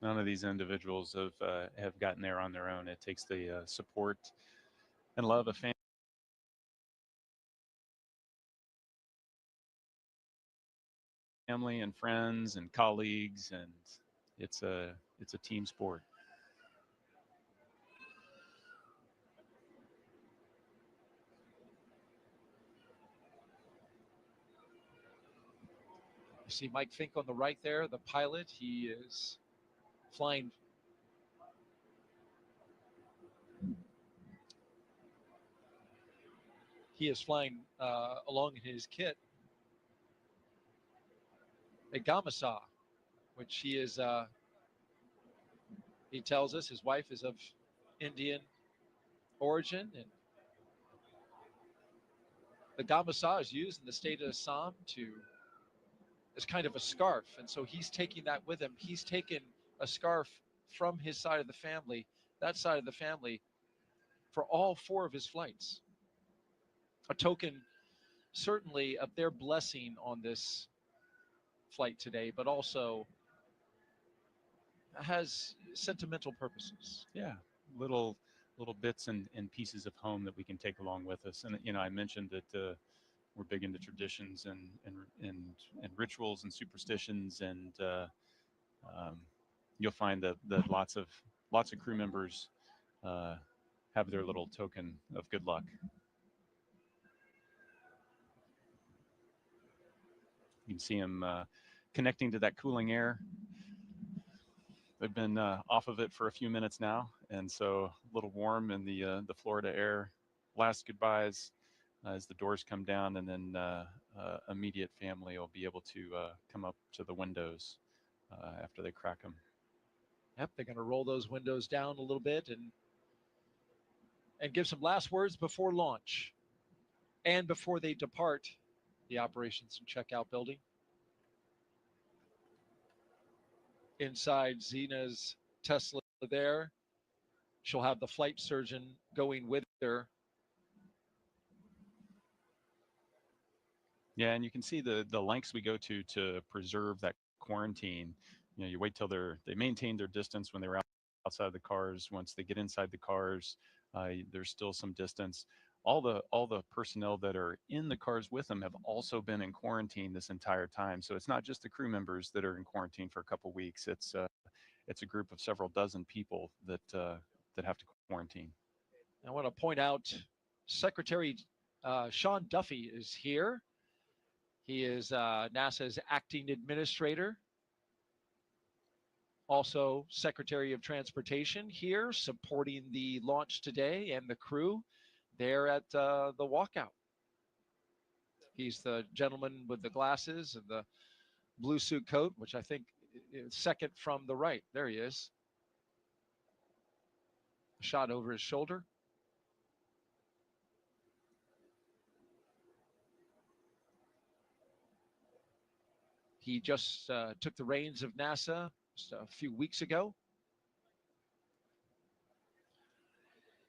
None of these individuals have gotten there on their own. It takes the support and love of family and friends and colleagues, and it's a team sport. You see Mike Fink on the right there, the pilot. He is flying. He is flying along in his kit a Gamasa, which he tells us his wife is of Indian origin, and the Gamasa is used in the state of Assam as kind of a scarf, and so he's taking that with him. He's taken a scarf from his side of the family, that side of the family, for all 4 of his flights. A token, certainly, of their blessing on this flight today, but also has sentimental purposes. Yeah, little bits and pieces of home that we can take along with us. And I mentioned that we're big into traditions and rituals and superstitions, and um, you'll find that lots of crew members uh, have their little token of good luck. You can see them connecting to that cooling air. They've been off of it for a few minutes now, and so a little warm in the Florida air. Last goodbyes as the doors come down, and then immediate family will be able to come up to the windows after they crack them. Yep, they're going to roll those windows down a little bit and give some last words before launch and before they depart the operations and checkout building. Inside Zena's Tesla there, she'll have the flight surgeon going with her. Yeah, and you can see the lengths we go to preserve that quarantine. You wait till they maintain their distance when they're outside the cars. Once they get inside the cars, there's still some distance. All the personnel that are in the cars with them have also been in quarantine this entire time. So it's not just the crew members that are in quarantine for a couple weeks. It's a group of several dozen people that have to quarantine. I want to point out Secretary Sean Duffy is here. He is NASA's acting administrator, also Secretary of Transportation here, supporting the launch today and the crew there at the walkout. He's the gentleman with the glasses and the blue suit coat, which I think is second from the right. There he is. A shot over his shoulder. He just took the reins of NASA just a few weeks ago.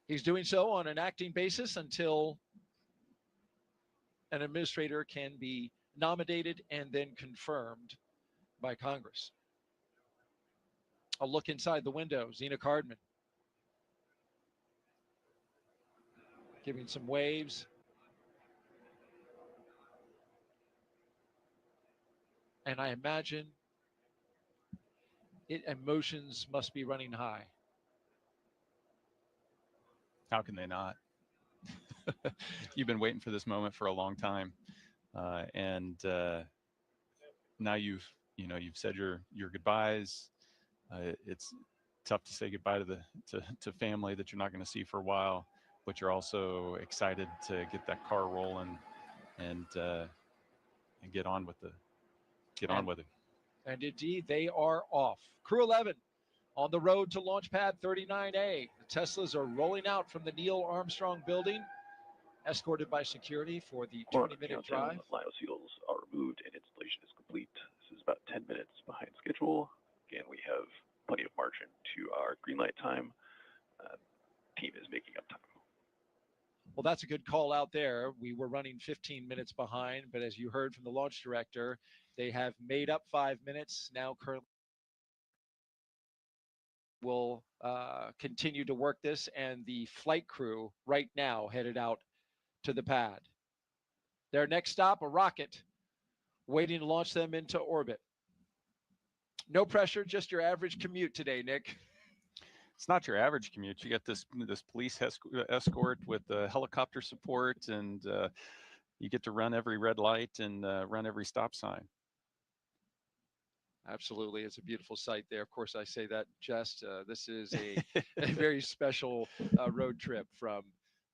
He's doing so on an acting basis until an administrator can be nominated and then confirmed by Congress. A look inside the window, Zena Cardman giving some waves. And I imagine emotions must be running high. How can they not? You've been waiting for this moment for a long time, and now you've said your goodbyes. It's tough to say goodbye to family that you're not going to see for a while, but you're also excited to get that car rolling and get on with it. And indeed, they are off. Crew-11 on the road to launch pad 39A. The Teslas are rolling out from the Neil Armstrong building, escorted by security for the 20-minute drive. Lioseals are removed and installation is complete. This is about 10 minutes behind schedule. Again, we have plenty of margin to our green light time. Team is making up time. Well, that's a good call out there. We were running 15 minutes behind, but as you heard from the launch director, they have made up 5 minutes, now currently will continue to work this, and the flight crew right now headed out to the pad. Their next stop, a rocket, waiting to launch them into orbit. No pressure, just your average commute today, Nick. It's not your average commute. You get this police escort with helicopter support, and you get to run every red light and run every stop sign. Absolutely. It's a beautiful sight there. Of course, I say that just this is a very special road trip from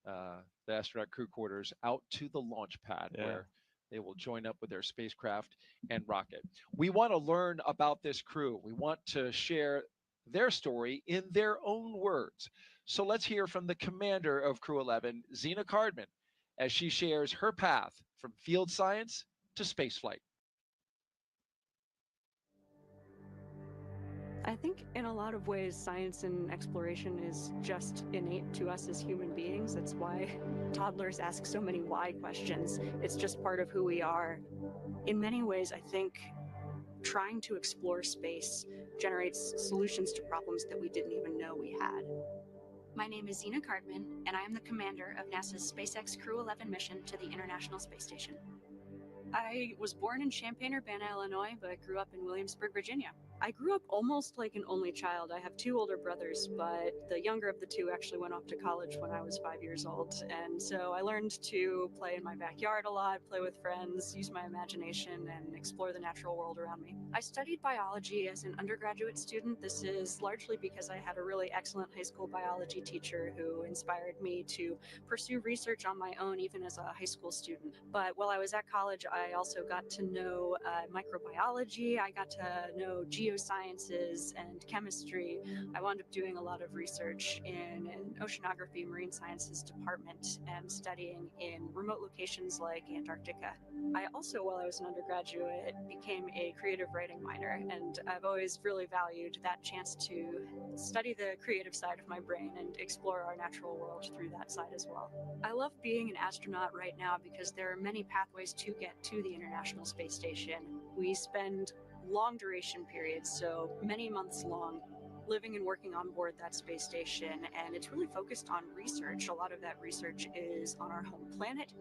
the astronaut crew quarters out to the launch pad, where they will join up with their spacecraft and rocket. We want to learn about this crew. We want to share their story in their own words. So let's hear from the commander of Crew-11, Zena Cardman, as she shares her path from field science to spaceflight. I think in a lot of ways, science and exploration is just innate to us as human beings. That's why toddlers ask so many why questions. It's just part of who we are. In many ways, I think trying to explore space generates solutions to problems that we didn't even know we had. My name is Zena Cardman, and I am the commander of NASA's SpaceX Crew-11 mission to the International Space Station. I was born in Champaign-Urbana, Illinois, but grew up in Williamsburg, Virginia. I grew up almost like an only child. I have two older brothers, but the younger of the two actually went off to college when I was 5 years old. And so I learned to play in my backyard a lot, play with friends, use my imagination, and explore the natural world around me. I studied biology as an undergraduate student. This is largely because I had a really excellent high school biology teacher who inspired me to pursue research on my own, even as a high school student. But while I was at college, I also got to know microbiology. I got to know geosciences and chemistry. I wound up doing a lot of research in an oceanography marine sciences department and studying in remote locations like Antarctica. I also, while I was an undergraduate, became a creative writing minor, and I've always really valued that chance to study the creative side of my brain and explore our natural world through that side as well. I love being an astronaut right now because there are many pathways to get to the International Space Station. We spend long duration periods, so many months long, living and working on board that space station, and it's really focused on research. A lot of that research is on our home planet,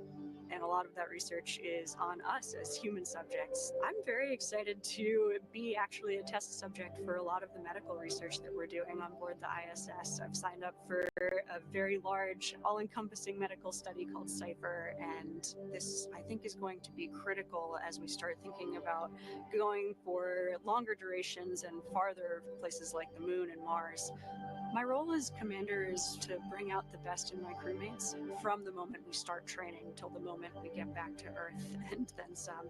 and a lot of that research is on us as human subjects. I'm very excited to be actually a test subject for a lot of the medical research that we're doing on board the ISS. I've signed up for a very large, all-encompassing medical study called CIPHER, and this, I think, is going to be critical as we start thinking about going for longer durations and farther places like the Moon and Mars. My role as commander is to bring out the best in my crewmates from the moment we start training till the moment we get back to Earth and then some.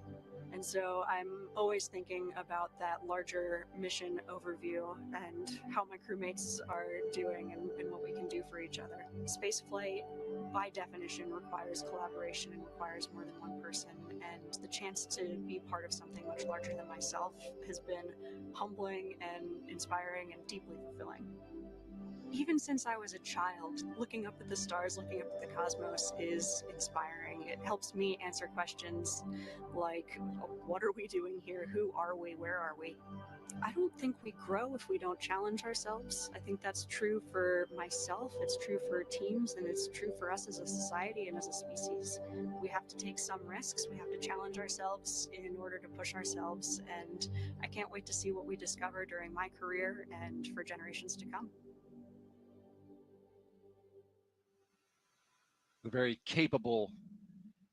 And so I'm always thinking about that larger mission overview and how my crewmates are doing and what we can do for each other. Spaceflight, by definition, requires collaboration and requires more than one person. And the chance to be part of something much larger than myself has been humbling and inspiring and deeply fulfilling. Even since I was a child, looking up at the stars, looking up at the cosmos is inspiring. It helps me answer questions like, what are we doing here? Who are we? Where are we? I don't think we grow if we don't challenge ourselves. I think that's true for myself, it's true for teams, and it's true for us as a society and as a species. We have to take some risks, we have to challenge ourselves in order to push ourselves, and I can't wait to see what we discover during my career and for generations to come. The very capable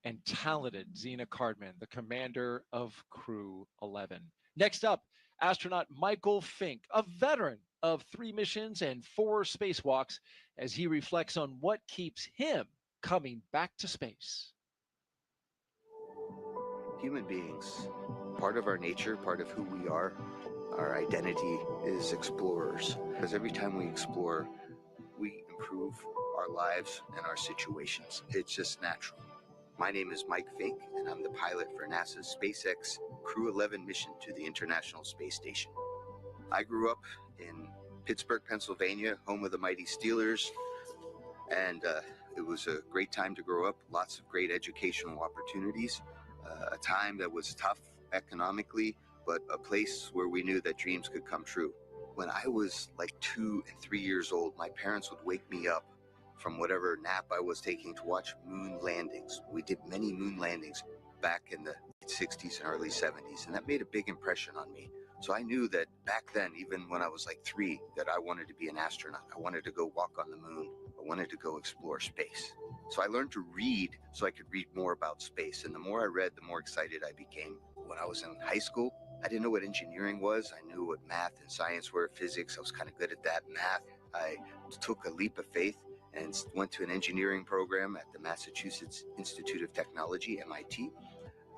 and talented Zena Cardman, the commander of Crew-11. Next up, astronaut Michael Fink, a veteran of 3 missions and 4 spacewalks, as he reflects on what keeps him coming back to space. Human beings, part of our nature, part of who we are, our identity is explorers. Because every time we explore, we improve our lives and our situations. It's just natural. My name is Mike Fink, and I'm the pilot for NASA's SpaceX Crew-11 mission to the International Space Station. I grew up in Pittsburgh, Pennsylvania, home of the mighty Steelers, and it was a great time to grow up, lots of great educational opportunities, a time that was tough economically, but a place where we knew that dreams could come true. When I was like 2 and 3 years old, my parents would wake me up from whatever nap I was taking to watch moon landings. We did many moon landings back in the 60s and early 70s, and that made a big impression on me. So I knew that back then, even when I was like 3, that I wanted to be an astronaut. I wanted to go walk on the moon. I wanted to go explore space. So I learned to read so I could read more about space. And the more I read, the more excited I became. When I was in high school, I didn't know what engineering was. I knew what math and science were, physics. I was kind of good at that. Math, I took a leap of faith and went to an engineering program at the Massachusetts Institute of Technology, MIT.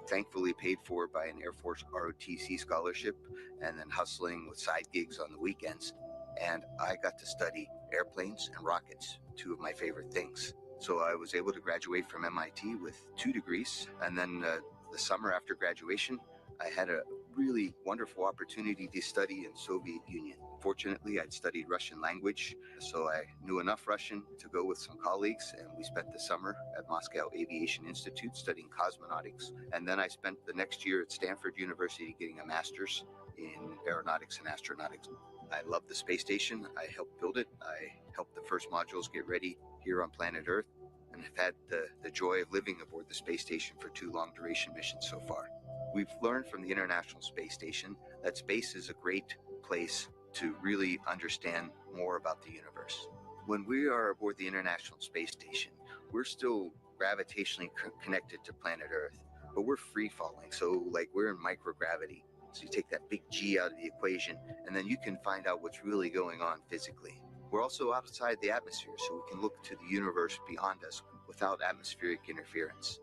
Thankfully paid for by an Air Force ROTC scholarship, and then hustling with side gigs on the weekends. And I got to study airplanes and rockets, 2 of my favorite things. So I was able to graduate from MIT with 2 degrees. And then the summer after graduation, I had a really wonderful opportunity to study in Soviet Union. Fortunately, I'd studied Russian language, so I knew enough Russian to go with some colleagues, and we spent the summer at Moscow Aviation Institute studying cosmonautics. And then I spent the next year at Stanford University getting a master's in aeronautics and astronautics. I love the space station. I helped build it. I helped the first modules get ready here on planet Earth, and have had the joy of living aboard the space station for 2 long-duration missions so far. We've learned from the International Space Station that space is a great place to really understand more about the universe. When we are aboard the International Space Station, we're still gravitationally connected to planet Earth, but we're free falling. So like we're in microgravity. So you take that big G out of the equation, and then you can find out what's really going on physically. We're also outside the atmosphere, so we can look to the universe beyond us without atmospheric interference.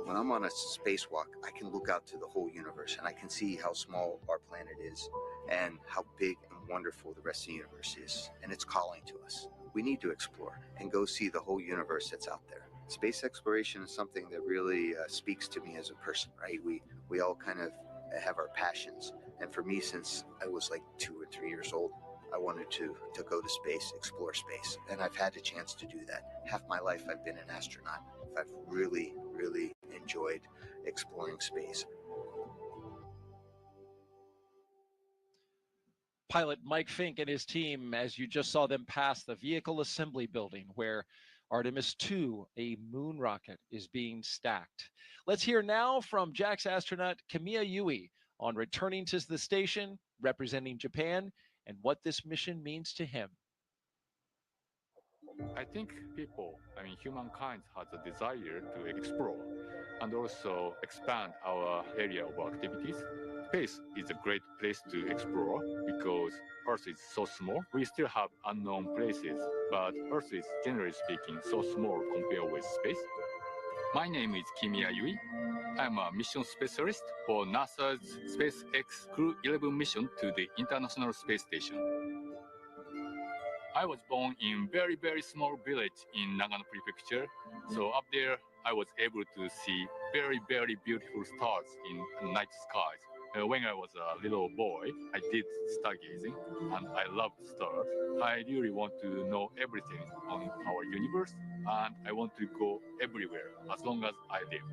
When I'm on a spacewalk, I can look out to the whole universe, and I can see how small our planet is and how big and wonderful the rest of the universe is. And it's calling to us. We need to explore and go see the whole universe that's out there. Space exploration is something that really speaks to me as a person, right? We all kind of have our passions. And for me, since I was like 2 or 3 years old, I wanted to go to space, explore space. And I've had a chance to do that. Half my life I've been an astronaut. I've really, really enjoyed exploring space. Pilot Mike Fink and his team, as you just saw them pass the vehicle assembly building where Artemis 2, a moon rocket, is being stacked. Let's hear now from JAXA astronaut Kamiya Yui on returning to the station, representing Japan, and what this mission means to him. I think humankind has a desire to explore and also expand our area of activities. Space is a great place to explore because Earth is so small. We still have unknown places, but Earth is, generally speaking, so small compared with space. My name is Kimiya Yui. I'm a mission specialist for NASA's SpaceX Crew-11 mission to the International Space Station. I was born in very, very small village in Nagano Prefecture. So up there, I was able to see very, very beautiful stars in night skies. When I was a little boy, I did stargazing, and I loved stars. I really want to know everything on our universe, and I want to go everywhere as long as I live.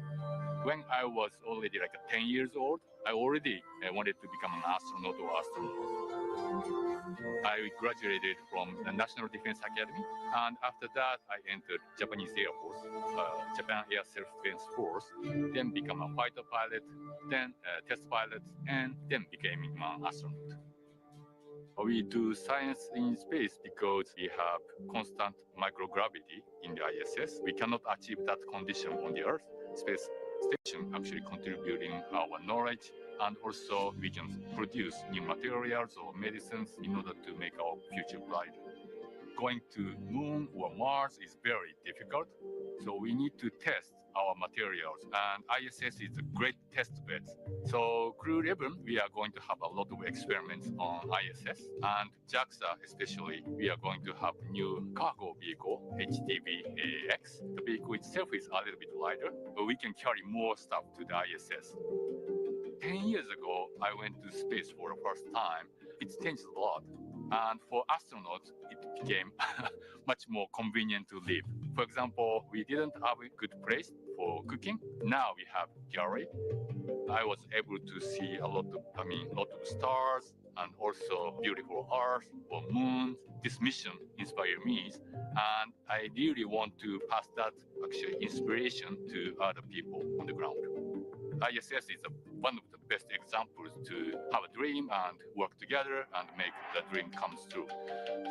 When I was already like 10 years old, I already wanted to become an astronaut or astronaut. I graduated from the National Defense Academy, and after that, I entered Japanese Air Force, Japan Air Self-Defense Force, then become a fighter pilot, then test pilot, and then became an astronaut. We do science in space because we have constant microgravity in the ISS. We cannot achieve that condition on the Earth. Space station actually contributing our knowledge, and also we can produce new materials or medicines in order to make our future brighter. Going to Moon or Mars is very difficult, so we need to test our materials, and ISS is a great test bed. So Crew-11, we are going to have a lot of experiments on ISS, and JAXA especially, we are going to have new cargo vehicle, HDV-X. The vehicle itself is a little bit lighter, but we can carry more stuff to the ISS. 10 years ago, I went to space for the first time. It's changed a lot. And for astronauts, it became much more convenient to live. For example, we didn't have a good place for cooking. Now we have gallery. I was able to see a lot of stars and also beautiful Earth or Moon. This mission inspired me, and I really want to pass that actually inspiration to other people on the ground. ISS is one of the best examples to have a dream and work together and make the dream come true.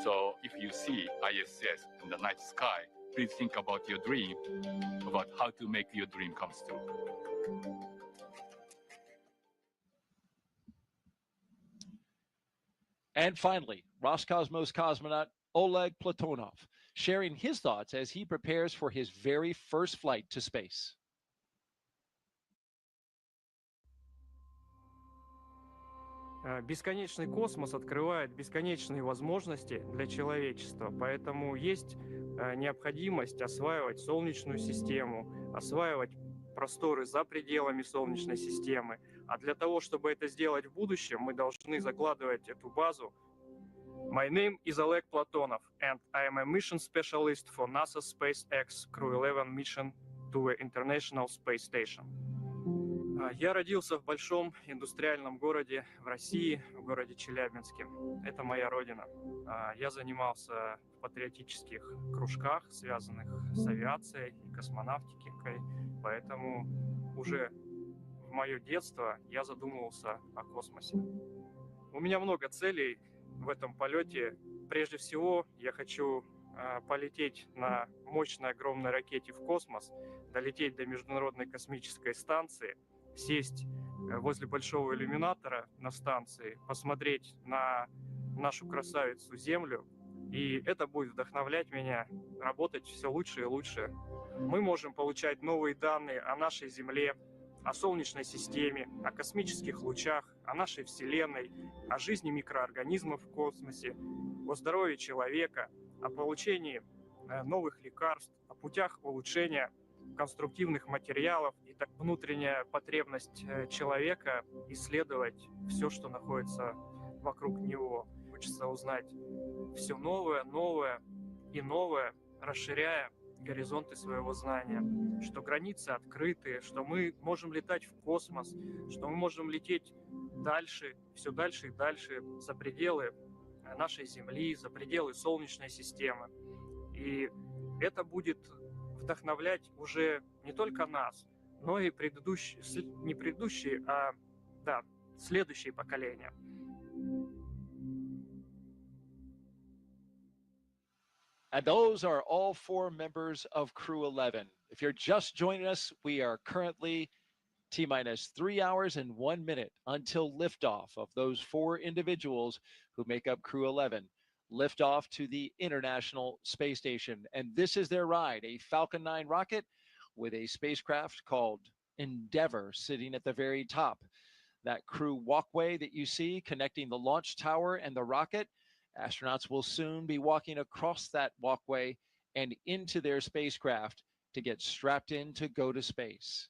So if you see ISS in the night sky, please think about your dream, about how to make your dream come true. And finally, Roscosmos cosmonaut Oleg Platonov, sharing his thoughts as he prepares for his very first flight to space. Бесконечный космос открывает бесконечные возможности для человечества, поэтому есть необходимость осваивать Солнечную систему, осваивать просторы за пределами Солнечной системы. А для того, чтобы это сделать в будущем, мы должны закладывать эту базу. My name is Oleg Platonov, and I am a mission specialist for NASA's SpaceX Crew-11 mission to the International Space Station. Я родился в большом индустриальном городе в России, в городе Челябинске. Это моя родина. Я занимался в патриотических кружках, связанных с авиацией и космонавтикой, поэтому уже в мое детство я задумывался о космосе. У меня много целей в этом полете. Прежде всего, я хочу полететь на мощной огромной ракете в космос, долететь до Международной космической станции, сесть возле большого иллюминатора на станции, посмотреть на нашу красавицу Землю, и это будет вдохновлять меня работать все лучше и лучше. Мы можем получать новые данные о нашей Земле, о Солнечной системе, о космических лучах, о нашей Вселенной, о жизни микроорганизмов в космосе, о здоровье человека, о получении новых лекарств, о путях улучшения конструктивных материалов и так внутренняя потребность человека исследовать все, что находится вокруг него. Хочется узнать все новое, новое и новое, расширяя горизонты своего знания, что границы открыты, что мы можем летать в космос, что мы можем лететь дальше, все дальше и дальше, за пределы нашей Земли, за пределы Солнечной системы. И это будет вдохновлять уже не только нас, но и предыдущие, не предыдущие, а следующие поколения. And those are all 4 members of Crew-11. If you're just joining us, we are currently T-minus 3 hours and 1 minute until liftoff of those 4 individuals who make up Crew-11. Liftoff to the International Space Station. And this is their ride, a Falcon 9 rocket with a spacecraft called Endeavour sitting at the very top. That crew walkway that you see connecting the launch tower and the rocket, astronauts will soon be walking across that walkway and into their spacecraft to get strapped in to go to space.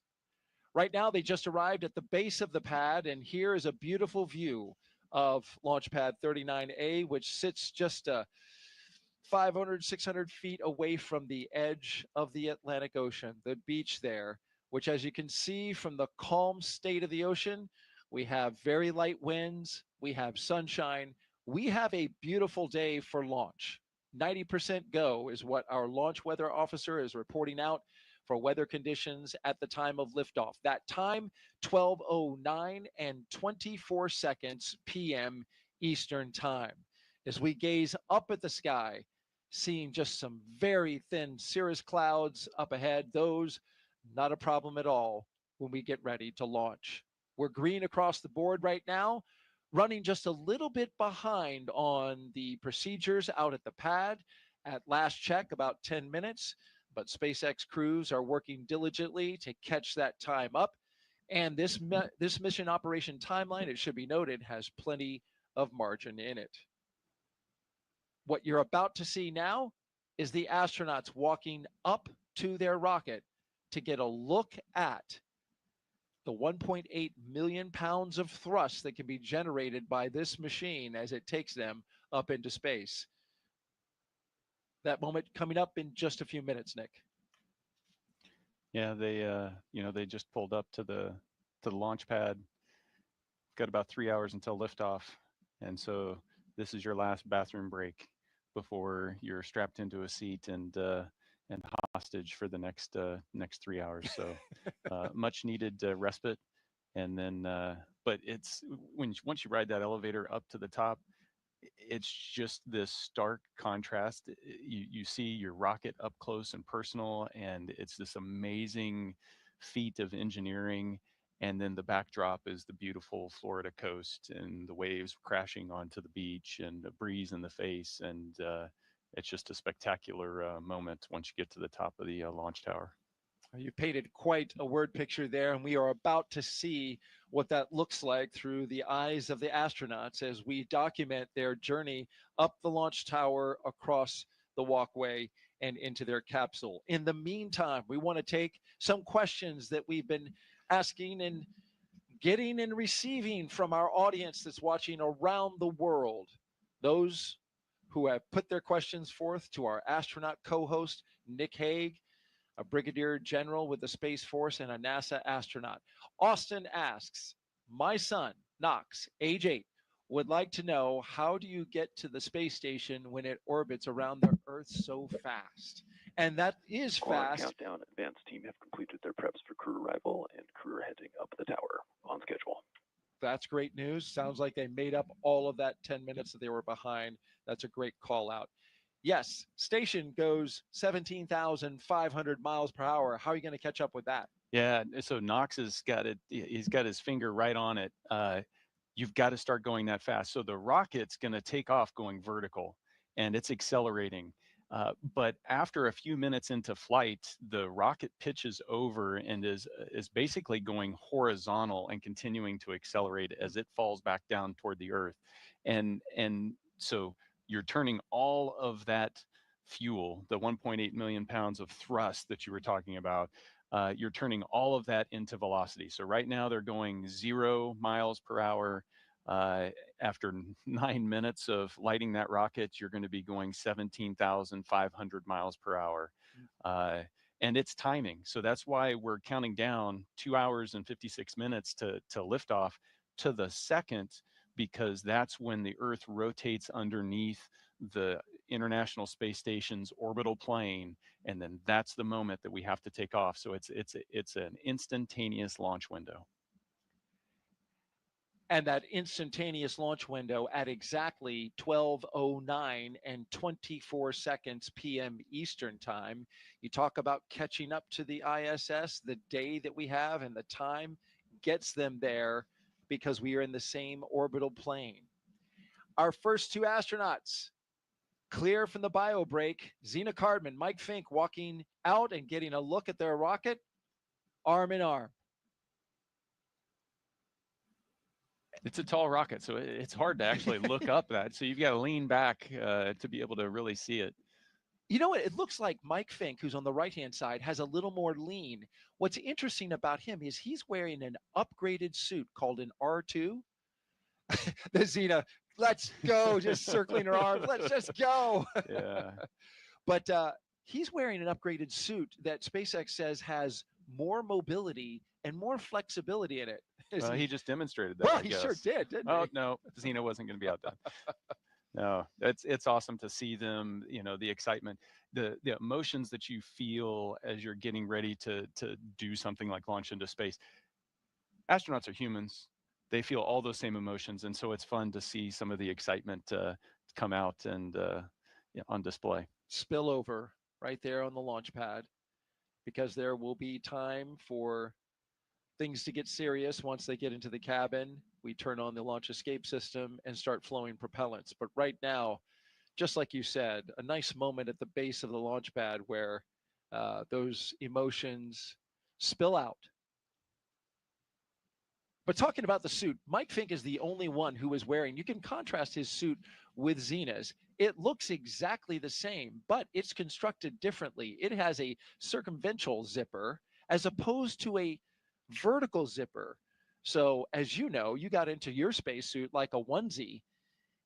Right now, they just arrived at the base of the pad, and here is a beautiful view of Launch Pad 39A, which sits just 500, 600 feet away from the edge of the Atlantic Ocean, the beach there, which, as you can see from the calm state of the ocean, we have very light winds, we have sunshine, we have a beautiful day for launch. 90% go is what our launch weather officer is reporting out for weather conditions at the time of liftoff. That time, 12:09 and 24 seconds p.m. Eastern Time. As we gaze up at the sky, seeing just some very thin cirrus clouds up ahead, those not a problem at all when we get ready to launch. We're green across the board right now, running just a little bit behind on the procedures out at the pad. At last check, about 10 minutes. But SpaceX crews are working diligently to catch that time up. And this mission operation timeline, it should be noted, has plenty of margin in it. What you're about to see now is the astronauts walking up to their rocket to get a look at the 1.8 million pounds of thrust that can be generated by this machine as it takes them up into space. That moment coming up in just a few minutes, Nick. Yeah, they just pulled up to the launch pad. Got about 3 hours until liftoff. And so this is your last bathroom break before you're strapped into a seat and hostage for the next 3 hours. So much needed respite. And then, but it's once you ride that elevator up to the top, it's just this stark contrast. You see your rocket up close and personal, and it's this amazing feat of engineering. And then the backdrop is the beautiful Florida coast and the waves crashing onto the beach and a breeze in the face. And it's just a spectacular moment once you get to the top of the launch tower. You painted quite a word picture there, and we are about to see what that looks like through the eyes of the astronauts as we document their journey up the launch tower, across the walkway, and into their capsule. In the meantime, we want to take some questions that we've been asking and getting and receiving from our audience that's watching around the world. Those who have put their questions forth to our astronaut co-host, Nick Hague, a brigadier general with the Space Force and a NASA astronaut. Austin asks, my son, Knox, age 8, would like to know, how do you get to the space station when it orbits around the Earth so fast? And that is fast. Countdown, advanced team have completed their preps for crew arrival, and crew are heading up the tower on schedule. That's great news. Sounds like they made up all of that 10 minutes that they were behind. That's a great call out. Yes, station goes 17,500 miles per hour. How are you going to catch up with that? Yeah, so Knox has got it. He's got his finger right on it. You've got to start going that fast. So the rocket's going to take off going vertical, and it's accelerating. But after a few minutes into flight, the rocket pitches over and is basically going horizontal and continuing to accelerate as it falls back down toward the Earth, and so you're turning all of that fuel, the 1.8 million pounds of thrust that you were talking about, you're turning all of that into velocity. So right now they're going 0 miles per hour. After 9 minutes of lighting that rocket, you're going to be going 17,500 miles per hour. And it's timing. So that's why we're counting down 2 hours and 56 minutes to liftoff to the second, because that's when the Earth rotates underneath the International Space Station's orbital plane, and then that's the moment that we have to take off. So it's an instantaneous launch window. And that instantaneous launch window at exactly 12:09 and 24 seconds p.m. Eastern time. You talk about catching up to the ISS, the day that we have and the time gets them there because we are in the same orbital plane. Our first two astronauts clear from the bio break. Zena Cardman, Mike Fink walking out and getting a look at their rocket, arm in arm. It's a tall rocket, so it's hard to actually look up that. So you've got to lean back to be able to really see it. You know what? It looks like Mike Fink, who's on the right-hand side, has a little more lean. What's interesting about him is he's wearing an upgraded suit called an R2. The Zena, let's go, just circling her arms. Let's just go. Yeah. But he's wearing an upgraded suit that SpaceX says has more mobility and more flexibility in it. He just demonstrated that. Well, I he guess. sure did, didn't he? Oh, no, Zena wasn't going to be outdone. No, it's awesome to see them, the excitement, the emotions that you feel as you're getting ready to do something like launch into space. Astronauts are humans. They feel all those same emotions. And so it's fun to see some of the excitement come out and on display. Spillover right there on the launch pad, because there will be time for things to get serious once they get into the cabin. We turn on the launch escape system and start flowing propellants. But right now, just like you said, a nice moment at the base of the launch pad where those emotions spill out. But talking about the suit, Mike Fink is the only one who is wearing, you can contrast his suit with Zena's. It looks exactly the same, but it's constructed differently. It has a circumvental zipper as opposed to a vertical zipper. So as you know, you got into your spacesuit like a onesie.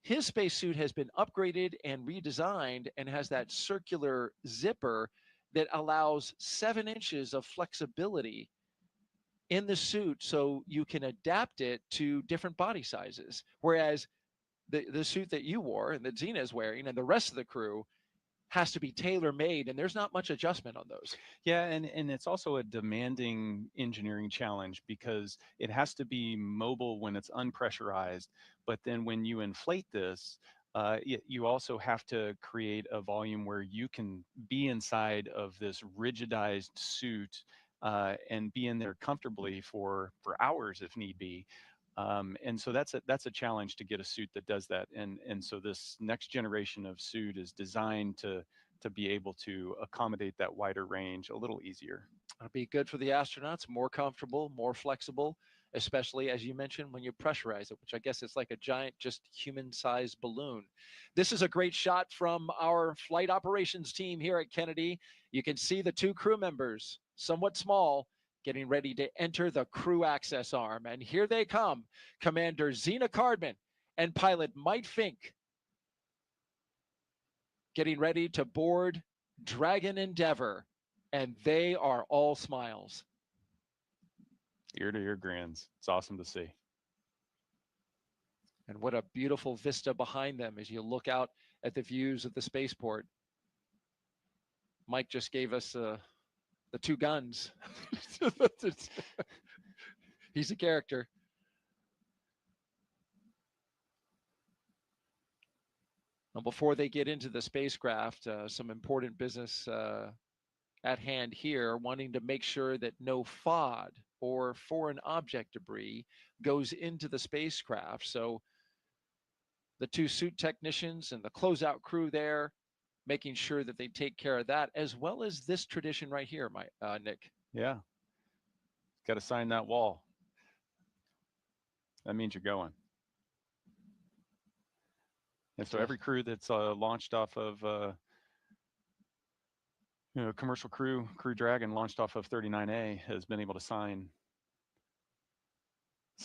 His spacesuit has been upgraded and redesigned and has that circular zipper that allows 7 inches of flexibility in the suit so you can adapt it to different body sizes. Whereas the suit that you wore and that Zena is wearing and the rest of the crew has to be tailor-made, and there's not much adjustment on those. Yeah, and it's also a demanding engineering challenge because it has to be mobile when it's unpressurized, but then when you inflate this, you also have to create a volume where you can be inside of this rigidized suit and be in there comfortably for hours if need be. And so that's a challenge to get a suit that does that. And so this next generation of suit is designed to be able to accommodate that wider range a little easier. It'll be good for the astronauts, more comfortable, more flexible, especially as you mentioned when you pressurize it, which I guess it's like a giant, just human-sized balloon. This is a great shot from our flight operations team here at Kennedy. You can see the two crew members, somewhat small, getting ready to enter the crew access arm. And here they come, Commander Zena Cardman and pilot Mike Fink, getting ready to board Dragon Endeavour, and they are all smiles. Ear to ear grins. It's awesome to see. And what a beautiful vista behind them as you look out at the views of the spaceport. Mike just gave us the two guns. He's a character. Now, before they get into the spacecraft, some important business at hand here, wanting to make sure that no FOD or foreign object debris goes into the spacecraft. So the two suit technicians and the closeout crew there, making sure that they take care of that, as well as this tradition right here, Nick. Yeah. Got to sign that wall. That means you're going. And so every crew that's launched off of, commercial Crew Dragon launched off of 39A has been able to sign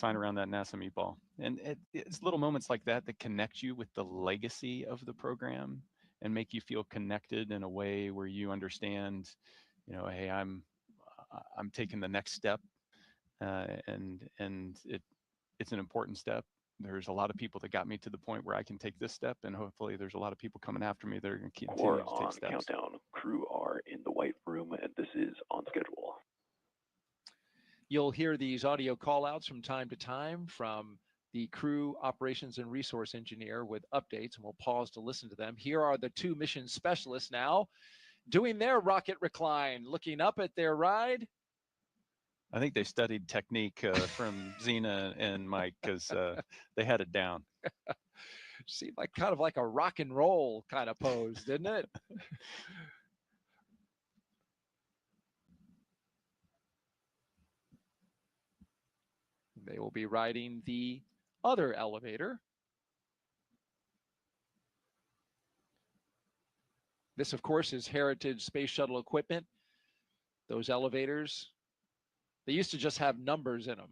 around that NASA meatball. And it's little moments like that that connect you with the legacy of the program and make you feel connected in a way where you understand, hey, I'm taking the next step, and it's an important step. There's a lot of people that got me to the point where I can take this step, and hopefully there's a lot of people coming after me that are going to continue to take steps. Countdown. Crew are in the white room, and this is on schedule. You'll hear these audio call-outs from time to time from the crew operations and resource engineer with updates, and we'll pause to listen to them. Here are the two mission specialists now doing their rocket recline, looking up at their ride. I think they studied technique from Zena and Mike because they had it down. Seemed like kind of like a rock and roll kind of pose, didn't it? They will be riding the other elevator. This, of course, is Heritage Space Shuttle equipment. Those elevators, they used to just have numbers in them.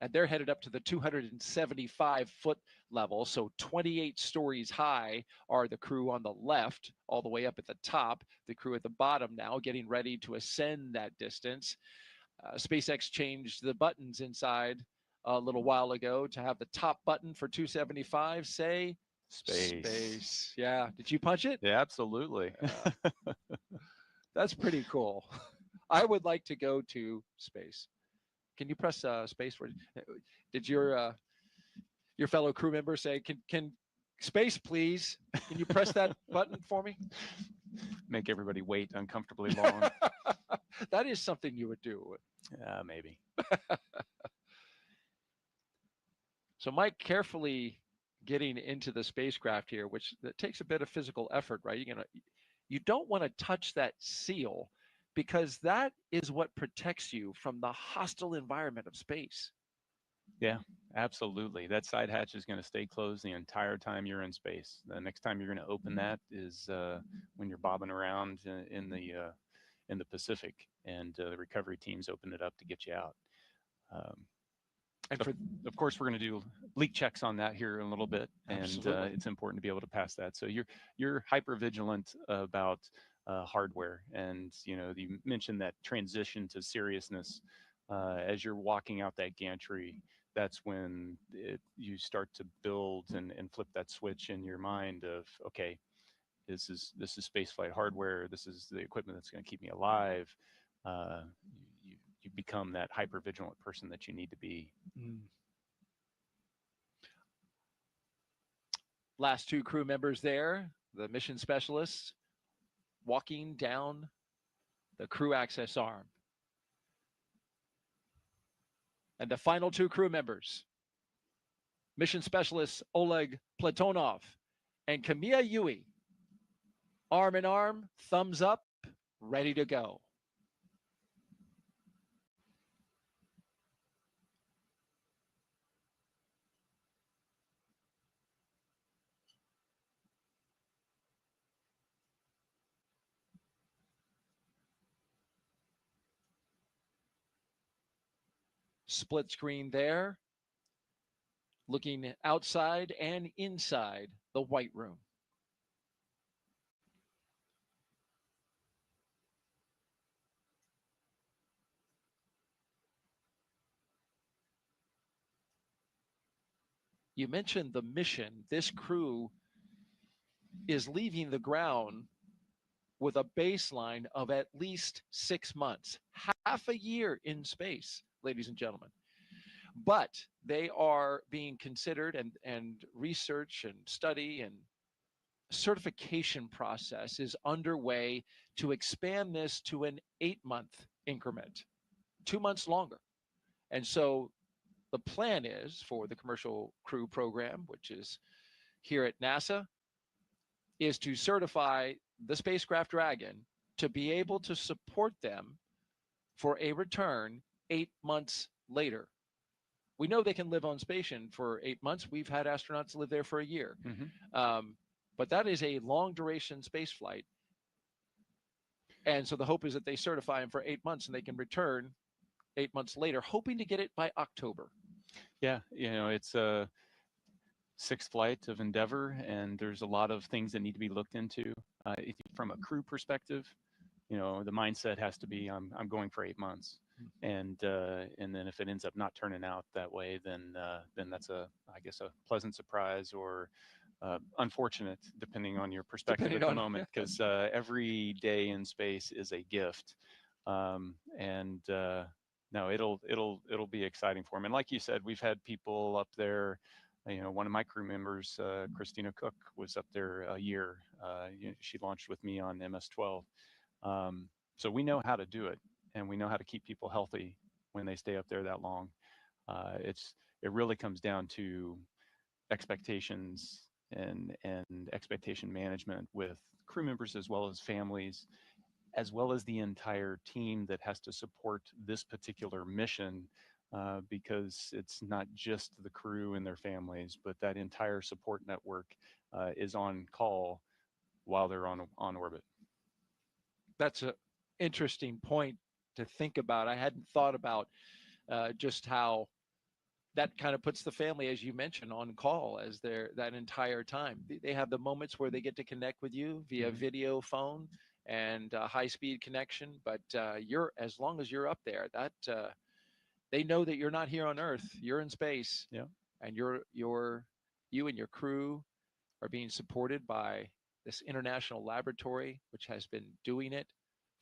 And they're headed up to the 275-foot level. So 28 stories high are the crew on the left, all the way up at the top. The crew at the bottom now getting ready to ascend that distance. SpaceX changed the buttons inside a little while ago to have the top button for 275 say space. Yeah. Did you punch it? Yeah, absolutely. That's pretty cool. I would like to go to space. Can you press space for? Did your fellow crew member say, "Can space please? Can you press that button for me?" Make everybody wait uncomfortably long. That is something you would do. Maybe. So Mike, carefully getting into the spacecraft here, which that takes a bit of physical effort, right? You don't want to touch that seal, because that is what protects you from the hostile environment of space. Yeah, absolutely. That side hatch is going to stay closed the entire time you're in space. The next time you're going to open that is when you're bobbing around in the Pacific, and the recovery teams open it up to get you out. And of course, we're going to do leak checks on that here in a little bit, and it's important to be able to pass that. So you're hyper vigilant about hardware, and you mentioned that transition to seriousness as you're walking out that gantry. that's when you start to build and flip that switch in your mind of, okay, this is spaceflight hardware. This is the equipment that's going to keep me alive. Uh, you become that hyper vigilant person that you need to be. Last two crew members there, the mission specialists, walking down the crew access arm. And the final two crew members, mission specialists Oleg Platonov and Kamiya Yui, arm in arm, thumbs up, ready to go. Split screen there, looking outside and inside the White Room. You mentioned the mission. This crew is leaving the ground with a baseline of at least 6 months, half a year in space, ladies and gentlemen. But they are being considered, and research and study and certification process is underway to expand this to an 8-month increment, 2 months longer. And so the plan is for the Commercial Crew Program, which is here at NASA, is to certify the spacecraft Dragon to be able to support them for a return 8 months later. We know they can live on station for 8 months. We've had astronauts live there for a year. But that is a long duration space flight. And so the hope is that they certify them for 8 months and they can return 8 months later, hoping to get it by October. Yeah, it's a 6th flight of Endeavor, and there's a lot of things that need to be looked into. From a crew perspective, the mindset has to be, I'm going for 8 months. And then if it ends up not turning out that way, then that's I guess a pleasant surprise, or unfortunate, depending on your perspective at the moment, because every day in space is a gift. No, it'll be exciting for them. And like you said, we've had people up there. One of my crew members, Christina Cook, was up there a year. She launched with me on MS-12. So we know how to do it, and we know how to keep people healthy when they stay up there that long. It really comes down to expectations and expectation management with crew members, as well as families, as well as the entire team that has to support this particular mission, because it's not just the crew and their families, but that entire support network is on call while they're on orbit. That's an interesting point to think about. I hadn't thought about just how that kind of puts the family, as you mentioned, on call as that entire time. They have the moments where they get to connect with you via video phone and high-speed connection, but as long as you're up there, that they know that you're not here on Earth, you're in space. Yeah. And you and your crew are being supported by this international laboratory, which has been doing it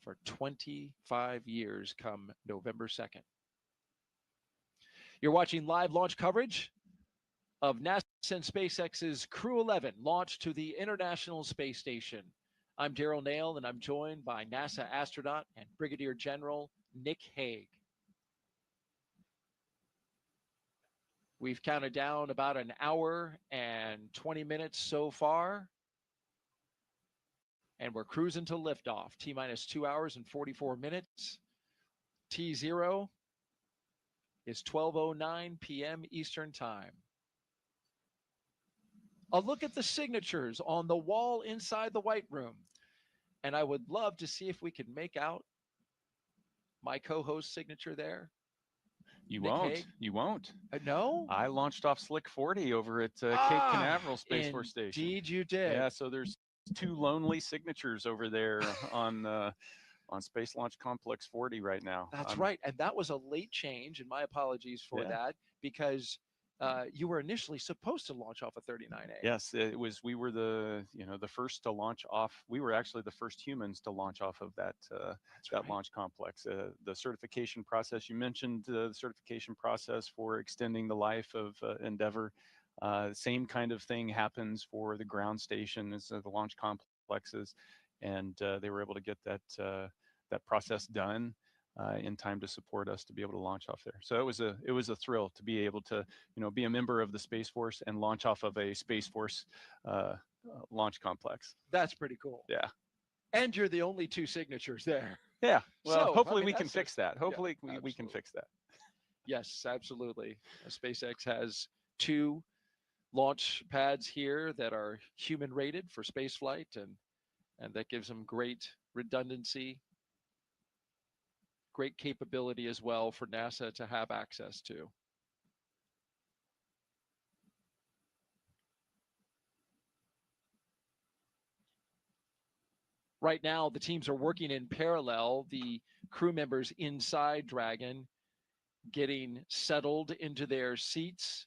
for 25 years come November 2nd. You're watching live launch coverage of NASA and SpaceX's Crew-11 launch to the International Space Station. I'm Daryl Nail, and I'm joined by NASA astronaut and Brigadier General Nick Hague. We've counted down about an hour and 20 minutes so far, and we're cruising to liftoff. T-minus 2 hours and 44 minutes. T0 is 12:09 p.m. Eastern Time. A look at the signatures on the wall inside the White Room. And I would love to see if we can make out my co-host signature there. You Nick won't. Hague? You won't. No? I launched off Slick 40 over at Cape Canaveral Space Force Station. Indeed you did. Yeah, so there's 2 lonely signatures over there on Space Launch Complex 40 right now. That's right. And that was a late change, and my apologies for that. because you were initially supposed to launch off a 39A. Yes, it was. We were the the first to launch off. We were actually the first humans to launch off of that right. launch complex. The certification process you mentioned, the certification process for extending the life of Endeavour. Same kind of thing happens for the ground station as the launch complexes, and they were able to get that process done in time to support us to be able to launch off there. So it was a thrill to be able to be a member of the Space Force and launch off of a Space Force launch complex. That's pretty cool. Yeah. And you're the only 2 signatures there. Yeah. Well, So, hopefully I mean, we can fix that. Hopefully we can fix that. Yes, absolutely. SpaceX has 2 launch pads here that are human rated for spaceflight, and that gives them great redundancy, great capability as well for NASA to have access to. Right now, the teams are working in parallel. The crew members inside Dragon getting settled into their seats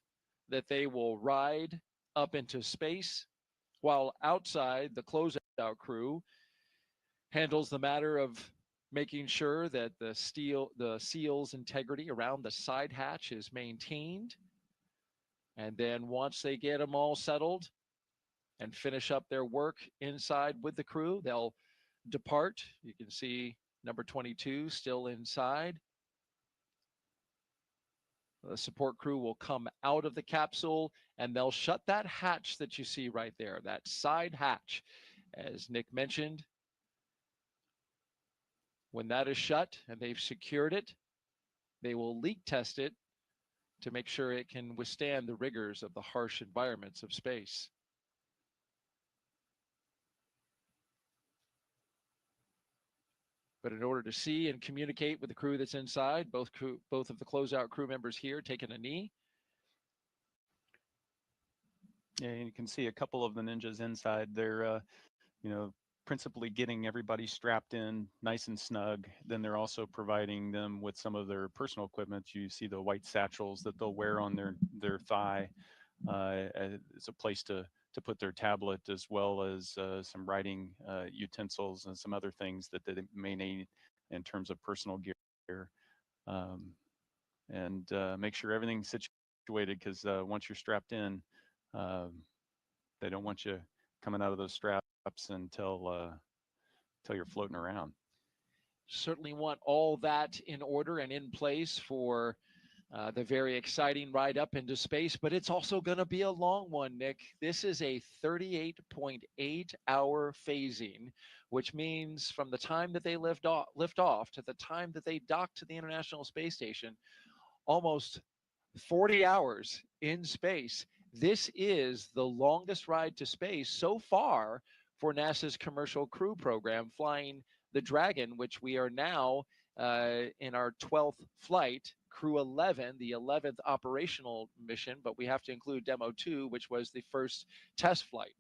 that they will ride up into space, while outside the closeout crew handles the matter of making sure that the seal's integrity around the side hatch is maintained. And then once they get them all settled and finish up their work inside with the crew, they'll depart. You can see number 22 still inside. The support crew will come out of the capsule and they'll shut that hatch that you see right there, that side hatch. As Nick mentioned, when that is shut and they've secured it, they will leak test it to make sure it can withstand the rigors of the harsh environments of space. But in order to see and communicate with the crew that's inside, both of the closeout crew members here taking a knee. Yeah, and you can see a couple of the ninjas inside. They're, principally getting everybody strapped in nice and snug. Then they're also providing them with some of their personal equipment. You see the white satchels that they'll wear on their thigh. It's a place to put their tablet, as well as some writing utensils and some other things that they may need in terms of personal gear. And make sure everything's situated, because once you're strapped in, they don't want you coming out of those straps until you're floating around. Certainly want all that in order and in place for the very exciting ride up into space, but it's also going to be a long one, Nick. This is a 38.8-hour phasing, which means from the time that they lift off to the time that they dock to the International Space Station, almost 40 hours in space. This is the longest ride to space so far for NASA's commercial crew program, flying the Dragon, which we are now in our 12th flight, Crew-11, the 11th operational mission, but we have to include Demo 2, which was the first test flight.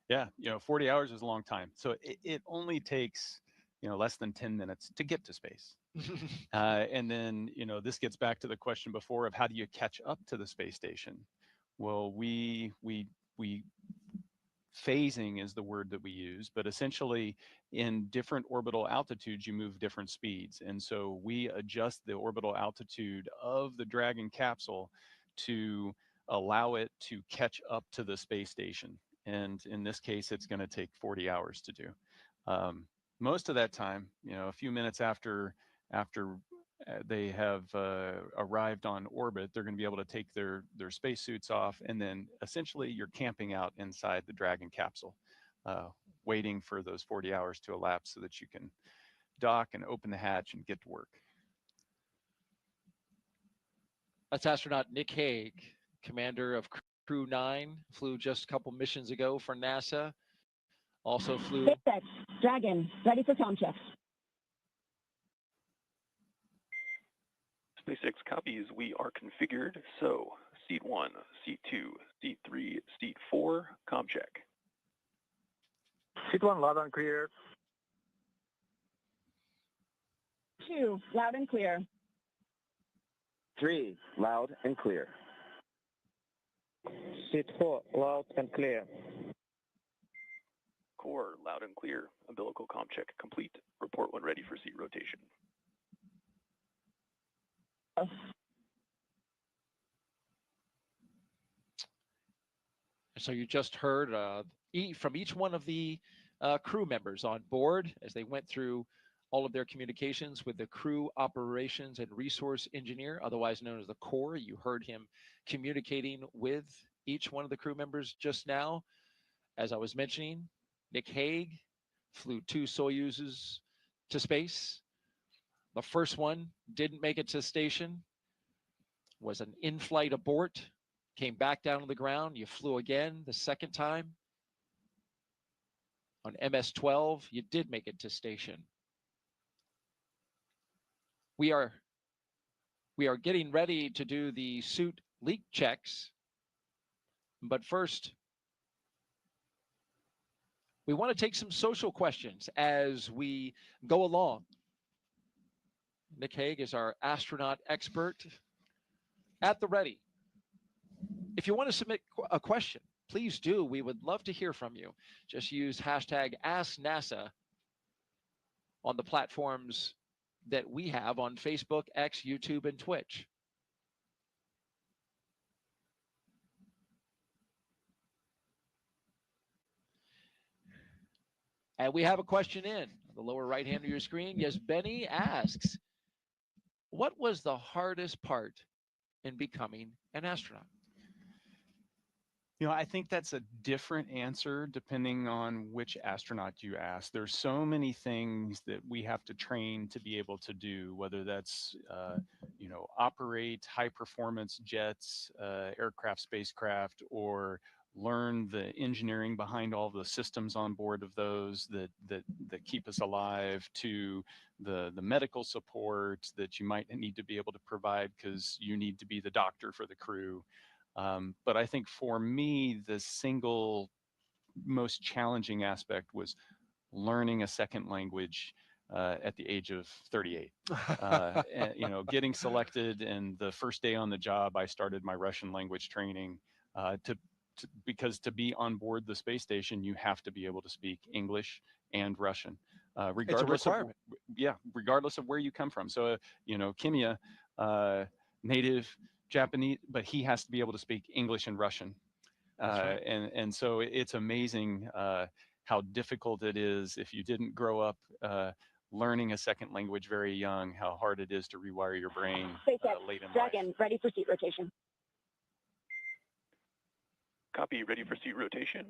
Yeah, 40 hours is a long time. So it only takes, less than 10 minutes to get to space. And then, this gets back to the question before of how do you catch up to the space station? Well, we phasing is the word that we use, but essentially in different orbital altitudes, you move different speeds. And so we adjust the orbital altitude of the Dragon capsule to allow it to catch up to the space station. And in this case, it's going to take 40 hours to do. Most of that time, a few minutes after they have arrived on orbit, they're going to be able to take their spacesuits off, and then essentially you're camping out inside the Dragon capsule, waiting for those 40 hours to elapse so that you can dock and open the hatch and get to work. That's astronaut Nick Hague, commander of Crew-9, flew just a couple missions ago for NASA. Also flew... SpaceX, Dragon, ready for sound check. SpaceX copies, we are configured. So, seat 1, seat 2, seat 3, seat 4, comm check. Seat 1, loud and clear. 2, loud and clear. 3, loud and clear. Seat 4, loud and clear. Core, loud and clear. Umbilical comm check complete. Report when ready for seat rotation. So you just heard from each one of the crew members on board as they went through all of their communications with the crew operations and resource engineer, otherwise known as the core. You heard him communicating with each one of the crew members just now. As I was mentioning, Nick Hague flew 2 Soyuzes to space. The first one didn't make it to station, was an in-flight abort, came back down to the ground. You flew again the second time. On MS-12, you did make it to station. We are getting ready to do the suit leak checks, but first, we want to take some social questions as we go along. Nick Hague is our astronaut expert at the ready. If you want to submit a question, please do. We would love to hear from you. Just use hashtag AskNASA on the platforms that we have on Facebook, X, YouTube, and Twitch. And we have a question in the lower right hand of your screen. Yes, Benny asks, what was the hardest part in becoming an astronaut? You know, I think that's a different answer depending on which astronaut you ask. There's so many things that we have to train to be able to do, whether that's, you know, operate high performance jets, aircraft, spacecraft, or learn the engineering behind all the systems on board of those that keep us alive, to the medical support that you might need to be able to provide because you need to be the doctor for the crew. But I think for me, the single most challenging aspect was learning a second language at the age of 38. And, you know, getting selected, and the first day on the job, I started my Russian language training because to be on board the space station, you have to be able to speak English and Russian, regardless of, regardless of where you come from. So, you know, Kimya, native Japanese, but he has to be able to speak English and Russian. Right. And so it's amazing how difficult it is if you didn't grow up learning a second language very young, how hard it is to rewire your brain late in Dragon, life. ready for seat rotation. Copy, ready for seat rotation.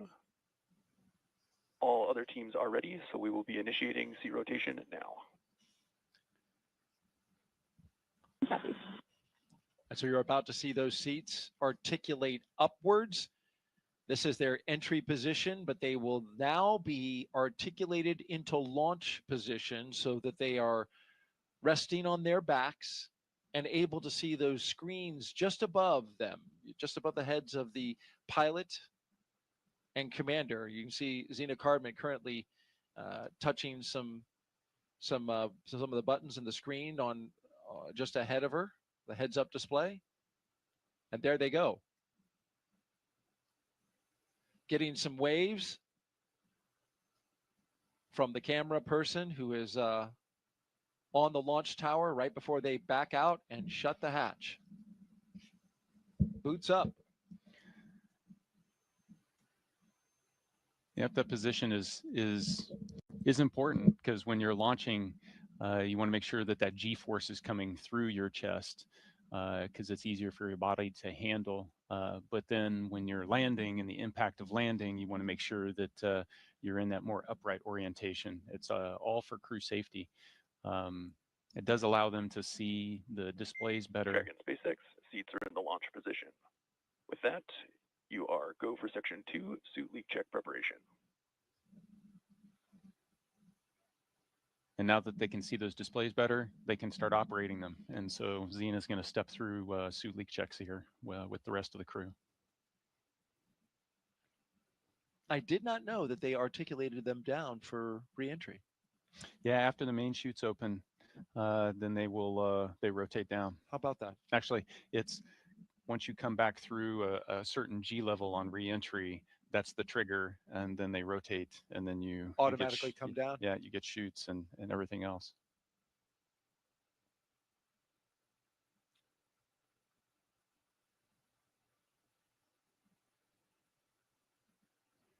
All other teams are ready, so we will be initiating seat rotation now. Copy. And so you're about to see those seats articulate upwards. This is their entry position, but they will now be articulated into launch position so that they are resting on their backs and able to see those screens just above them, just above the heads of the pilot and commander. You can see Zena Cardman currently touching some of the buttons in the screen on just ahead of her, the heads-up display, and there they go. Getting some waves from the camera person who is on the launch tower right before they back out and shut the hatch. Boots up. Yep, that position is important because when you're launching, you want to make sure that that G-force is coming through your chest because it's easier for your body to handle. But then when you're landing and the impact of landing, you want to make sure that you're in that more upright orientation. It's all for crew safety. It does allow them to see the displays better. Dragon SpaceX seats are in the launch position. With that, you are go for section 2, suit leak check preparation. And now that they can see those displays better, they can start operating them. And so Zena's going to step through suit leak checks here with the rest of the crew. I did not know that they articulated them down for reentry. Yeah, after the main chute's open, then they rotate down. How about that? Actually, it's once you come back through a certain G level on reentry, that's the trigger, and then they rotate, and then you Automatically come down? Yeah, you get chutes and everything else.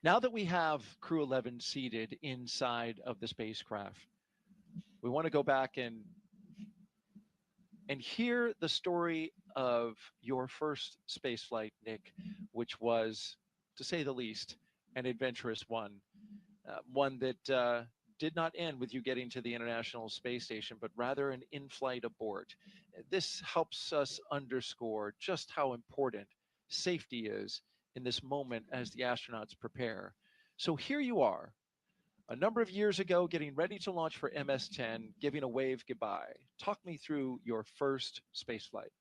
Now that we have Crew-11 seated inside of the spacecraft, we want to go back and hear the story of your first spaceflight, Nick, which was, to say the least, an adventurous one. One that did not end with you getting to the International Space Station, but rather an in-flight abort. This helps us underscore just how important safety is in this moment as the astronauts prepare. So here you are, a number of years ago, getting ready to launch for MS-10, giving a wave goodbye. Talk me through your first spaceflight.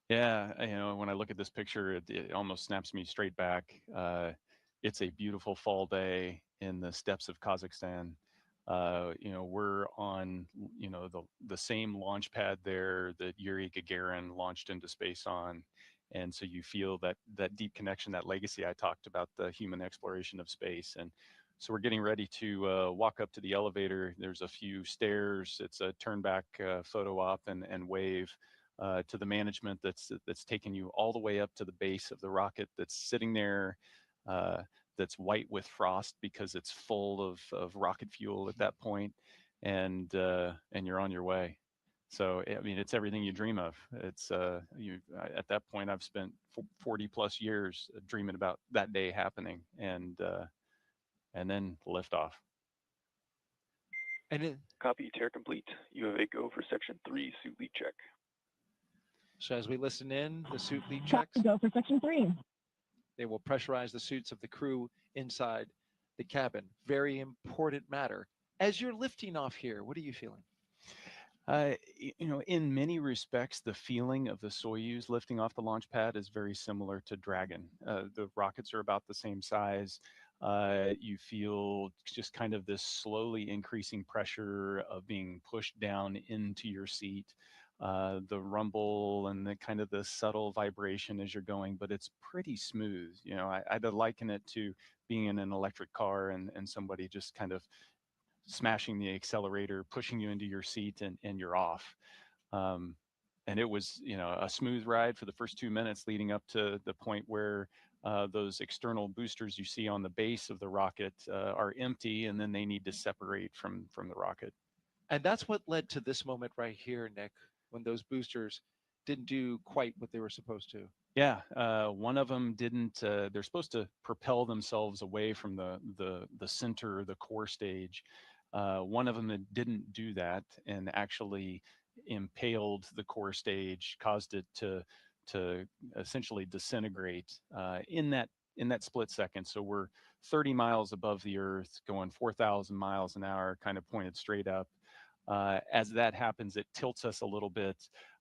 Yeah, when I look at this picture, it almost snaps me straight back. It's a beautiful fall day in the steppes of Kazakhstan. We're on, the same launch pad there that Yuri Gagarin launched into space on. And so you feel that deep connection, that legacy I talked about, the human exploration of space. And so we're getting ready to walk up to the elevator. There's a few stairs. It's a turn back photo op and wave to the management that's taken you all the way up to the base of the rocket that's sitting there. That's white with frost because it's full of rocket fuel at that point, and you're on your way. So I mean, it's everything you dream of. It's at that point I've spent 40 plus years dreaming about that day happening, and then liftoff. And Copy, tear complete. You have a go for section 3 suit leak check. So as we listen in, the suit leak checks. Go for section 3. They will pressurize the suits of the crew inside the cabin. Very important matter. As you're lifting off here, what are you feeling? In many respects, the feeling of the Soyuz lifting off the launch pad is very similar to Dragon. The rockets are about the same size. You feel just kind of this slowly increasing pressure of being pushed down into your seat. The rumble and the kind of the subtle vibration as you're going, but it's pretty smooth. I'd liken it to being in an electric car and somebody just kind of smashing the accelerator, pushing you into your seat, and you're off. And it was, a smooth ride for the first 2 minutes leading up to the point where those external boosters you see on the base of the rocket are empty, and then they need to separate from the rocket. And that's what led to this moment right here, Nick, when those boosters didn't do quite what they were supposed to. Yeah, one of them didn't. They're supposed to propel themselves away from the center, the core stage. One of them didn't do that, and actually impaled the core stage, caused it to essentially disintegrate in that split second. So we're 30 miles above the Earth, going 4,000 miles an hour, kind of pointed straight up. As that happens, it tilts us a little bit,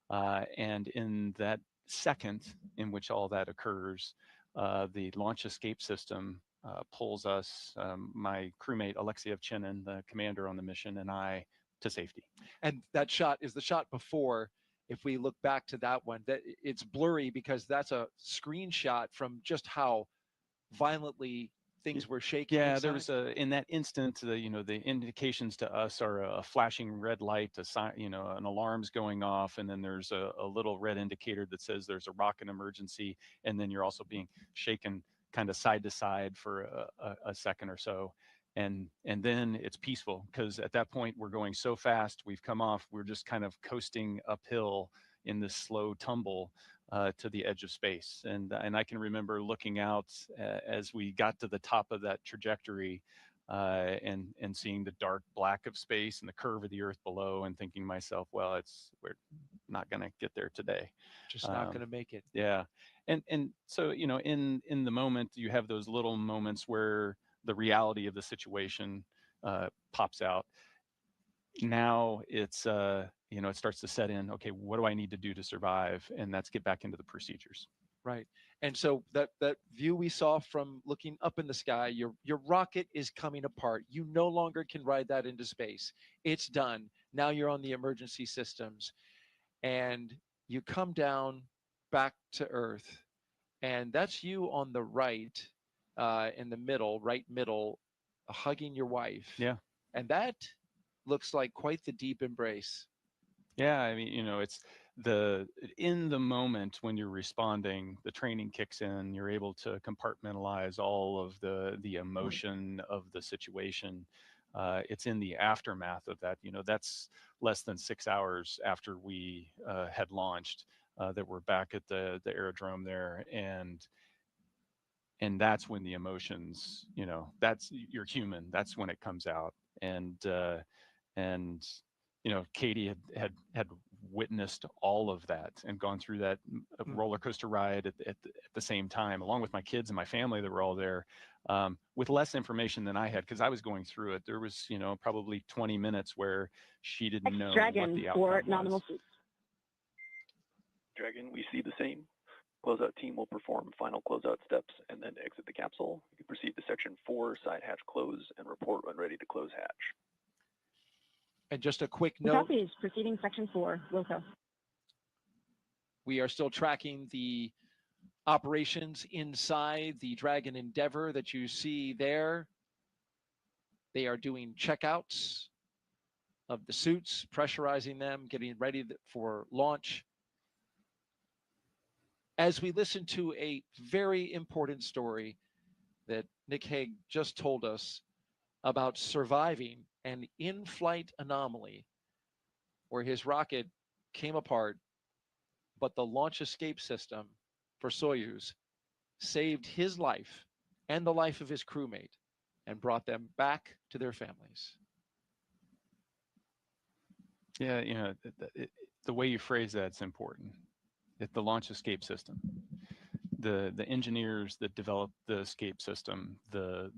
and in that second in which all that occurs, the launch escape system pulls us, my crewmate Alexei Ovchinin, the commander on the mission, and I, to safety. And that shot is the shot before. If we look back to that one, that it's blurry because that's a screenshot from just how violently things were shaking. Yeah, inside. there was in that instant, the indications to us are a flashing red light, a sign, an alarm's going off, and then there's a little red indicator that says there's a rocket emergency, and then you're also being shaken kind of side to side for a second or so. And then it's peaceful because at that point we're going so fast, we've come off, we're just kind of coasting uphill in this slow tumble to the edge of space. And I can remember looking out as we got to the top of that trajectory and seeing the dark black of space and the curve of the Earth below, and thinking to myself, well, we're not going to get there today. Just not going to make it. Yeah. And so, in the moment, you have those little moments where the reality of the situation pops out. Now it's it starts to set in. Okay, what do I need to do to survive? And that's get back into the procedures. Right. And so that view we saw from looking up in the sky, your rocket is coming apart. You no longer can ride that into space. It's done. Now you're on the emergency systems, and you come down back to Earth, and that's you on the right, in the middle, right middle, hugging your wife. Yeah. And that looks like quite the deep embrace. Yeah, I mean, it's in the moment when you're responding, the training kicks in, you're able to compartmentalize all of the emotion of the situation. It's in the aftermath of that, that's less than 6 hours after we had launched, that we're back at the aerodrome there, and that's when the emotions, that's, you're human, that's when it comes out. And Katie had witnessed all of that and gone through that roller coaster ride at the same time, along with my kids and my family that were all there, with less information than I had, because I was going through it. There was, probably 20 minutes where she didn't know what the outcome was. Dragon, we see the same. Closeout team will perform final closeout steps and then exit the capsule. You can proceed to section 4, side hatch close, and report when ready to close hatch. And just a quick note. Copy is proceeding section 4, Wilco. We are still tracking the operations inside the Dragon Endeavor that you see there. They are doing checkouts of the suits, pressurizing them, getting ready for launch. As we listen to a very important story that Nick Hague just told us about surviving an in-flight anomaly where his rocket came apart, but the launch escape system for Soyuz saved his life and the life of his crewmate and brought them back to their families. Yeah, the way you phrase that's important. The launch escape system, the engineers that developed the escape system, the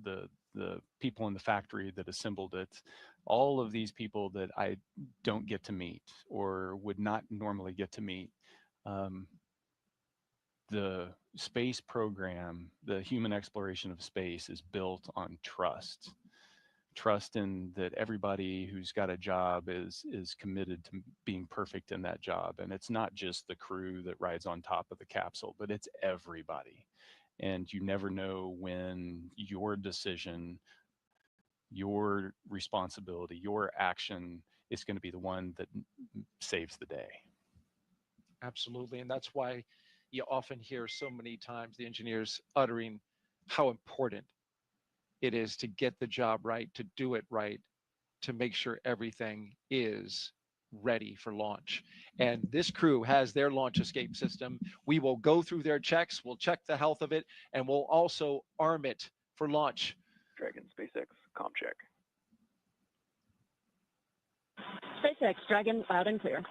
people in the factory that assembled it, all of these people that I don't get to meet or would not normally get to meet. The space program, the human exploration of space, is built on trust. Trust in that everybody who's got a job is committed to being perfect in that job. And it's not just the crew that rides on top of the capsule, but it's everybody. And you never know when your decision, your responsibility, your action is going to be the one that saves the day. Absolutely. And that's why you often hear so many times the engineers uttering how important it is to get the job right, to do it right, to make sure everything is ready for launch. And this crew has their launch escape system. We will go through their checks, we'll check the health of it, and we'll also arm it for launch. Dragon, SpaceX, comm check. SpaceX, Dragon, loud and clear.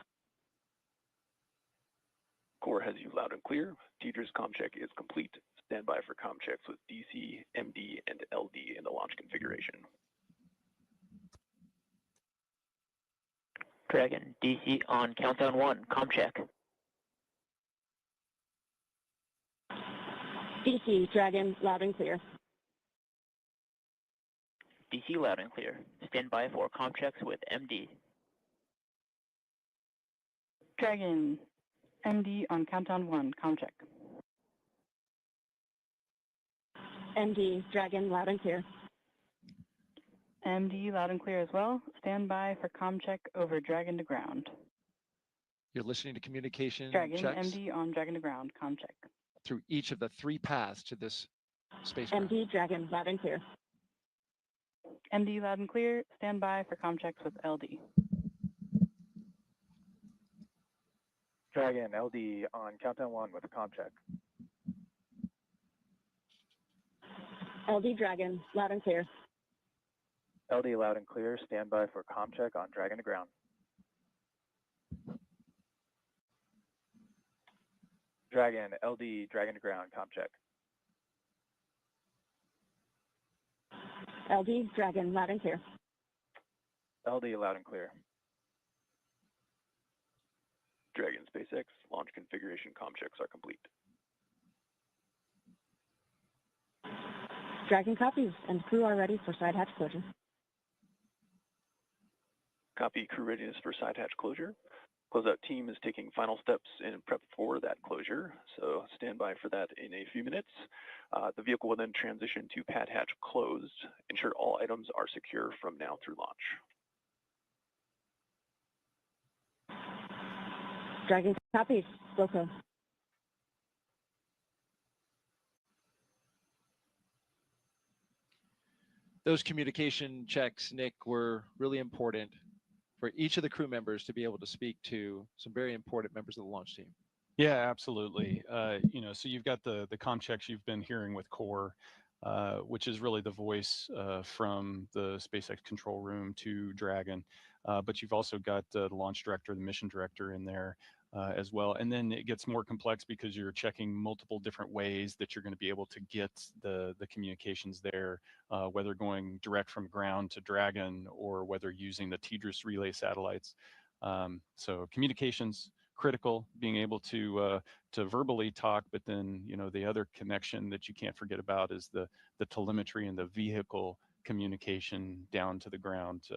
Core has you loud and clear. Teacher's comm check is complete. Stand by for comm checks with DC, MD, and LD in the launch configuration. Dragon, DC on countdown 1, comm check. DC, Dragon, loud and clear. DC loud and clear. Stand by for comm checks with MD. Dragon, MD on countdown 1, comm check. MD, Dragon, loud and clear. MD loud and clear as well. Stand by for comm check over Dragon to ground. You're listening to communication Dragon, checks MD on Dragon to ground, comm check. through each of the 3 paths to this spacecraft. MD, Dragon, loud and clear. MD loud and clear. Stand by for comm checks with LD. Dragon, LD on countdown 1 with a comm check. LD, Dragon, loud and clear. LD loud and clear. Stand by for comm check on Dragon to ground. Dragon, LD, Dragon to ground, comm check. LD, Dragon, loud and clear. LD loud and clear. Dragon, SpaceX, launch configuration comm checks are complete. Dragon copies, and crew are ready for side hatch closure. Copy, crew readiness for side hatch closure. Closeout team is taking final steps in prep for that closure, so stand by for that in a few minutes. The vehicle will then transition to pad hatch closed. Ensure all items are secure from now through launch. Dragon copies, GoCo. Those communication checks, Nick, were really important for each of the crew members to be able to speak to some very important members of the launch team. Yeah, absolutely. So you've got the comm checks you've been hearing with Core, which is really the voice from the SpaceX control room to Dragon. But you've also got the launch director, the mission director in there as well. And then it gets more complex because you're checking multiple different ways that you're going to be able to get the communications there, whether going direct from ground to Dragon or whether using the TDRS relay satellites. So communications critical, being able to verbally talk, but then the other connection that you can't forget about is the telemetry and the vehicle communication down to the ground.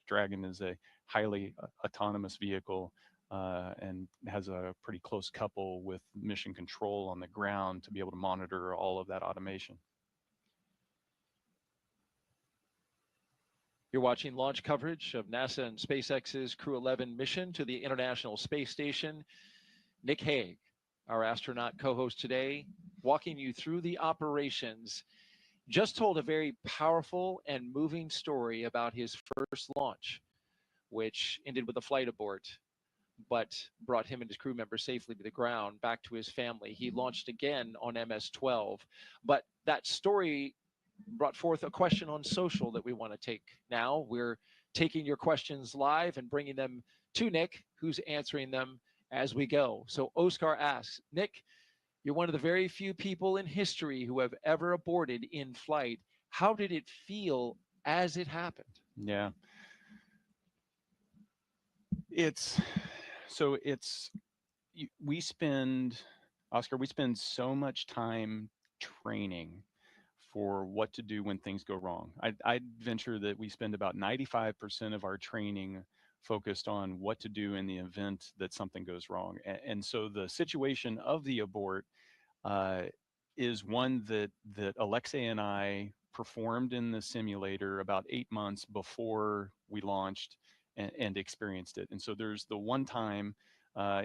Dragon is a highly autonomous vehicle and has a pretty close couple with mission control on the ground to be able to monitor all of that automation. You're watching launch coverage of NASA and SpaceX's Crew-11 mission to the International Space Station. Nick Hague, our astronaut co-host today, walking you through the operations, just told a very powerful and moving story about his first launch, which ended with a flight abort, but brought him and his crew members safely to the ground, back to his family. He launched again on MS-12, but that story brought forth a question on social that we want to take now. We're taking your questions live and bringing them to Nick, who's answering them as we go. So Oscar asks, Nick, you're one of the very few people in history who have ever aborted in flight. How did it feel as it happened? Yeah. We spend so much time training for what to do when things go wrong. I'd venture that we spend about 95% of our training focused on what to do in the event that something goes wrong. And so the situation of the abort is one that Alexei and I performed in the simulator about 8 months before we launched and experienced it. And so there's the one time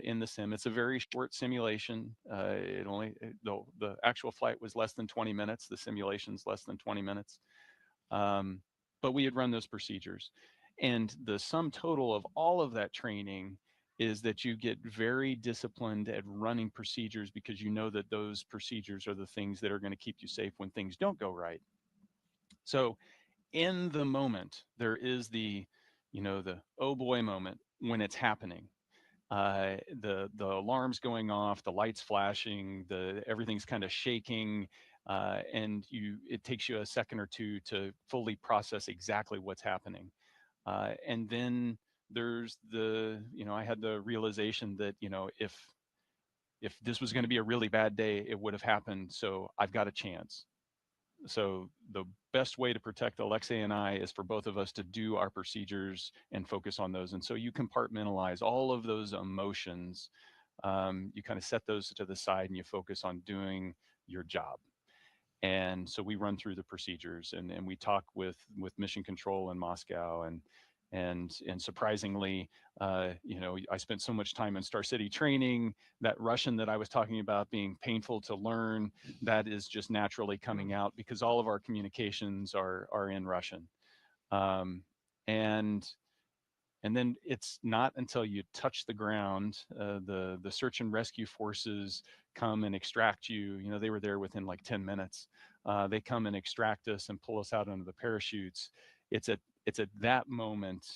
in the sim. It's a very short simulation. The actual flight was less than 20 minutes. The simulation's less than 20 minutes. But we had run those procedures. And the sum total of all of that training is that you get very disciplined at running procedures because you know that those procedures are the things that are going to keep you safe when things don't go right. So in the moment, there is the oh boy moment when it's happening. The alarms going off, the lights flashing, everything's kind of shaking, and it takes you a second or two to fully process exactly what's happening. And then there's I had the realization that if this was going to be a really bad day, it would have happened. So I've got a chance. So the best way to protect Alexei and I is for both of us to do our procedures and focus on those. And so you compartmentalize all of those emotions. You kind of set those to the side and you focus on doing your job. And so we run through the procedures and we talk with mission control in Moscow and surprisingly, I spent so much time in Star City training, that Russian that I was talking about being painful to learn, that is just naturally coming out because all of our communications are in Russian. And then it's not until you touch the ground, the search and rescue forces come and extract you. They were there within like 10 minutes. They come and extract us and pull us out under the parachutes. It's at that moment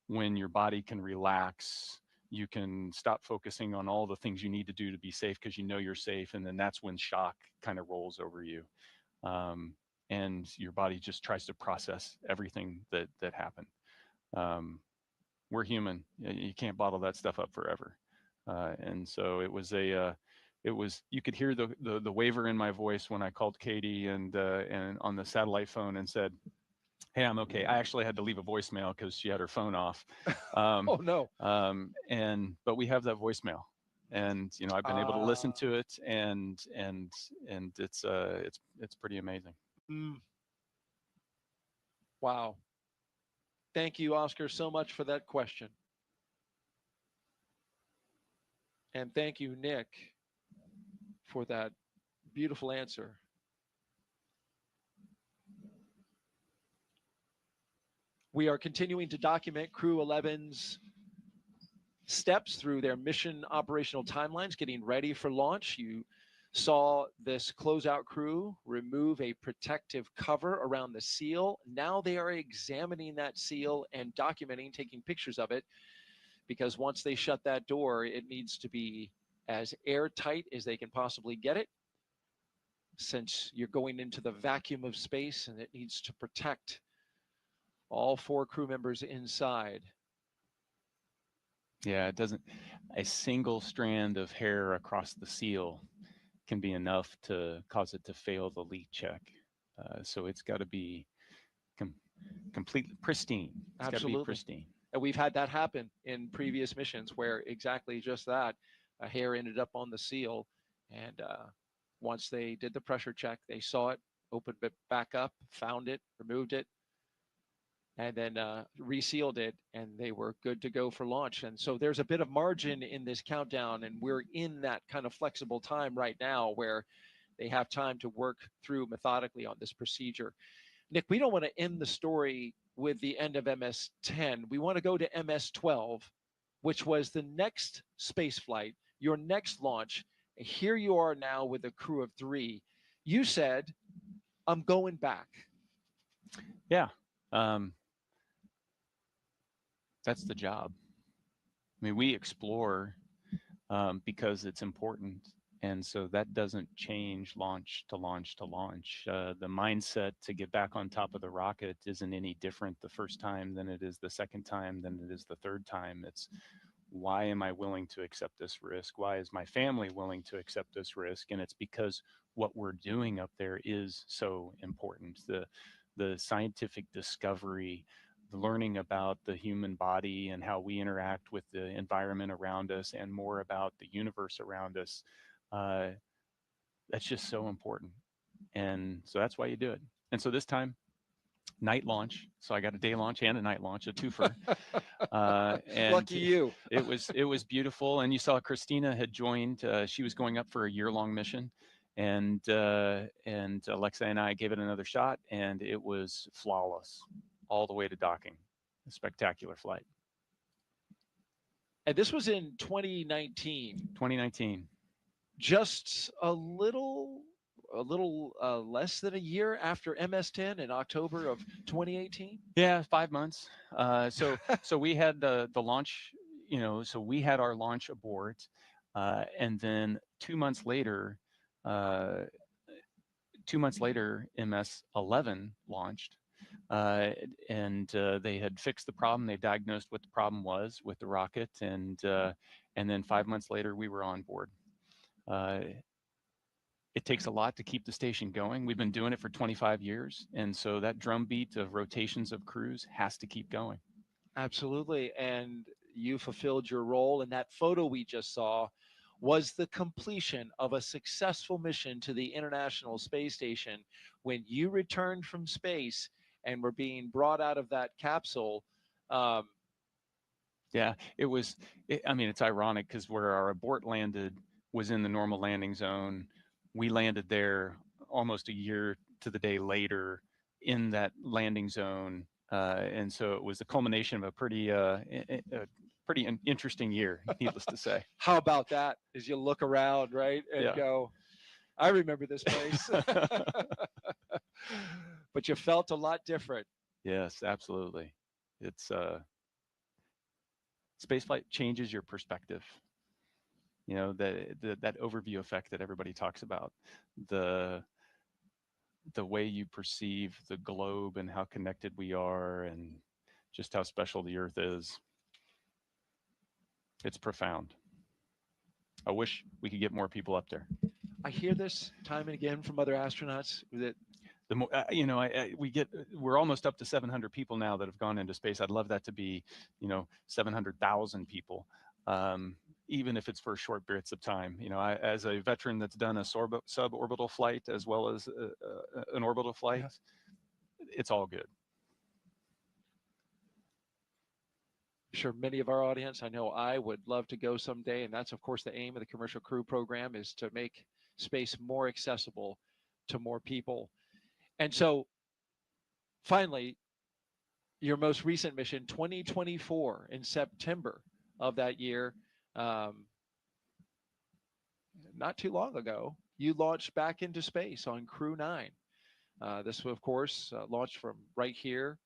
when your body can relax. You can stop focusing on all the things you need to do to be safe because you know you're safe. And then that's when shock kind of rolls over you. And your body just tries to process everything that happened. We're human. You can't bottle that stuff up forever. And so it was it was, you could hear the waver in my voice when I called Katie and on the satellite phone and said, "Hey, I'm okay." I actually had to leave a voicemail because she had her phone off. Oh no. But we have that voicemail, and I've been able to listen to it, and it's pretty amazing. Wow. Thank you, Oscar, so much for that question. And thank you, Nick, for that beautiful answer. We are continuing to document Crew-11's steps through their mission operational timelines, getting ready for launch. You saw this closeout crew remove a protective cover around the seal. Now they are examining that seal and documenting, taking pictures of it, because once they shut that door, it needs to be as airtight as they can possibly get it, since you're going into the vacuum of space, and it needs to protect all 4 crew members inside. Yeah, it doesn't. A single strand of hair across the seal can be enough to cause it to fail the leak check. So it's got to be completely pristine. It's got to be pristine. And we've had that happen in previous missions where exactly just that, a hair ended up on the seal, and once they did the pressure check, they saw it, opened it back up, found it, removed it, and then resealed it, and they were good to go for launch. And so there's a bit of margin in this countdown, and we're in that kind of flexible time right now where they have time to work through methodically on this procedure. Nick, we don't want to end the story with the end of MS-10. We want to go to MS-12, which was the next space flight, your next launch. Here you are now with a crew of 3. You said, "I'm going back." Yeah. That's the job. I mean, we explore because it's important. And so that doesn't change launch to launch to launch. The mindset to get back on top of the rocket isn't any different the first time than it is the second time, than it is the third time. It's, why am I willing to accept this risk? Why is my family willing to accept this risk? And it's because what we're doing up there is so important. The scientific discovery, the learning about the human body and how we interact with the environment around us, and more about the universe around us, that's just so important. And so that's why you do it. And so this time, night launch. So I got a day launch and a night launch, a twofer. And lucky you. It was beautiful. And you saw Christina had joined. She was going up for a year-long mission, and Alexa and I gave it another shot, and it was flawless all the way to docking. A spectacular flight. And this was in 2019. 2019. Just a little less than a year after MS-10 in October of 2018. Yeah, 5 months. So we had the launch. So we had our launch abort, and then 2 months later, MS-11 launched. And they had fixed the problem. They diagnosed what the problem was with the rocket, and then 5 months later, we were on board. It takes a lot to keep the station going. We've been doing it for 25 years, and so that drumbeat of rotations of crews has to keep going. Absolutely, and you fulfilled your role, and that photo we just saw was the completion of a successful mission to the International Space Station when you returned from space and were being brought out of that capsule. Yeah, it's ironic because where our abort landed was in the normal landing zone. We landed there almost a year to the day later in that landing zone. And so it was the culmination of a pretty interesting year, needless to say. How about that? As you look around, right, and go, I remember this place. But you felt a lot different. Yes, absolutely. It's spaceflight changes your perspective. That overview effect that everybody talks about, the way you perceive the globe and how connected we are, and just how special the Earth is. It's profound. I wish we could get more people up there. I hear this time and again from other astronauts that The more, we're almost up to 700 people now that have gone into space. I'd love that to be, 700,000 people, even if it's for short periods of time. As a veteran that's done a suborbital flight as well as an orbital flight, it's all good. sure many of our audience, I know I would love to go someday, and that's of course the aim of the Commercial Crew program, is to make space more accessible to more people. And so finally, your most recent mission, 2024, in September of that year, not too long ago, you launched back into space on Crew-9. This, of course, launched from right here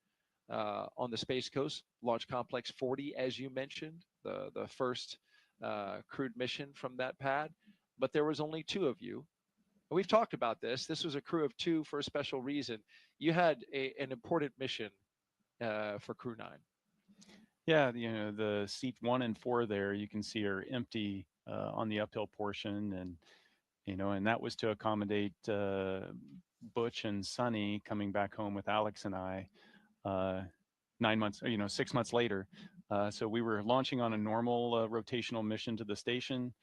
on the Space Coast, Launch Complex 40, as you mentioned, the first crewed mission from that pad. But there was only two of you. And we've talked about this. This was a crew of two for a special reason. You had an important mission for Crew-9. Yeah, the seat 1 and 4 there, you can see are empty on the uphill portion, and that was to accommodate Butch and Sonny coming back home with Alex and I 9 months, 6 months later. So we were launching on a normal rotational mission to the station,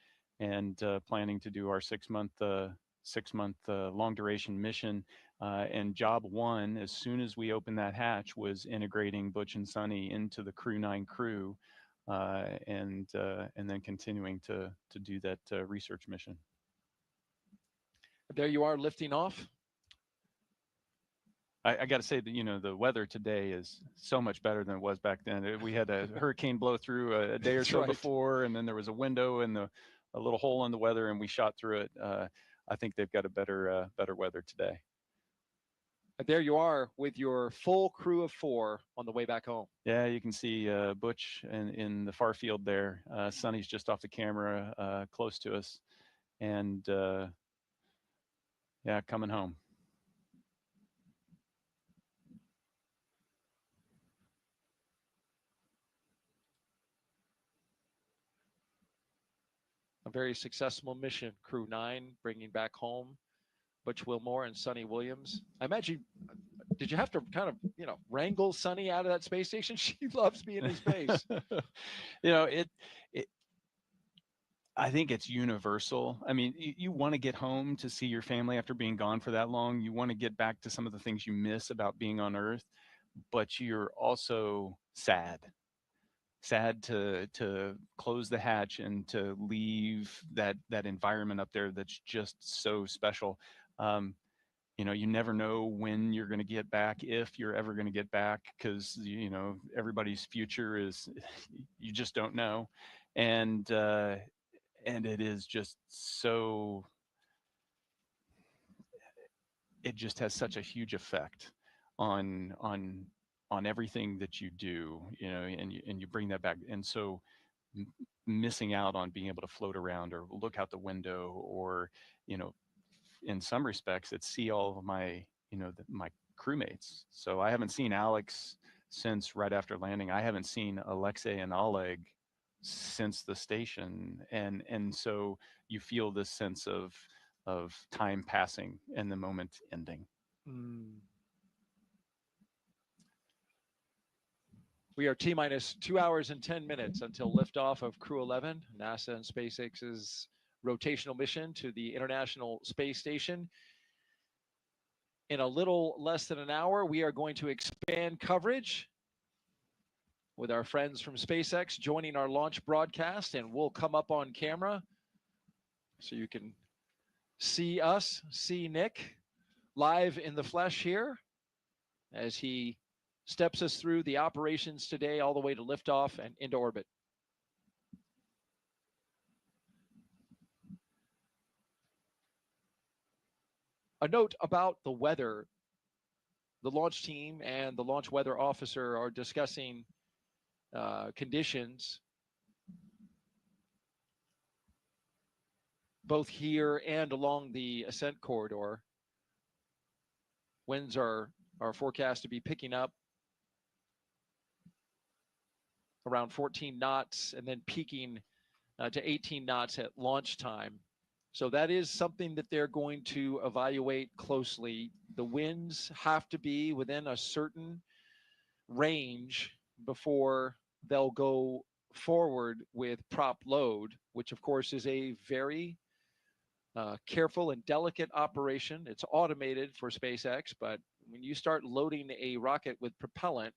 and planning to do our 6-month long duration mission. And job one, as soon as we opened that hatch, was integrating Butch and Sonny into the Crew-9 crew, and then continuing to do that research mission. There you are, lifting off. I got to say that the weather today is so much better than it was back then. We had a hurricane blow through a day or so before, and then there was a window and a little hole in the weather, and we shot through it. I think they've got a better weather today. There you are with your full crew of 4 on the way back home. Yeah, you can see Butch in the far field there. Sonny's just off the camera, close to us, and yeah, coming home. A very successful mission, Crew-9, bringing back home Butch Wilmore and Sonny Williams. I imagine, did you have to kind of, wrangle Sonny out of that space station? She loves being in space. I think it's universal. I mean, you want to get home to see your family after being gone for that long. You want to get back to some of the things you miss about being on Earth, but you're also sad to close the hatch and to leave that environment up there that's just so special. You never know when you're going to get back, if you're ever going to get back, because everybody's future is you just don't know, and it is just so, it just has such a huge effect on everything that you do, and you bring that back. And so missing out on being able to float around or look out the window, or in some respects it's see all of my my crewmates. So I haven't seen Alex since right after landing. I haven't seen Alexei and Oleg since the station, and so you feel this sense of time passing and the moment ending. We are T-minus 2 hours and 10 minutes until liftoff of Crew-11, NASA and SpaceX's rotational mission to the International Space Station. In a little less than an hour, we are going to expand coverage with our friends from SpaceX joining our launch broadcast, and we'll come up on camera so you can see us, see Nick live in the flesh here as he steps us through the operations today all the way to liftoff and into orbit. A note about the weather. The launch team and the launch weather officer are discussing conditions both here and along the ascent corridor. Winds are forecast to be picking up around 14 knots and then peaking to 18 knots at launch time. So that is something that they're going to evaluate closely. The winds have to be within a certain range before they'll go forward with prop load, which of course is a very careful and delicate operation. It's automated for SpaceX, but when you start loading a rocket with propellant,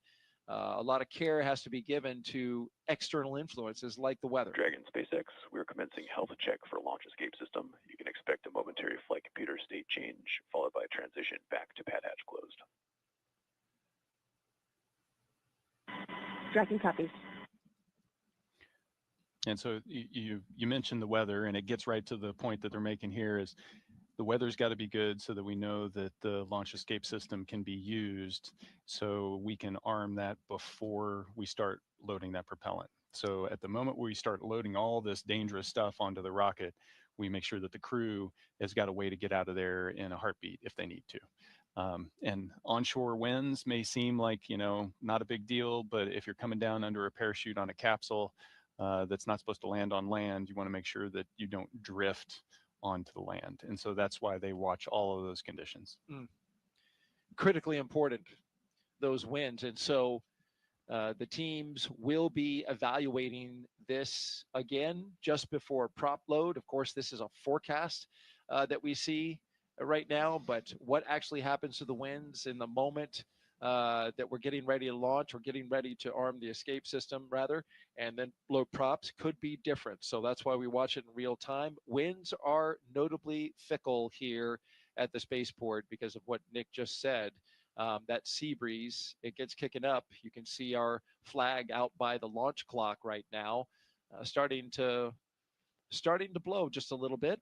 a lot of care has to be given to external influences like the weather. Dragon SpaceX, we're commencing health check for launch escape system. You can expect a momentary flight computer state change, followed by transition back to pad hatch closed. Dragon copies. And so you mentioned the weather, and it gets right to the point that they're making here is the weather's got to be good so that we know that the launch escape system can be used, so we can arm that before we start loading that propellant. So at the moment where we start loading all this dangerous stuff onto the rocket, we make sure that the crew has got a way to get out of there in a heartbeat if they need to. And onshore winds may seem like, not a big deal, but if you're coming down under a parachute on a capsule that's not supposed to land on land, you want to make sure that you don't drift onto the land. And so that's why they watch all of those conditions. Critically important, those winds. And so the teams will be evaluating this again just before prop load. Of course, this is a forecast that we see right now, but what actually happens to the winds in the moment that we're getting ready to launch or getting ready to arm the escape system rather, and then load props could be different. So that's why we watch it in real time. Winds are notably fickle here at the spaceport because of what Nick just said. That sea breeze, it gets kicking up. You can see our flag out by the launch clock right now, starting to blow just a little bit.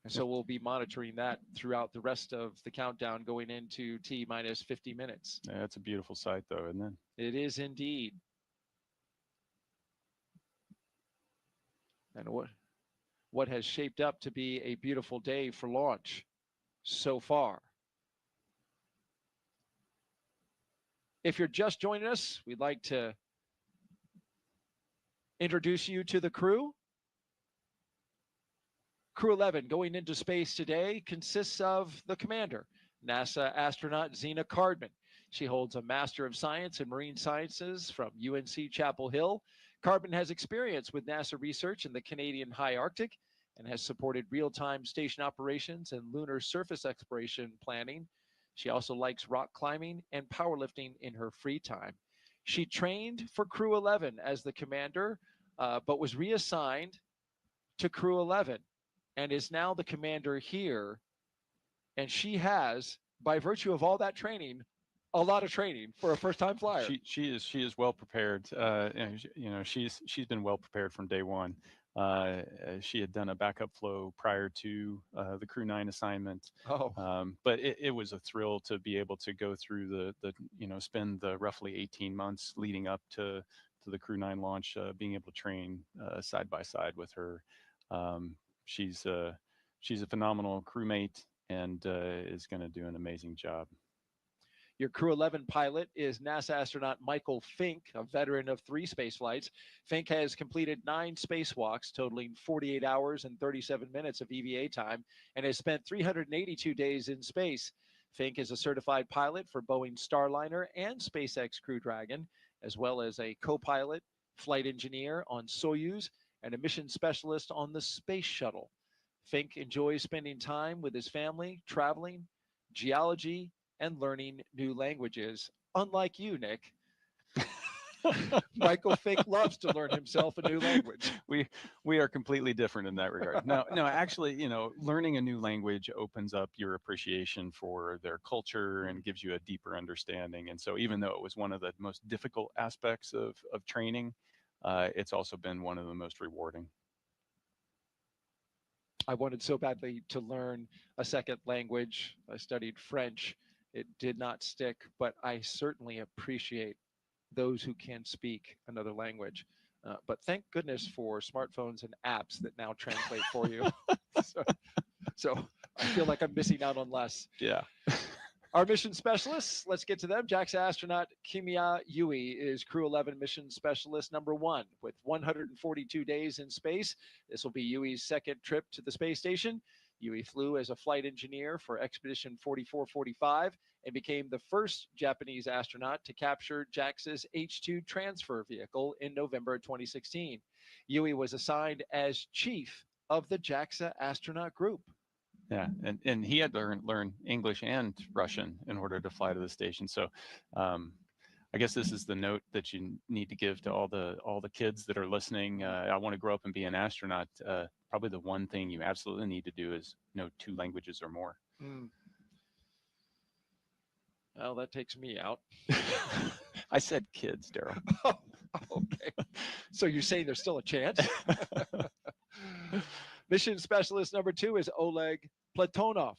And so we'll be monitoring that throughout the rest of the countdown going into T minus 50 minutes. Yeah, it's a beautiful sight though, isn't it? It is indeed. And what has shaped up to be a beautiful day for launch so far. If you're just joining us, we'd like to introduce you to the crew. Crew-11 going into space today consists of the commander, NASA astronaut Zena Cardman. She holds a Master of Science in Marine Sciences from UNC Chapel Hill. Cardman has experience with NASA research in the Canadian High Arctic and has supported real-time station operations and lunar surface exploration planning. She also likes rock climbing and powerlifting in her free time. She trained for Crew-11 as the commander, but was reassigned to Crew-11 and is now the commander here. And she has, by virtue of all that training, a lot of training for a first-time flyer. She is well prepared. She's been well prepared from day one. She had done a backup flow prior to the Crew-9 assignment. But it was a thrill to be able to go through spend the roughly 18 months leading up to the Crew-9 launch, being able to train side by side with her. She's a phenomenal crewmate and is going to do an amazing job. Your Crew-11 pilot is NASA astronaut Michael Fink, a veteran of 3 space flights. Fink has completed 9 spacewalks, totaling 48 hours and 37 minutes of EVA time, and has spent 382 days in space. Fink is a certified pilot for Boeing Starliner and SpaceX Crew Dragon, as well as a co-pilot, flight engineer on Soyuz, and a mission specialist on the Space Shuttle. Fink enjoys spending time with his family, traveling, geology, and learning new languages. Unlike you, Nick, Michael Fink loves to learn himself a new language. We are completely different in that regard. No, actually, learning a new language opens up your appreciation for their culture and gives you a deeper understanding. And so even though it was one of the most difficult aspects of training, it's also been one of the most rewarding. I wanted so badly to learn a second language. I studied French. It did not stick, but I certainly appreciate those who can speak another language. But thank goodness for smartphones and apps that now translate for you. So I feel like I'm missing out on less. Yeah. Our mission specialists, let's get to them. JAXA astronaut Kimia Yui is Crew-11 mission specialist number 1 with 142 days in space. This will be Yui's second trip to the space station. Yui flew as a flight engineer for Expedition 4445 and became the first Japanese astronaut to capture JAXA's H-2 transfer vehicle in November 2016. Yui was assigned as chief of the JAXA astronaut group. Yeah, and he had to learn English and Russian in order to fly to the station. So I guess this is the note that you need to give to all the kids that are listening. I want to grow up and be an astronaut. Probably the one thing you absolutely need to do is know 2 languages or more. Well, that takes me out. I said kids, Daryl. Oh, okay. So you're saying there's still a chance? Mission specialist number 2 is Oleg Platonov.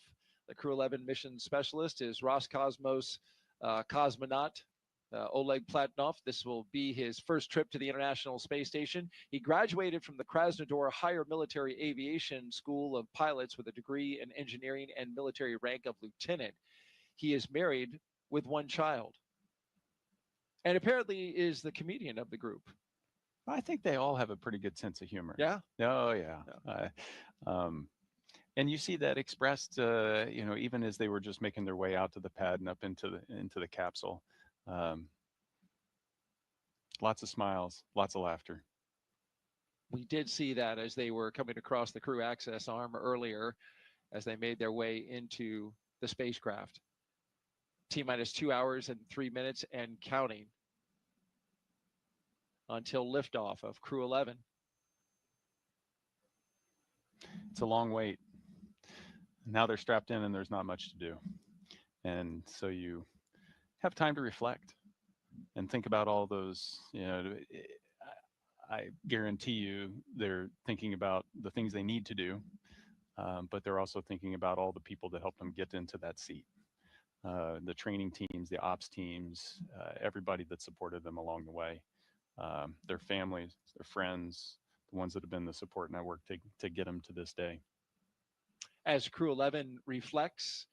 The Crew-11 mission specialist is Roscosmos cosmonaut Oleg Platonov. This will be his first trip to the International Space Station. He graduated from the Krasnodar Higher Military Aviation School of Pilots with a degree in engineering and military rank of lieutenant. He is married with 1 child and apparently is the comedian of the group. I think they all have a pretty good sense of humor. Yeah? Oh, yeah. And you see that expressed, even as they were just making their way out to the pad and up into the capsule. Lots of smiles, lots of laughter. We did see that as they were coming across the crew access arm earlier, as they made their way into the spacecraft. T-minus 2 hours and 3 minutes and counting until liftoff of Crew-11. It's a long wait. Now they're strapped in and there's not much to do. And so you have time to reflect and think about all those, I guarantee you they're thinking about the things they need to do, but they're also thinking about all the people that helped them get into that seat. The training teams, the ops teams, everybody that supported them along the way, their families, their friends, the ones that have been the support network to get them to this day. As Crew-11 reflects,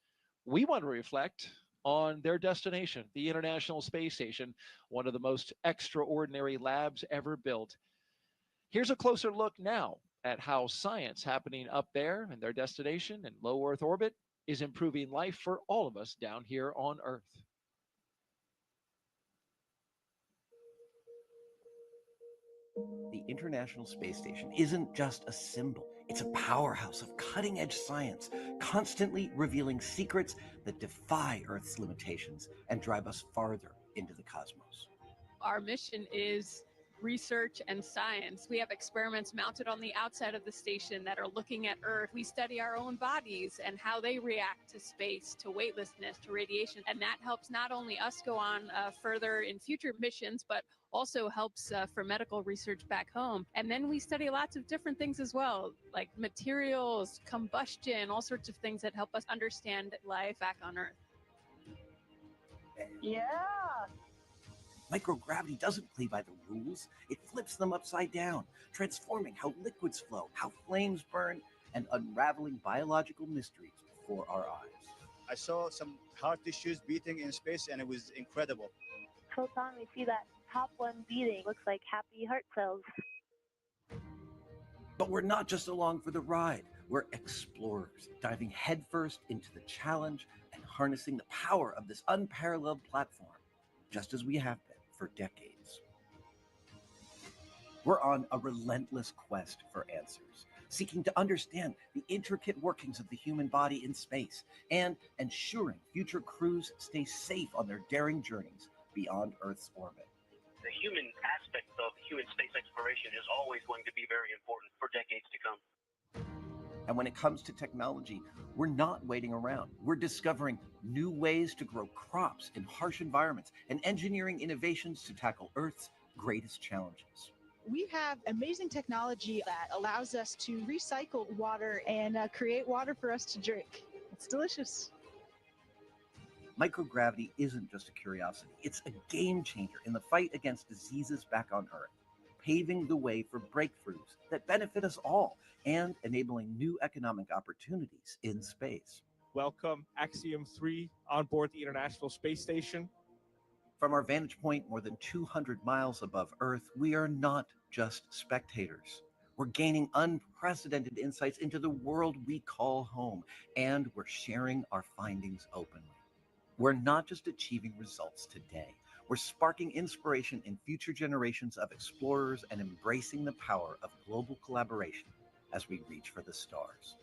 we want to reflect on their destination, the International Space Station, one of the most extraordinary labs ever built. Here's a closer look now at how science happening up there in their destination in low Earth orbit is improving life for all of us down here on Earth. The International Space Station isn't just a symbol. It's a powerhouse of cutting-edge science, constantly revealing secrets that defy Earth's limitations and drive us farther into the cosmos. Our mission is research and science. We have experiments mounted on the outside of the station that are looking at Earth. We study our own bodies and how they react to space, to weightlessness, to radiation. And that helps not only us go on further in future missions, but also helps for medical research back home. And then we study lots of different things as well, like materials, combustion, all sorts of things that help us understand life back on Earth. Yeah. Microgravity doesn't play by the rules. It flips them upside down, transforming how liquids flow, how flames burn, and unraveling biological mysteries before our eyes. I saw some heart tissues beating in space, and it was incredible. Photon, we see that top one beating. Looks like happy heart cells. But we're not just along for the ride. We're explorers, diving headfirst into the challenge and harnessing the power of this unparalleled platform, just as we have been for decades. We're on a relentless quest for answers, seeking to understand the intricate workings of the human body in space and ensuring future crews stay safe on their daring journeys beyond Earth's orbit. The human aspect of human space exploration is always going to be very important for decades to come. And when it comes to technology, we're not waiting around. We're discovering new ways to grow crops in harsh environments and engineering innovations to tackle Earth's greatest challenges. We have amazing technology that allows us to recycle water and create water for us to drink. It's delicious. Microgravity isn't just a curiosity. It's a game changer in the fight against diseases back on Earth, paving the way for breakthroughs that benefit us all and enabling new economic opportunities in space. welcome Axiom 3 on board the International Space Station. From our vantage point more than 200 miles above Earth, we are not just spectators. We're gaining unprecedented insights into the world we call home, and we're sharing our findings openly. We're not just achieving results today. We're sparking inspiration in future generations of explorers and embracing the power of global collaboration as we reach for the stars.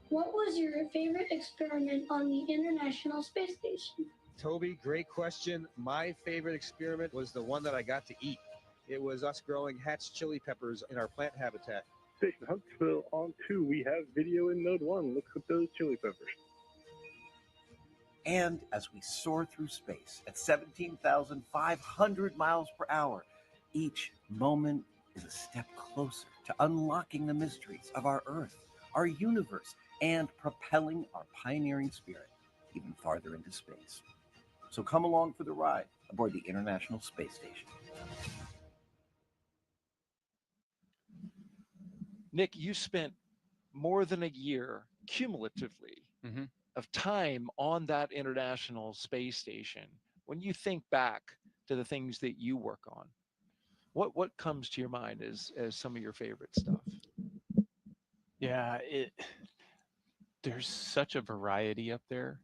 What was your favorite experiment on the International Space Station? Toby, great question. My favorite experiment was the one that I got to eat. It was us growing hatch chili peppers in our plant habitat. Station Huntsville on 2. We have video in Node 1. Look at those chili peppers. And as we soar through space at 17,500 miles per hour, each moment is a step closer to unlocking the mysteries of our Earth, our universe, and propelling our pioneering spirit even farther into space. So come along for the ride aboard the International Space Station. Nick, you spent more than a year cumulatively of time on that International Space Station. When you think back to the things that you work on, what comes to your mind as some of your favorite stuff? Yeah, there's such a variety up there.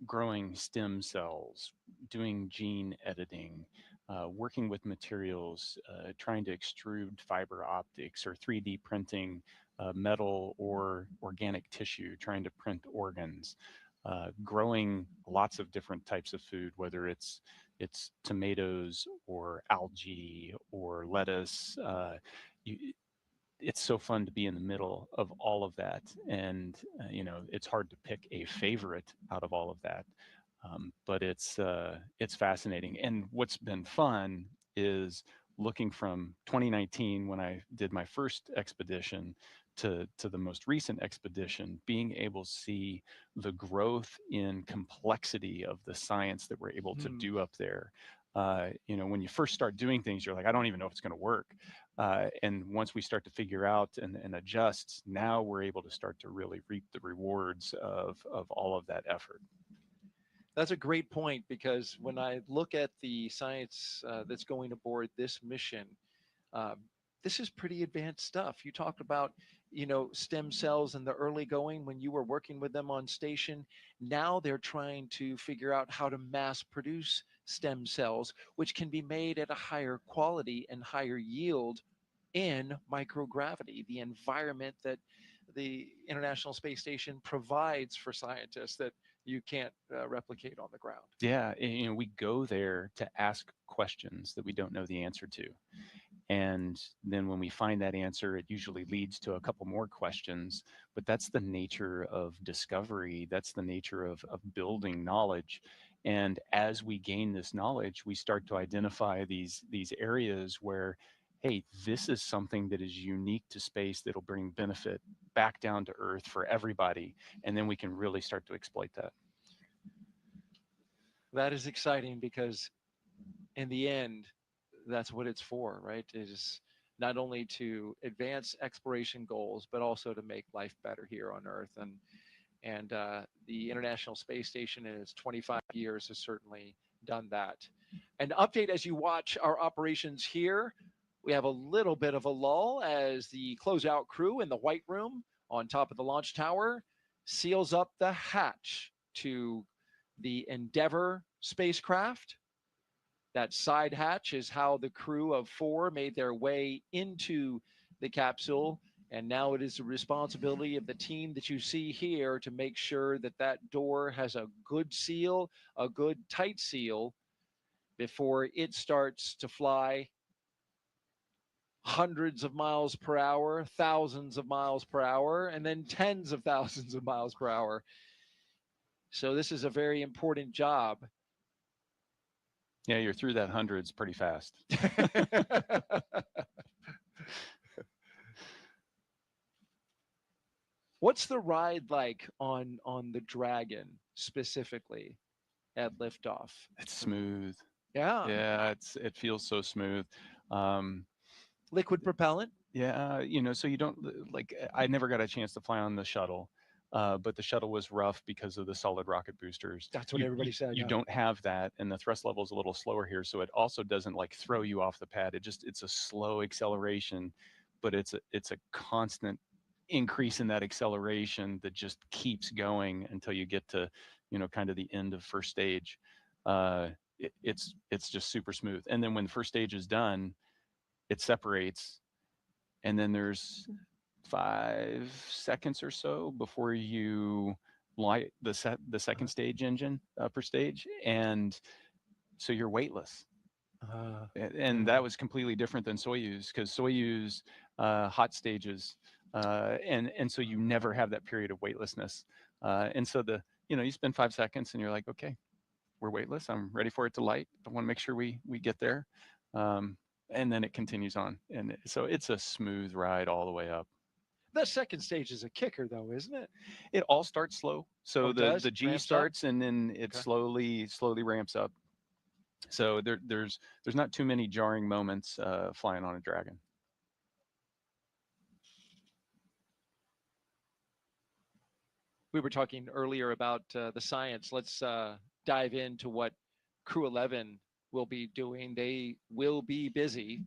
Growing stem cells, doing gene editing, working with materials, trying to extrude fiber optics or 3D printing metal or organic tissue, trying to print organs, growing lots of different types of food, whether it's tomatoes or algae or lettuce. It's so fun to be in the middle of all of that, and it's hard to pick a favorite out of all of that, but it's fascinating. And what's been fun is looking from 2019 when I did my first expedition to the most recent expedition, being able to see the growth in complexity of the science that we're able to do up there. When you first start doing things, you're like, I don't even know if it's going to work. And once we start to figure out and adjust, now we're able to start to really reap the rewards of all of that effort. That's a great point, because when I look at the science that's going aboard this mission, this is pretty advanced stuff. You talked about, stem cells in the early going when you were working with them on station. Now they're trying to figure out how to mass produce stem cells, which can be made at a higher quality and higher yield in microgravity, the environment that the International Space Station provides for scientists that you can't replicate on the ground. Yeah, we go there to ask questions that we don't know the answer to. And then when we find that answer, it usually leads to a couple more questions. But that's the nature of discovery. That's the nature of building knowledge. And as we gain this knowledge, we start to identify these areas where, hey, this is something that is unique to space that'll bring benefit back down to Earth for everybody. And then we can really start to exploit that. That is exciting, because in the end, that's what it's for, right? It is not only to advance exploration goals, but also to make life better here on Earth. And the International Space Station in its 25 years has certainly done that. An update as you watch our operations here. We have a little bit of a lull as the closeout crew in the White Room on top of the launch tower seals up the hatch to the Endeavour spacecraft. That side hatch is how the crew of 4 made their way into the capsule. And now it is the responsibility of the team that you see here to make sure that that door has a good seal, a good tight seal, before it starts to fly hundreds of miles per hour, thousands of miles per hour, and then tens of thousands of miles per hour. So this is a very important job. Yeah, you're through that hundreds pretty fast. What's the ride like on the Dragon specifically at liftoff? It's smooth. Yeah. Yeah, it feels so smooth. Liquid propellant? Yeah, so you don't, like, I never got a chance to fly on the shuttle. but the shuttle was rough because of the solid rocket boosters. That's what everybody said. You don't have that, and the thrust level is a little slower here, so it also doesn't like throw you off the pad. It's a slow acceleration, but it's a constant increase in that acceleration that just keeps going until you get to, kind of the end of first stage. It's just super smooth, and then when the first stage is done, it separates, and then there's 5 seconds or so before you light the second stage engine, upper stage, and so you're weightless. And that was completely different than Soyuz, because Soyuz hot stages, and so you never have that period of weightlessness. And so you spend 5 seconds and you're like, okay, we're weightless. I'm ready for it to light. I want to make sure we get there. And then it continues on. And so it's a smooth ride all the way up. The second stage is a kicker, though, isn't it? It all starts slow. So the G ramps starts and then it slowly ramps up. So there's not too many jarring moments flying on a Dragon. We were talking earlier about the science. Let's dive into what Crew-11 will be doing. They will be busy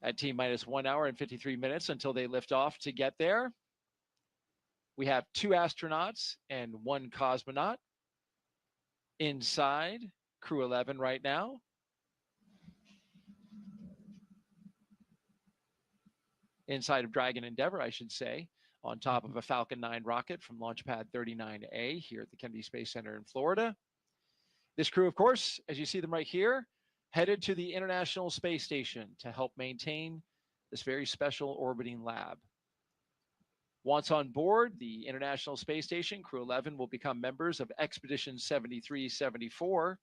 at T-minus 1 hour and 53 minutes until they lift off to get there. We have 2 astronauts and 1 cosmonaut inside Crew-11 right now. Inside of Dragon Endeavour, I should say, on top of a Falcon 9 rocket from Launch Pad 39A here at the Kennedy Space Center in Florida. This crew, of course, as you see them right here, headed to the International Space Station to help maintain this very special orbiting lab. Once on board the International Space Station, Crew-11 will become members of Expedition 7374.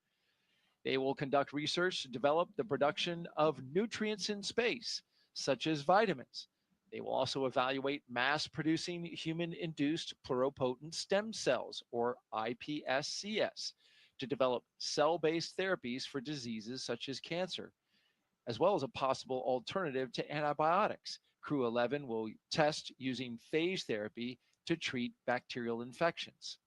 They will conduct research to develop the production of nutrients in space, such as vitamins. They will also evaluate mass-producing human-induced pluripotent stem cells, or iPSCs, to develop cell-based therapies for diseases such as cancer, as well as a possible alternative to antibiotics. Crew-11 will test using phage therapy to treat bacterial infections.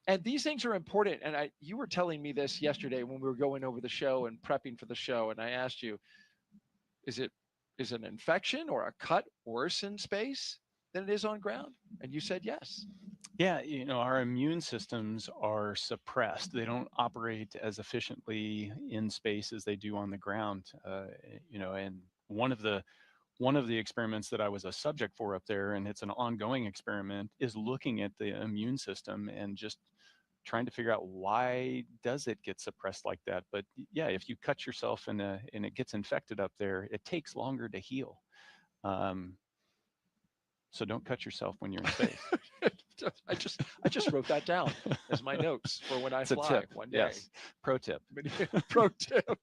And these things are important. And you were telling me this yesterday when we were going over the show and prepping for the show. And I asked you, is an infection or a cut worse in space than it is on ground? And you said yes. Yeah, our immune systems are suppressed. They don't operate as efficiently in space as they do on the ground. And one of the experiments that I was a subject for up there, and it's an ongoing experiment, is looking at the immune system and just trying to figure out why does it get suppressed like that. But yeah, if you cut yourself and it gets infected up there, it takes longer to heal. So don't cut yourself when you're in space. I just wrote that down as my notes for when I It's a fly tip. one day. Yes. Pro tip. Pro tip.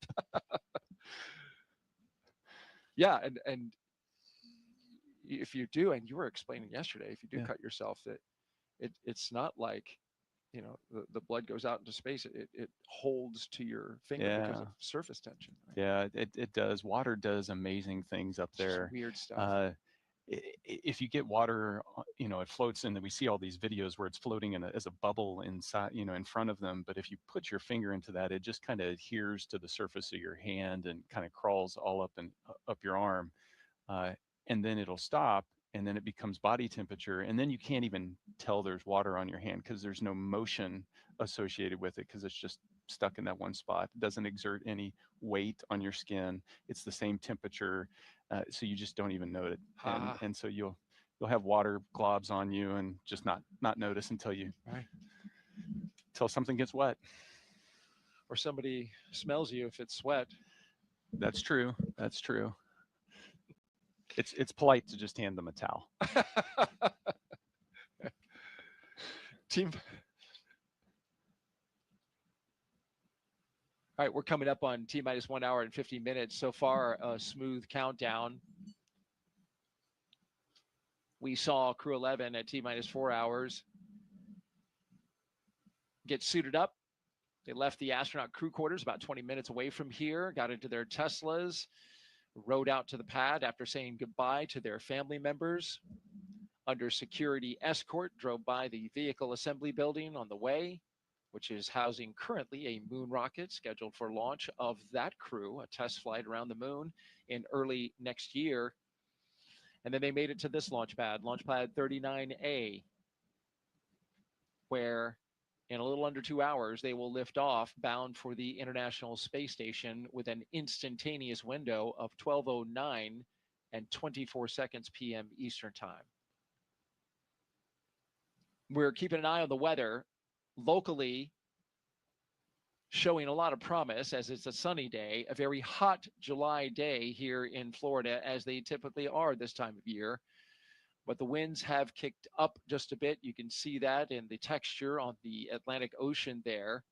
Yeah, and if you do, and you were explaining yesterday, if you do cut yourself, that it's not like, the blood goes out into space. It holds to your finger because of surface tension. Right? Yeah, it does. Water does amazing things up there. Weird stuff. If you get water, it floats in. We see all these videos where it's floating as a bubble inside, in front of them. But if you put your finger into that, it just kind of adheres to the surface of your hand and kind of crawls all up your arm, and then it'll stop, and then it becomes body temperature, and then you can't even tell there's water on your hand because there's no motion associated with it because it's just stuck in that one spot. It doesn't exert any weight on your skin. It's the same temperature, so you just don't even know it. And so you'll have water globs on you and just not notice until something gets wet. Or somebody smells you if it's sweat. That's true. That's true. It's polite to just hand them a towel. Team. All right, we're coming up on T-minus 1 hour and 50 minutes. So far, a smooth countdown. We saw Crew-11 at T-minus 4 hours get suited up. They left the astronaut crew quarters about 20 minutes away from here, got into their Teslas, rode out to the pad after saying goodbye to their family members. Under security escort, drove by the vehicle assembly building on the way, which is housing currently a moon rocket scheduled for launch of that crew, a test flight around the moon in early next year. And then they made it to this launch pad 39A, where in a little under 2 hours, they will lift off bound for the International Space Station with an instantaneous window of 12:09 and 24 seconds p.m. Eastern Time. We're keeping an eye on the weather locally, showing a lot of promise as it's a sunny day, a very hot July day here in Florida, as they typically are this time of year. But the winds have kicked up just a bit. You can see that in the texture on the Atlantic Ocean there.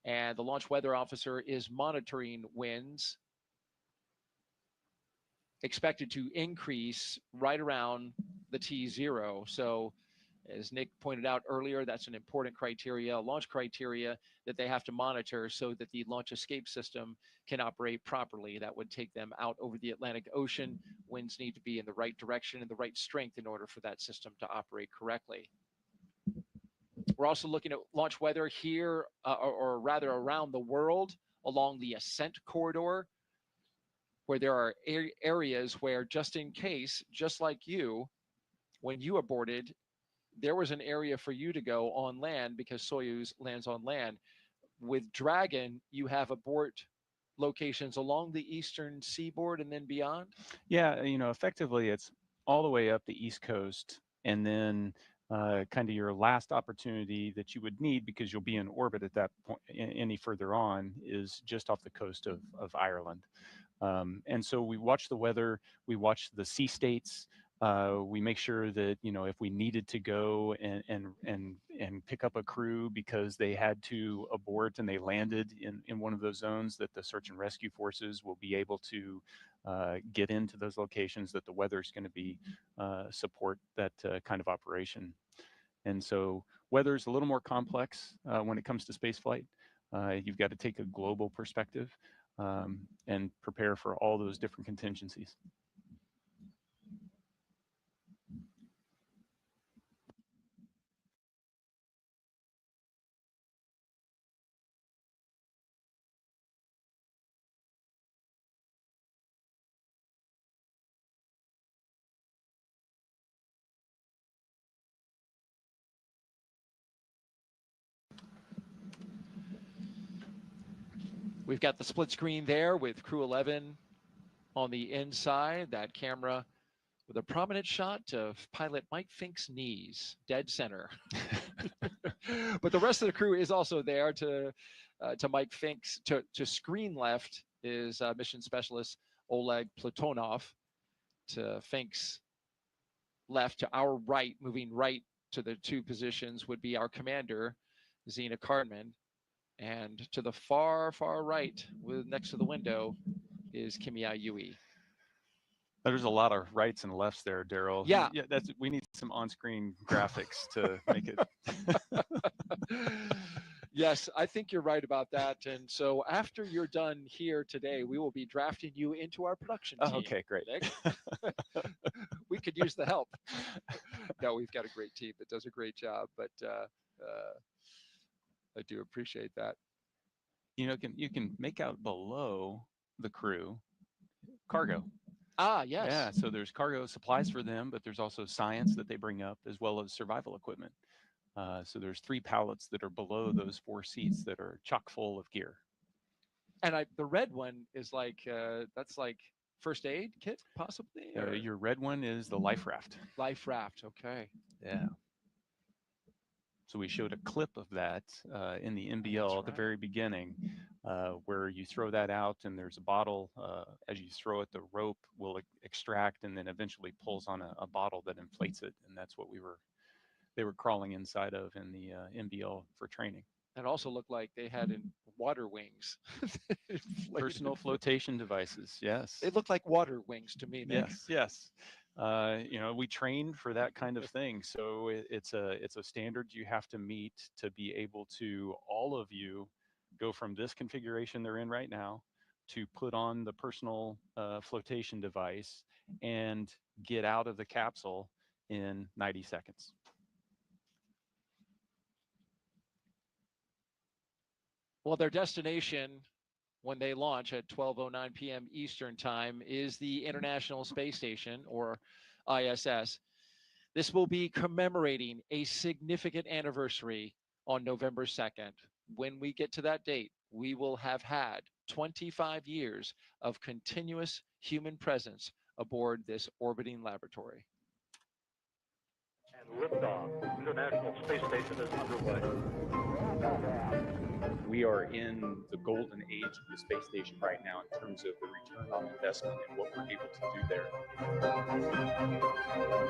And the launch weather officer is monitoring winds expected to increase right around the T0. So as Nick pointed out earlier, that's an important criteria, launch criteria that they have to monitor so that the launch escape system can operate properly. That would take them out over the Atlantic Ocean. Winds need to be in the right direction and the right strength in order for that system to operate correctly. We're also looking at launch weather here, or rather around the world, along the ascent corridor, where there are areas where, just in case, just like you, when you aborted, there was an area for you to go on land because Soyuz lands on land. With Dragon, you have abort locations along the eastern seaboard and then beyond? Yeah, effectively it's all the way up the East Coast, and then kind of your last opportunity that you would need, because you'll be in orbit at that point, any further on, is just off the coast of Ireland. And so we watch the weather, we watch the sea states, we make sure that, if we needed to go and pick up a crew because they had to abort and they landed in one of those zones, that the search and rescue forces will be able to get into those locations, that the weather is going to be support that kind of operation. And so weather is a little more complex when it comes to spaceflight. You've got to take a global perspective and prepare for all those different contingencies. We've got the split screen there with Crew-11 on the inside, that camera with a prominent shot of pilot Mike Fink's knees, dead center. But the rest of the crew is also there to Mike Fink's, to screen left is mission specialist Oleg Platonov. To Fink's left, to our right, moving right to the two positions, would be our commander, Zena Cardman. And to the far, far right, next to the window, is Kimia Yui. There's a lot of rights and lefts there, Daryl. Yeah. We need some on-screen graphics to make it. Yes, I think you're right about that. And so after you're done here today, we will be drafting you into our production team. Oh, okay, great. We could use the help. No, we've got a great team that does a great job, but I do appreciate that. You can make out below the crew cargo. Ah, yes. Yeah, so there's cargo supplies for them, but there's also science that they bring up, as well as survival equipment. So there's 3 pallets that are below those 4 seats that are chock full of gear. And the red one is like, that's like first aid kit, possibly? Your red one is the life raft. Life raft, okay. Yeah. So we showed a clip of that in the NBL at the very beginning, where you throw that out and there's a bottle. As you throw it, the rope will extract and then eventually pulls on a bottle that inflates it. And that's what they were crawling inside of in the NBL for training. It also looked like they had water wings. Personal flotation devices, yes. It looked like water wings to me, Nick. Yes. We train for that kind of thing. So it's a standard you have to meet to be able to, all of you, go from this configuration they're in right now to put on the personal flotation device and get out of the capsule in 90 seconds. Well, their destination when they launch at 12:09 p.m. Eastern Time is the International Space Station, or ISS. This will be commemorating a significant anniversary on November 2nd. When we get to that date, we will have had 25 years of continuous human presence aboard this orbiting laboratory. And liftoff. International Space Station is underway. We are in the golden age of the space station right now in terms of the return on investment and what we're able to do there.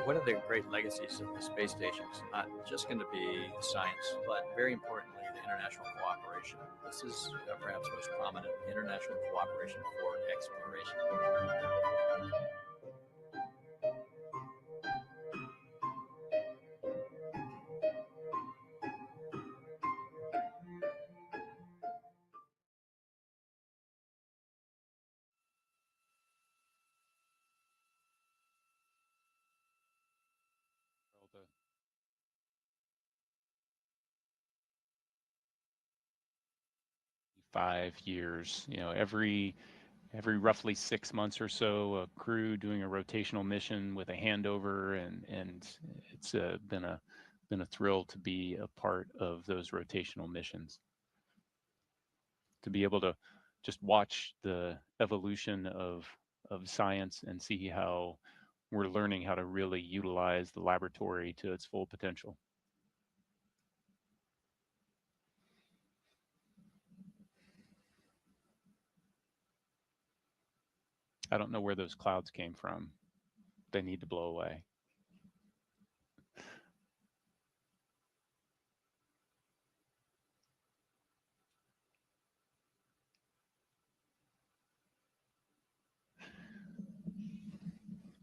One of the great legacies of the space station is not just going to be science, but very importantly, the international cooperation. This is perhaps most prominent, international cooperation for exploration. Five years, every roughly 6 months or so, a crew doing a rotational mission with a handover, and it's been a thrill to be a part of those rotational missions. To be able to just watch the evolution of science and see how we're learning how to really utilize the laboratory to its full potential. I don't know where those clouds came from. They need to blow away.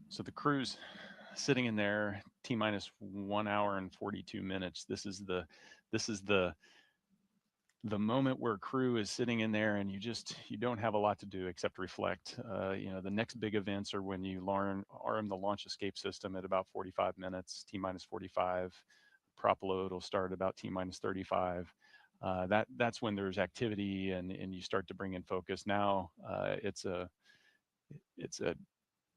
So the crew's sitting in there, T-minus 1 hour and 42 minutes. This is the moment where crew is sitting in there and you don't have a lot to do except reflect. The next big events are when you arm the launch escape system at about 45 minutes, T-minus 45. Prop load will start about T-minus 35. That's when there's activity and you start to bring in focus. Now it's a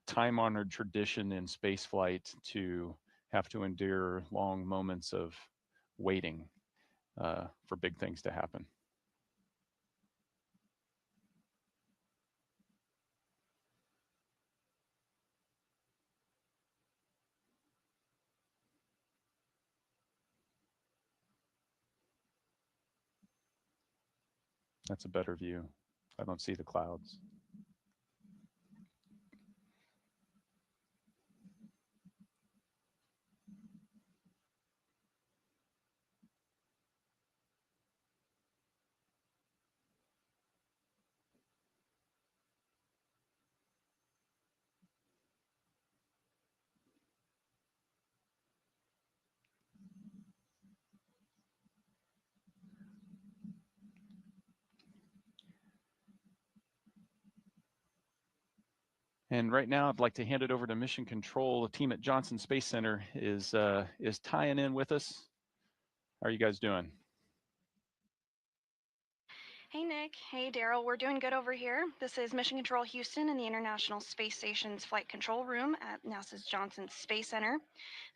time-honored tradition in spaceflight to have to endure long moments of waiting for big things to happen. That's a better view. I don't see the clouds. And right now, I'd like to hand it over to Mission Control. The team at Johnson Space Center is tying in with us. How are you guys doing? Hey, Nick. Hey, Daryl. We're doing good over here. This is Mission Control Houston in the International Space Station's Flight Control Room at NASA's Johnson Space Center.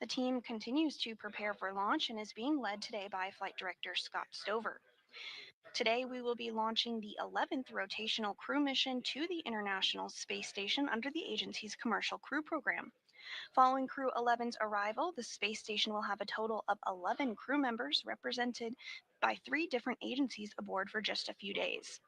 The team continues to prepare for launch and is being led today by Flight Director Scott Stover. Today, we will be launching the 11th rotational crew mission to the International Space Station under the agency's Commercial Crew Program. Following Crew-11's arrival, the space station will have a total of 11 crew members represented by 3 different agencies aboard for just a few days.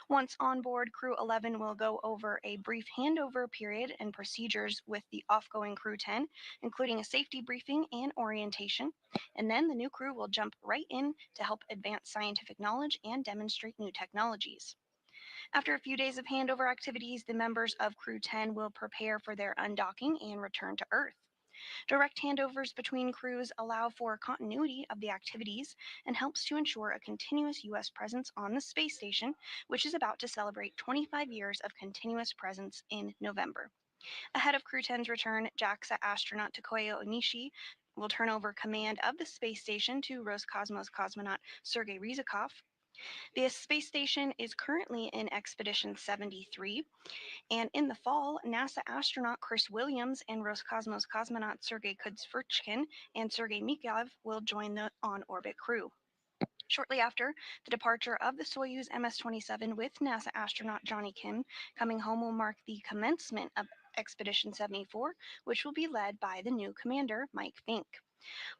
Once on board, Crew-11 will go over a brief handover period and procedures with the off-going Crew-10, including a safety briefing and orientation, and then the new crew will jump right in to help advance scientific knowledge and demonstrate new technologies. After a few days of handover activities, the members of Crew-10 will prepare for their undocking and return to Earth. Direct handovers between crews allow for continuity of the activities and helps to ensure a continuous U.S. presence on the space station, which is about to celebrate 25 years of continuous presence in November. Ahead of Crew 10's return, JAXA astronaut Takuya Onishi will turn over command of the space station to Roscosmos cosmonaut Sergei Ryzhikov. The space station is currently in Expedition 73, and in the fall, NASA astronaut Chris Williams and Roscosmos cosmonaut Sergei Kudzverchkin and Sergei Mikhailov will join the on-orbit crew. Shortly after the departure of the Soyuz MS-27 with NASA astronaut Johnny Kim, coming home will mark the commencement of Expedition 74, which will be led by the new commander, Mike Fink.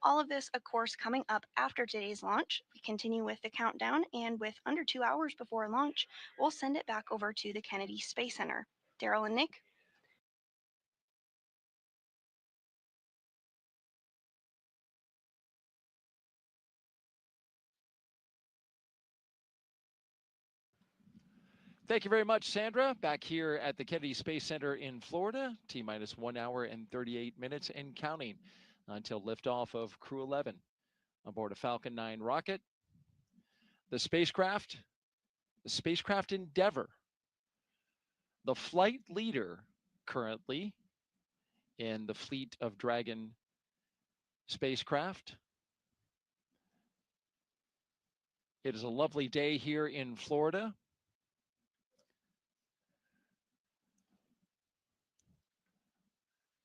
All of this, of course, coming up after today's launch. We continue with the countdown, and with under 2 hours before launch, we'll send it back over to the Kennedy Space Center. Daryl and Nick? Thank you very much, Sandra. Back here at the Kennedy Space Center in Florida, T-minus 1 hour and 38 minutes and counting until liftoff of Crew-11 aboard a Falcon 9 rocket. The spacecraft Endeavour, the flight leader currently in the fleet of Dragon spacecraft. It is a lovely day here in Florida.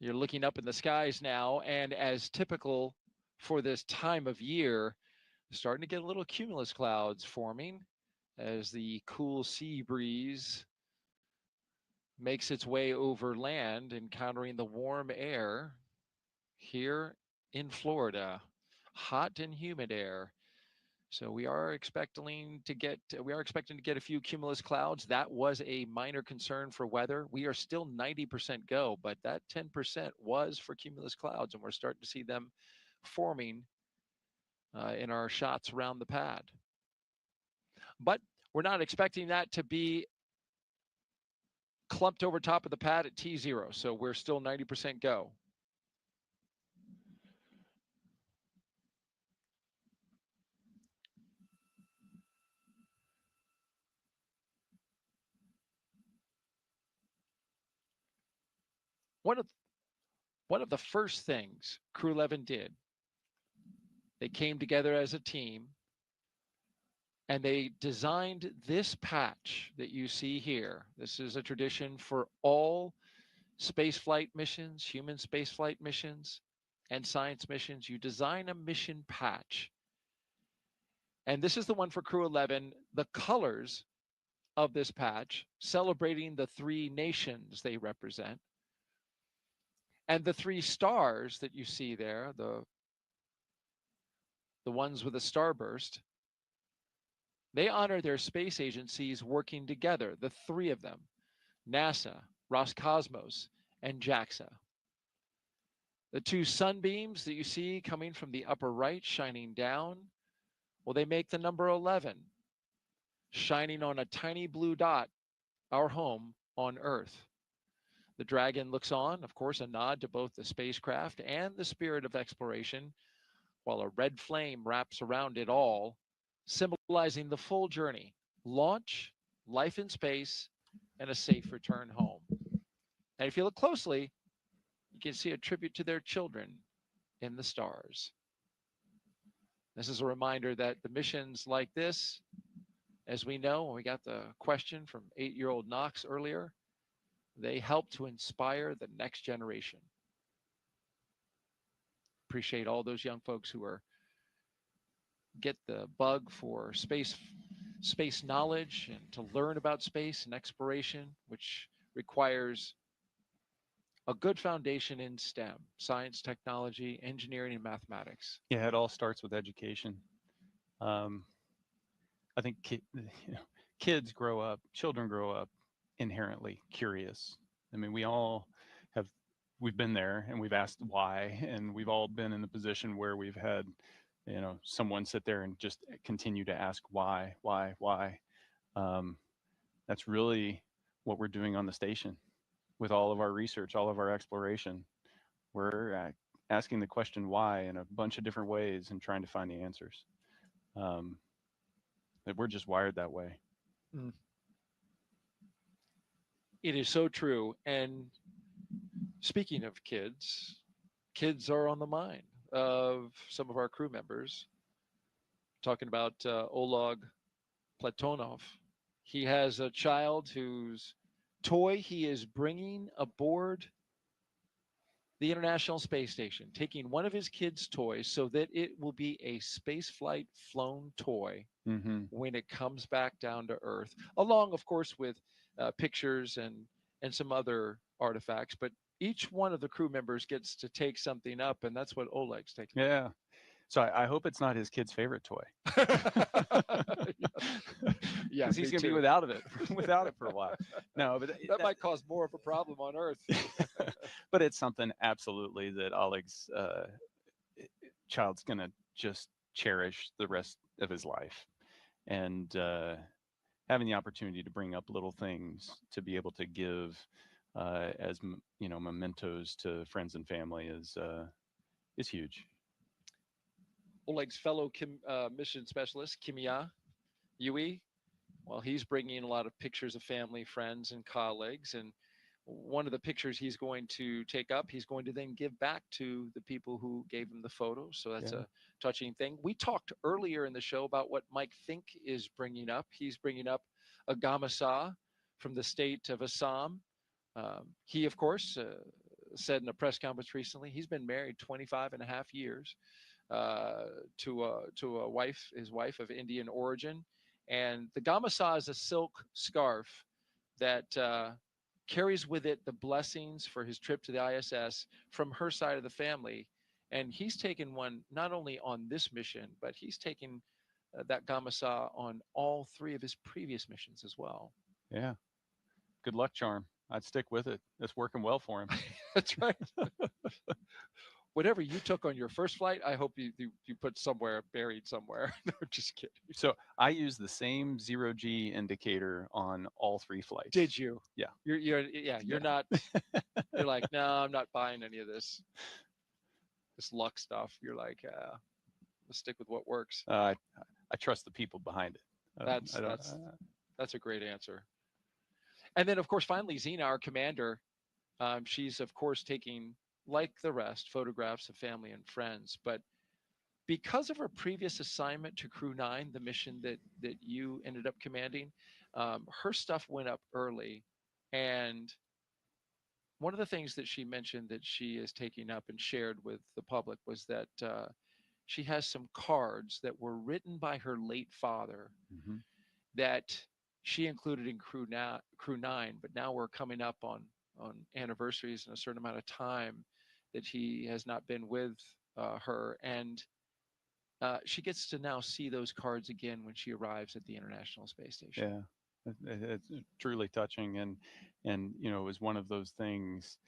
You're looking up in the skies now, and as typical for this time of year, starting to get a little cumulus clouds forming as the cool sea breeze makes its way over land, encountering the warm air here in Florida. Hot and humid air. So we are expecting to get a few cumulus clouds. That was a minor concern for weather. We are still 90% go, but that 10% was for cumulus clouds, and we're starting to see them forming in our shots around the pad. But we're not expecting that to be clumped over top of the pad at T0, so we're still 90% go. One of the first things Crew-11 did, they came together as a team and they designed this patch that you see here. This is a tradition for all spaceflight missions, human spaceflight missions, and science missions. You design a mission patch. And this is the one for Crew-11. The colors of this patch, celebrating the 3 nations they represent. And the 3 stars that you see there, the ones with a starburst, they honor their space agencies working together, the 3 of them, NASA, Roscosmos, and JAXA. The 2 sunbeams that you see coming from the upper right, shining down, well, they make the number 11, shining on a tiny blue dot, our home on Earth. The Dragon looks on, of course, a nod to both the spacecraft and the spirit of exploration, while a red flame wraps around it all, symbolizing the full journey, launch, life in space, and a safe return home. And if you look closely, you can see a tribute to their children in the stars. This is a reminder that the missions like this, as we know, when we got the question from 8-year-old Knox earlier, they help to inspire the next generation. Appreciate all those young folks who get the bug for space knowledge and to learn about space and exploration, which requires a good foundation in STEM, science, technology, engineering, and mathematics. Yeah, it all starts with education. I think kids grow up, children grow up inherently curious. I mean, we've been there and we've asked why, and we've all been in the position where we've had, someone sit there and just continue to ask why. That's really what we're doing on the station with all of our research, all of our exploration. We're asking the question why in a bunch of different ways and trying to find the answers. That we're just wired that way. Mm. It is so true. And speaking of kids, kids are on the mind of some of our crew members. Talking about Oleg Platonov. He has a child whose toy he is bringing aboard the International Space Station, taking one of his kids' toys so that it will be a spaceflight flown toy when it comes back down to Earth, along, of course, with pictures and some other artifacts. But each one of the crew members gets to take something up, and that's what Oleg's taking. Yeah. So I hope it's not his kid's favorite toy. Yeah, because he's me going to be too. without it for a while. No, but that might cause more of a problem on Earth. But it's something absolutely that Oleg's child's going to just cherish the rest of his life. And having the opportunity to bring up little things to be able to give as mementos to friends and family is huge. Oleg's fellow mission specialist, Kimya Yui, well, he's bringing a lot of pictures of family, friends, and colleagues. And one of the pictures he's going to take up, he's going to then give back to the people who gave him the photos. So that's a touching thing. We talked earlier in the show about what Mike Fink is bringing up. He's bringing up a Gamasa from the state of Assam. He, of course, said in a press conference recently, he's been married 25 and a half years to a wife, his wife of Indian origin. And the Gamasa is a silk scarf that carries with it the blessings for his trip to the ISS from her side of the family. And he's taken one not only on this mission, but he's taken that Gamasa on all 3 of his previous missions as well. Yeah. Good luck charm. I'd stick with it. It's working well for him. That's right. Whatever you took on your first flight, I hope you put somewhere, buried somewhere. No, just kidding. So I use the same 0G indicator on all 3 flights. Did you? Yeah. You're not. You're like, no, I'm not buying any of this luck stuff. You're like, let's stick with what works. I trust the people behind it. That's a great answer. And then, of course, finally, Zena, our commander, she's of course taking, like the rest, photographs of family and friends. But because of her previous assignment to Crew-9, the mission that you ended up commanding, her stuff went up early. And one of the things that she mentioned that she is taking up and shared with the public was that she has some cards that were written by her late father that she included in Crew-9, but now we're coming up on anniversaries and a certain amount of time that he has not been with her. And she gets to now see those cards again when she arrives at the International Space Station. Yeah, it's truly touching. And it was one of those things,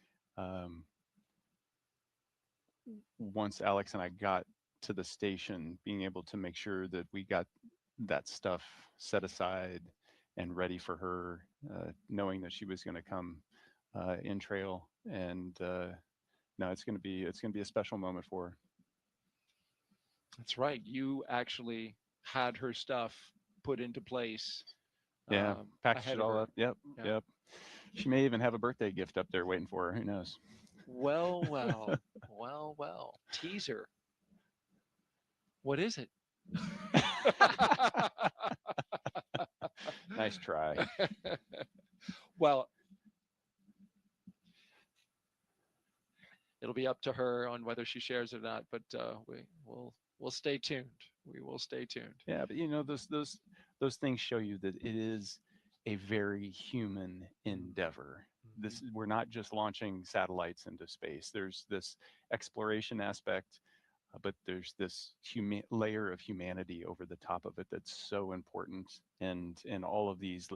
once Alex and I got to the station, being able to make sure that we got that stuff set aside and ready for her, knowing that she was going to come in trail. And no, it's going to be a special moment for her. That's right. You actually had her stuff put into place. Yeah, packaged it all up. Yep. She may even have a birthday gift up there waiting for her. Who knows? Well. Teaser. What is it? Nice try. Well, it'll be up to her on whether she shares or not, but we'll stay tuned. We will stay tuned. Yeah, but those things show you that it is a very human endeavor. We're not just launching satellites into space. There's this exploration aspect, but there's this layer of humanity over the top of it that's so important. And all of these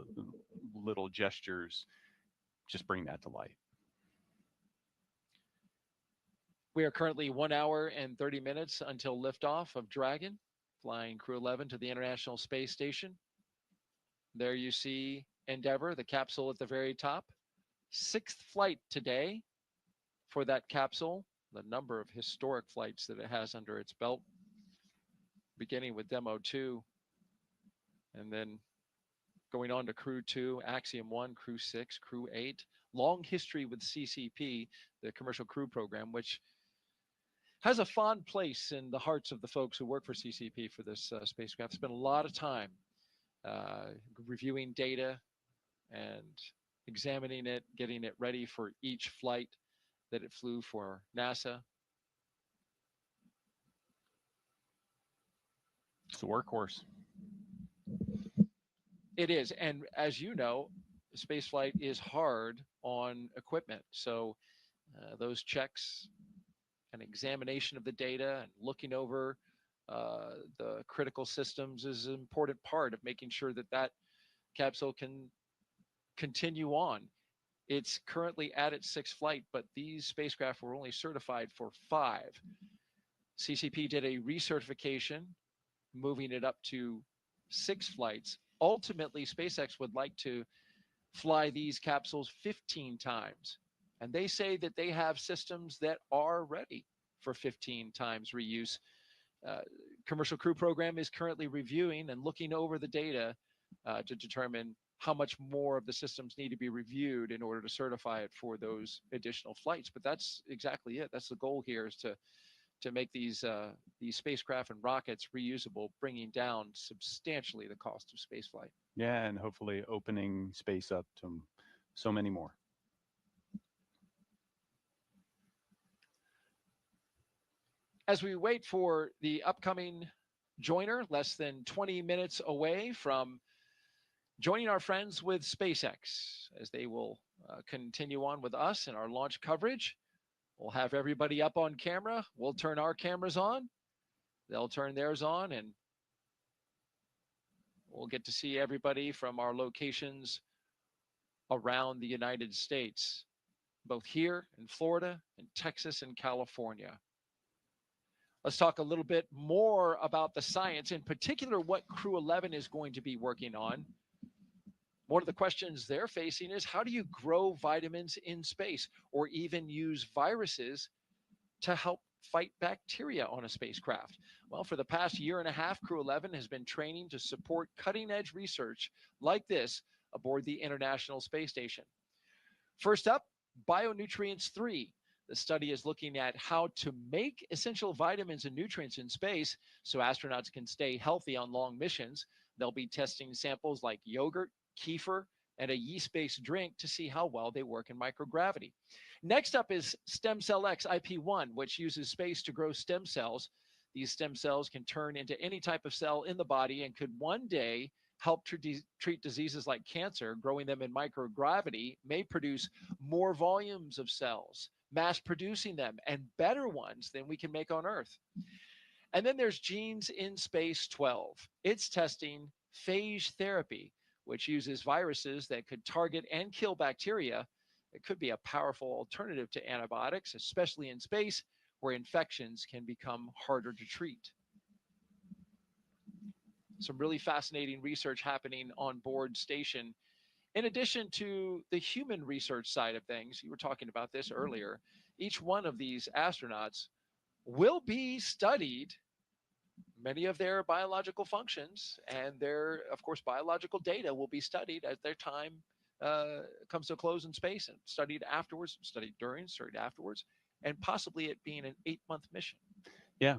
little gestures just bring that to light. We are currently 1 hour and 30 minutes until liftoff of Dragon, flying Crew-11 to the International Space Station. There you see Endeavour, the capsule at the very top. 6th flight today for that capsule. the number of historic flights that it has under its belt, beginning with Demo 2, and then going on to Crew 2, Axiom 1, Crew 6, Crew 8. Long history with CCP, the Commercial Crew Program, which has a fond place in the hearts of the folks who work for CCP for this spacecraft. Spent a lot of time reviewing data and examining it, getting it ready for each flight that it flew for NASA. It's a workhorse. It is, and as you know, spaceflight is hard on equipment. So those checks and examination of the data and looking over the critical systems is an important part of making sure that that capsule can continue on. It's currently at its 6th flight, but these spacecraft were only certified for 5. CCP did a recertification, moving it up to 6 flights. Ultimately, SpaceX would like to fly these capsules 15 times. And they say that they have systems that are ready for 15 times reuse. Commercial Crew Program is currently reviewing and looking over the data to determine how much more of the systems need to be reviewed in order to certify it for those additional flights. But that's exactly it. That's the goal here, is to make these spacecraft and rockets reusable, bringing down substantially the cost of spaceflight. Yeah, and hopefully opening space up to so many more. As we wait for the upcoming joiner, less than 20 minutes away from joining our friends with SpaceX, as they will continue on with us in our launch coverage. We'll have everybody up on camera. We'll turn our cameras on. They'll turn theirs on, and we'll get to see everybody from our locations around the United States, both here in Florida and Texas and California. Let's talk a little bit more about the science, in particular what Crew-11 is going to be working on. One of the questions they're facing is, how do you grow vitamins in space, or even use viruses to help fight bacteria on a spacecraft? Well, for the past year and a half, Crew-11 has been training to support cutting-edge research like this aboard the International Space Station. First up, Bionutrients 3. The study is looking at how to make essential vitamins and nutrients in space so astronauts can stay healthy on long missions. They'll be testing samples like yogurt, kefir, and a yeast-based drink to see how well they work in microgravity. Next up is Stem Cell X IP1, which uses space to grow stem cells. These stem cells can turn into any type of cell in the body and could one day help treat diseases like cancer. Growing them in microgravity may produce more volumes of cells, mass producing them, and better ones than we can make on Earth. And then there's Genes in Space 12. It's testing phage therapy, which uses viruses that could target and kill bacteria. It could be a powerful alternative to antibiotics, especially in space where infections can become harder to treat. Some really fascinating research happening on board station. In addition to the human research side of things, you were talking about this earlier, each one of these astronauts will be studied, many of their biological functions and their, of course, biological data will be studied as their time comes to a close in space, and studied afterwards, studied during, studied afterwards, and possibly it being an 8-month mission. Yeah,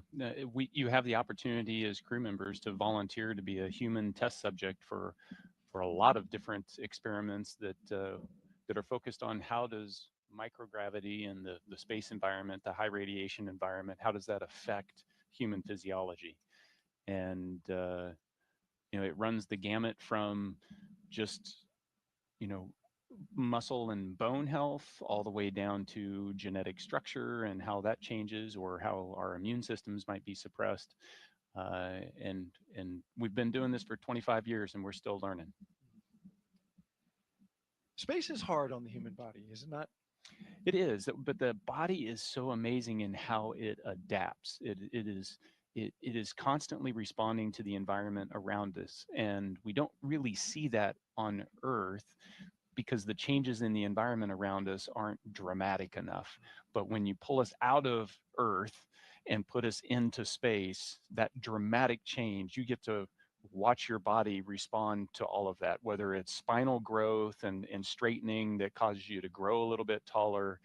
you have the opportunity as crew members to volunteer to be a human test subject for a lot of different experiments that are focused on how does microgravity and the space environment, the high radiation environment, how does that affect human physiology? And it runs the gamut from just muscle and bone health all the way down to genetic structure and how that changes, or how our immune systems might be suppressed. And we've been doing this for 25 years and we're still learning. Space is hard on the human body, is it not? It is, but the body is so amazing in how it adapts. It is constantly responding to the environment around us, and we don't really see that on Earth. because the changes in the environment around us aren't dramatic enough. But when you pull us out of Earth and put us into space, that dramatic change, you get to watch your body respond to all of that, whether it's spinal growth and straightening that causes you to grow a little bit taller,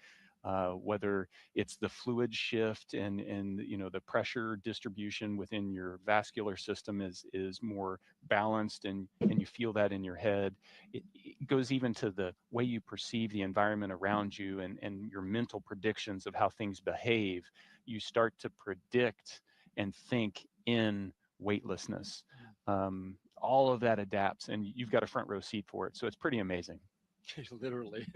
whether it's the fluid shift and the pressure distribution within your vascular system is more balanced, and you feel that in your head. It goes even to the way you perceive the environment around you and your mental predictions of how things behave. You start to predict and think in weightlessness. All of that adapts, and you've got a front row seat for it. So it's pretty amazing. Literally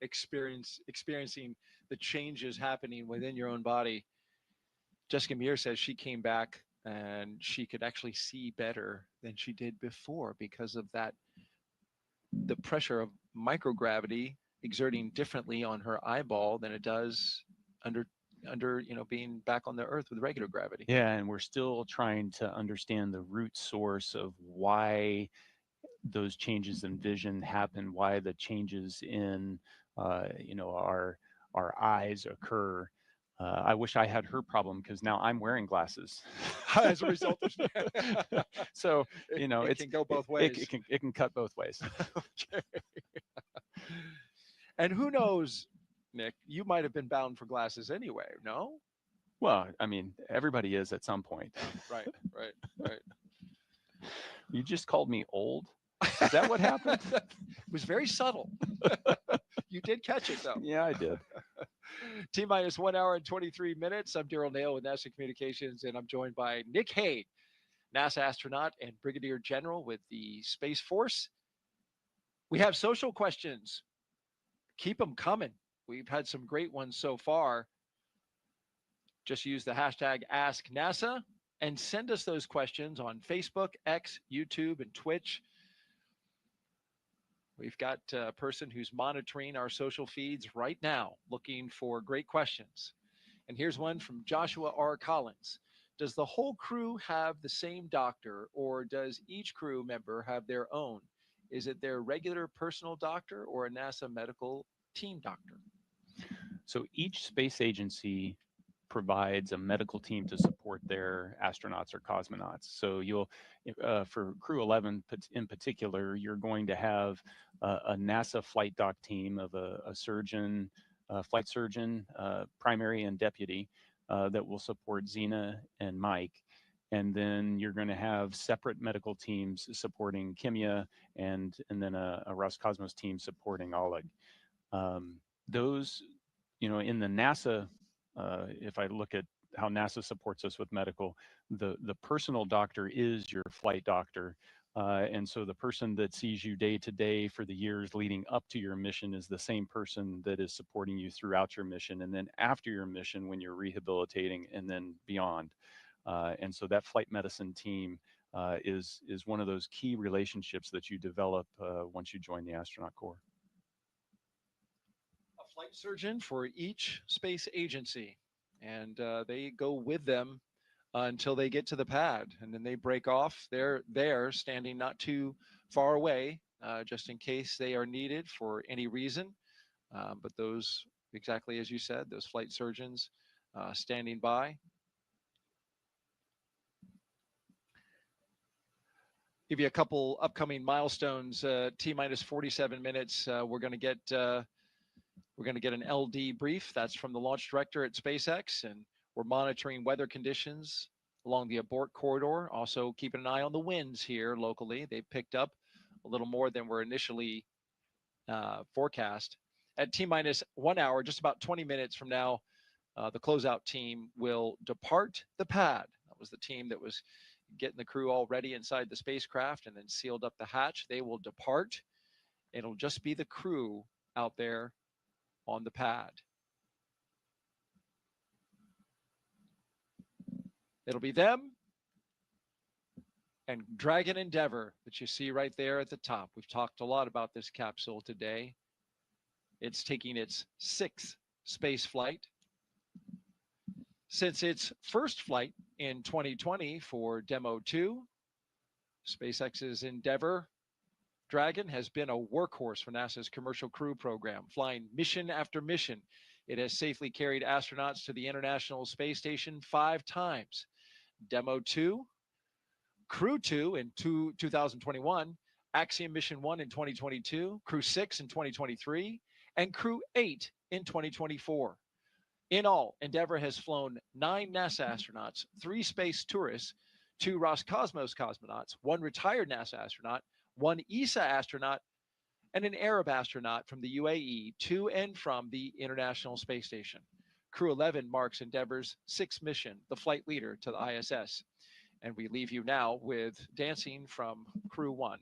experiencing the changes happening within your own body. Jessica Muir says she came back and she could actually see better than she did before because of that, the pressure of microgravity exerting differently on her eyeball than it does under being back on the Earth with regular gravity. Yeah, and we're still trying to understand the root source of why those changes in vision happen, why the changes in our eyes occur. I wish I had her problem, because now I'm wearing glasses as a result of so it can go both ways. It can cut both ways. Okay. And who knows, Nick, you might have been bound for glasses anyway, no? Well, I mean, everybody is at some point. Right. You just called me old? Is that what happened? It was very subtle. You did catch it, though. Yeah, I did. T-minus 1 hour and 23 minutes. I'm Daryl Nail with NASA Communications, and I'm joined by Nick Hague, NASA astronaut and Brigadier General with the Space Force. We have social questions. Keep them coming. We've had some great ones so far. Just use the hashtag AskNASA and send us those questions on Facebook, X, YouTube, and Twitch. We've got a person who's monitoring our social feeds right now, looking for great questions. And here's one from Joshua R. Collins. Does the whole crew have the same doctor, or does each crew member have their own? Is it their regular personal doctor or a NASA medical team doctor? So each space agency provides a medical team to support their astronauts or cosmonauts. So for Crew-11 in particular, you're going to have a NASA flight doc team of a surgeon, flight surgeon, primary and deputy, that will support Zena and Mike. And then you're going to have separate medical teams supporting Kimya, and then a Roscosmos team supporting Oleg. Those, in the NASA, if I look at how NASA supports us with medical, the personal doctor is your flight doctor. And so the person that sees you day to day for the years leading up to your mission is the same person that is supporting you throughout your mission, and then after your mission when you're rehabilitating, and then beyond. And so that flight medicine team is one of those key relationships that you develop once you join the astronaut corps. A flight surgeon for each space agency, and they go with them until they get to the pad, and then they break off. They're there, standing not too far away, just in case they are needed for any reason. But those, exactly as you said, those flight surgeons standing by. Give you a couple upcoming milestones. T-minus 47 minutes. We're going to get an LD brief. That's from the launch director at SpaceX, and we're monitoring weather conditions along the abort corridor. Also keeping an eye on the winds here locally. They picked up a little more than were initially forecast. At T-minus 1 hour, just about 20 minutes from now, the closeout team will depart the pad. That was the team that was getting the crew all ready inside the spacecraft and then sealed up the hatch. They will depart. It'll just be the crew out there on the pad. It'll be them and Dragon Endeavour that you see right there at the top. We've talked a lot about this capsule today. It's taking its 6th space flight. Since its first flight in 2020 for Demo 2, SpaceX's Endeavour Dragon has been a workhorse for NASA's Commercial Crew program, flying mission after mission. It has safely carried astronauts to the International Space Station 5 times. Demo 2, Crew 2 in 2021, Axiom Mission 1 in 2022, Crew 6 in 2023, and Crew 8 in 2024. In all, Endeavour has flown 9 NASA astronauts, 3 space tourists, 2 Roscosmos cosmonauts, 1 retired NASA astronaut, 1 ESA astronaut, and an Arab astronaut from the UAE to and from the International Space Station. Crew-11 marks Endeavour's 6th mission, the flight leader to the ISS. And we leave you now with dancing from Crew-1.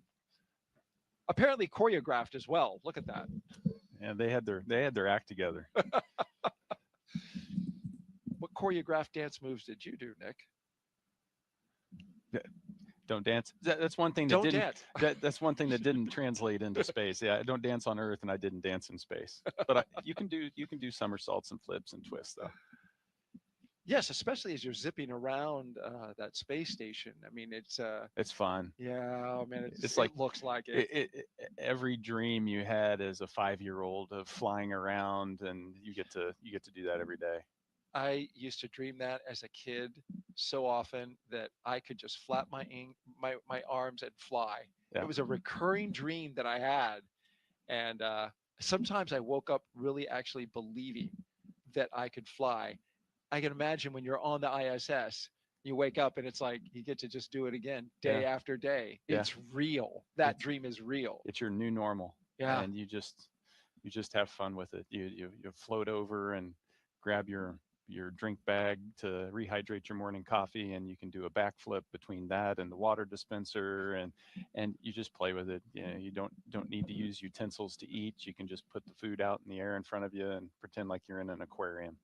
Apparently choreographed as well. Look at that. And they had their act together. What choreographed dance moves did you do, Nick? Don't dance. That's one thing that Don't didn't. dance. That's one thing that didn't translate into space. Yeah, I don't dance on Earth, and I didn't dance in space. But you can do somersaults and flips and twists though. Yes, especially as you're zipping around that space station. I mean, it's fun. Yeah, man, It's like it looks like it. Every dream you had as a 5-year-old of flying around, and you get to do that every day. I used to dream that as a kid so often that I could just flap my arms and fly. Yeah. It was a recurring dream that I had, and sometimes I woke up really actually believing that I could fly. I can imagine when you're on the ISS, you wake up and it's like you get to just do it again day after day. Yeah. It's real. That dream is real. It's your new normal. Yeah. And you just have fun with it. You float over and grab your drink bag to rehydrate your morning coffee, and you can do a backflip between that and the water dispenser, and you just play with it. You know, you don't need to use utensils to eat. You can just put the food out in the air in front of you and pretend like you're in an aquarium.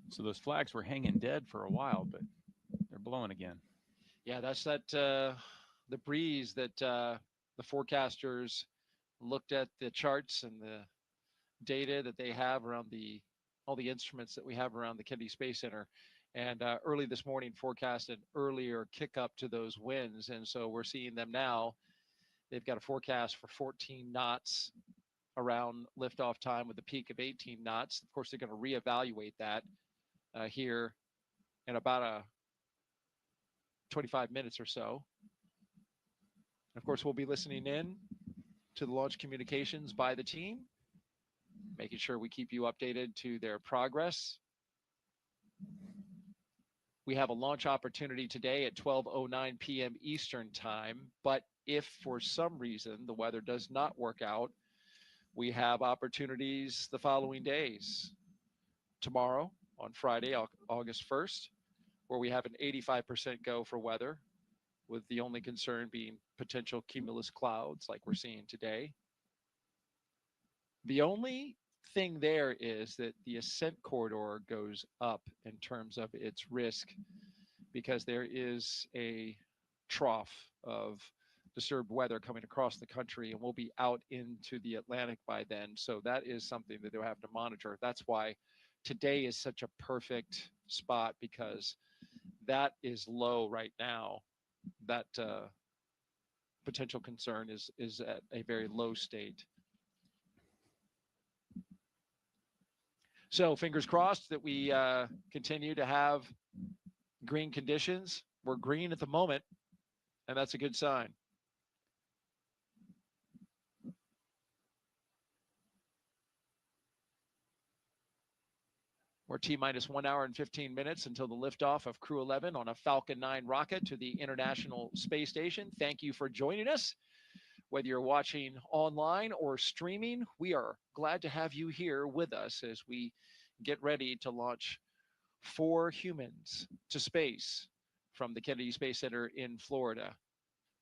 So those flags were hanging dead for a while, but they're blowing again. Yeah, that's the breeze that the forecasters looked at the charts and the data that they have around all the instruments that we have around the Kennedy Space Center. And early this morning forecast an earlier kick up to those winds. And so we're seeing them now. They've got a forecast for 14 knots around liftoff time with a peak of 18 knots. Of course, they're going to reevaluate that here in about 25 minutes or so. And of course, we'll be listening in to the launch communications by the team, making sure we keep you updated to their progress. We have a launch opportunity today at 12:09 p.m. Eastern time, but if for some reason the weather does not work out, we have opportunities the following days. Tomorrow, on Friday, August 1st, where we have an 85% go for weather, with the only concern being potential cumulus clouds like we're seeing today. The only thing there is that the ascent corridor goes up in terms of its risk, because there is a trough of disturbed weather coming across the country, and we'll be out into the Atlantic by then. So that is something that they'll have to monitor. That's why today is such a perfect spot, because that is low right now. That potential concern is at a very low state. So fingers crossed that we continue to have green conditions. We're green at the moment, and that's a good sign. We're T-minus 1 hour and 15 minutes until the liftoff of Crew-11 on a Falcon 9 rocket to the International Space Station. Thank you for joining us. Whether you're watching online or streaming, we are glad to have you here with us as we get ready to launch 4 humans to space from the Kennedy Space Center in Florida.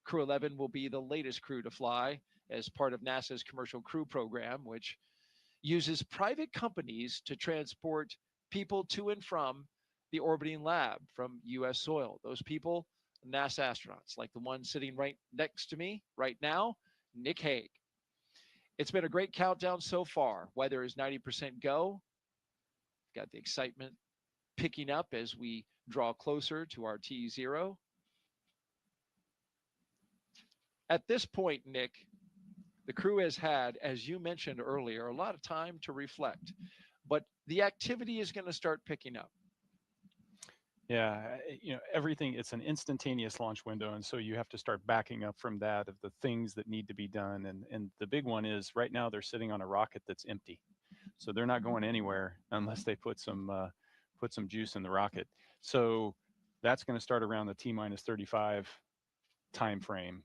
Crew-11 will be the latest crew to fly as part of NASA's Commercial Crew Program, which uses private companies to transport people to and from the orbiting lab from U.S. soil. Those people, NASA astronauts, like the one sitting right next to me right now, Nick Hague. It's been a great countdown so far. Weather is 90% go. Got the excitement picking up as we draw closer to our T0. At this point, Nick, the crew has had, as you mentioned earlier, a lot of time to reflect, but the activity is going to start picking up. Yeah, everything, it's an instantaneous launch window. And so you have to start backing up from that of the things that need to be done. And the big one is right now they're sitting on a rocket that's empty. So they're not going anywhere unless they put some juice in the rocket. So that's going to start around the T-minus 35 time frame.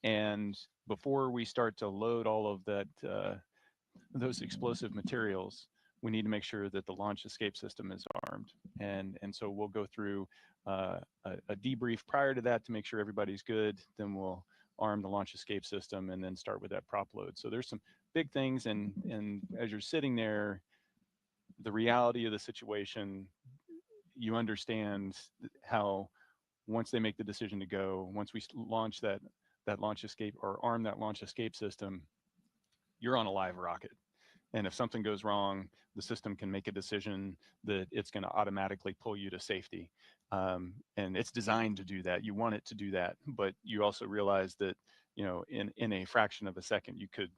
And before we start to load all of that, those explosive materials, we need to make sure that the launch escape system is armed. And so we'll go through a debrief prior to that to make sure everybody's good. Then we'll arm the launch escape system and then start with that prop load. So there's some big things. And as you're sitting there, the reality of the situation, you understand how once they make the decision to go, once we launch that launch escape or arm that launch escape system, you're on a live rocket. And if something goes wrong, the system can make a decision that it's going to automatically pull you to safety. And it's designed to do that. You want it to do that, but you also realize that, in a fraction of a second, you could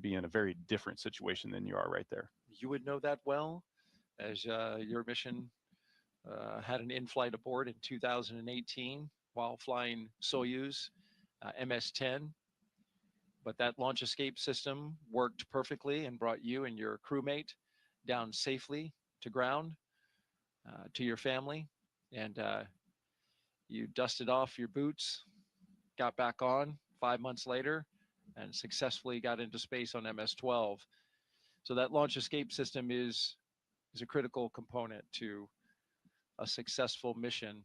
be in a very different situation than you are right there. You would know that well, as your mission had an in-flight abort in 2018 while flying Soyuz MS-10. But that launch escape system worked perfectly and brought you and your crewmate down safely to ground, to your family. And you dusted off your boots, got back on 5 months later, and successfully got into space on MS-12. So that launch escape system is a critical component to a successful mission.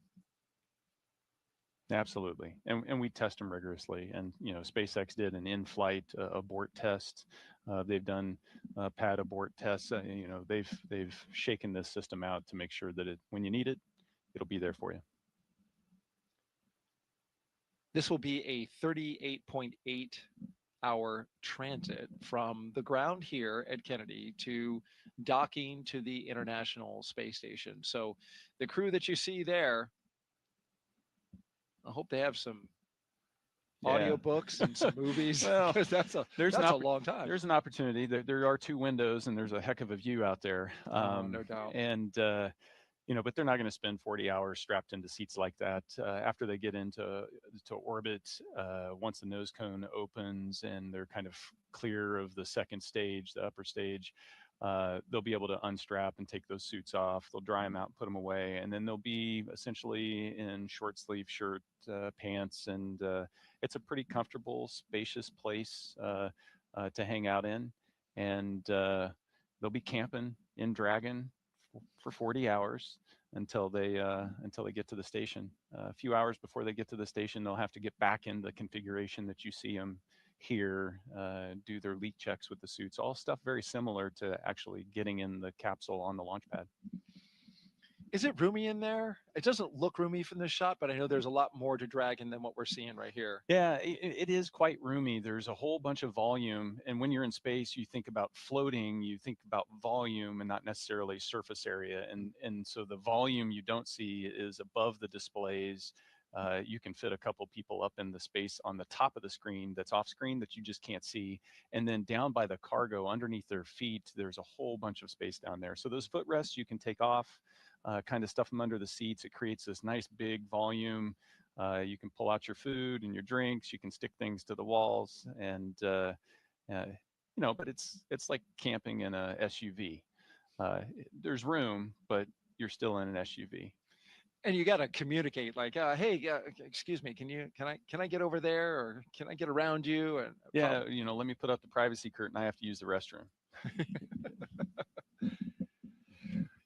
Absolutely, and we test them rigorously. And SpaceX did an in-flight abort test. They've done pad abort tests. They've shaken this system out to make sure that when you need it, it'll be there for you. This will be a 38.8-hour transit from the ground here at Kennedy to docking to the International Space Station. So the crew that you see there, I hope they have some audiobooks and some movies. Well, that's a long time. There's an opportunity. There are 2 windows, and there's a heck of a view out there. No doubt. And but they're not going to spend 40 hours strapped into seats like that. After they get into orbit, once the nose cone opens and they're kind of clear of the second stage, the upper stage, they'll be able to unstrap and take those suits off. They'll dry them out and put them away. And then they'll be essentially in short sleeve shirt, pants. And it's a pretty comfortable, spacious place to hang out in. And they'll be camping in Dragon for 40 hours until they get to the station. A few hours before they get to the station, they'll have to get back in the configuration that you see them here, do their leak checks with the suits, all stuff very similar to actually getting in the capsule on the launch pad. Is it roomy in there? It doesn't look roomy from this shot, but I know there's a lot more to Dragon than what we're seeing right here. Yeah, it is quite roomy. There's a whole bunch of volume. And when you're in space, you think about floating, you think about volume and not necessarily surface area. And so the volume you don't see is above the displays. You can fit a couple people up in the space on the top of the screen that's off screen that you just can't see. And then down by the cargo underneath their feet, there's a whole bunch of space down there. So those footrests you can take off, kind of stuff them under the seats. It creates this nice big volume. You can pull out your food and your drinks. You can stick things to the walls, and but it's like camping in a SUV. There's room, but you're still in an SUV. And you got to communicate, like, hey, excuse me, can I get over there, or can I get around you? And yeah, let me put up the privacy curtain. I have to use the restroom.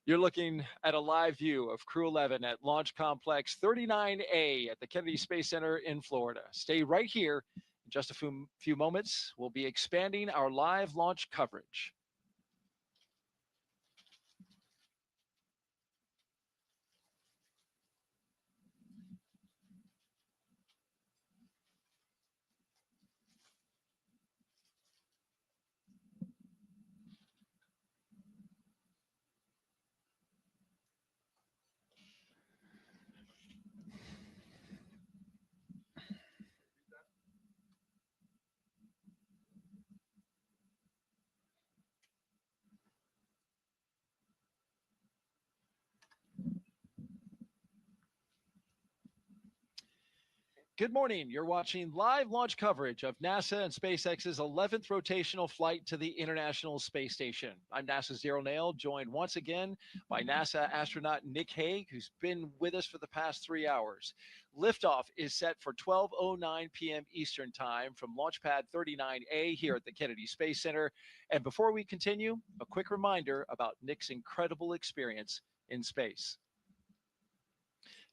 You're looking at a live view of Crew-11 at Launch Complex 39A at the Kennedy Space Center in Florida. Stay right here. In just a few moments, we'll be expanding our live launch coverage. Good morning. You're watching live launch coverage of NASA and SpaceX's 11th rotational flight to the International Space Station. I'm NASA's Daryl Nail, joined once again by NASA astronaut Nick Hague, who's been with us for the past 3 hours. Liftoff is set for 12:09 p.m. Eastern Time from Launch Pad 39A here at the Kennedy Space Center. And before we continue, a quick reminder about Nick's incredible experience in space.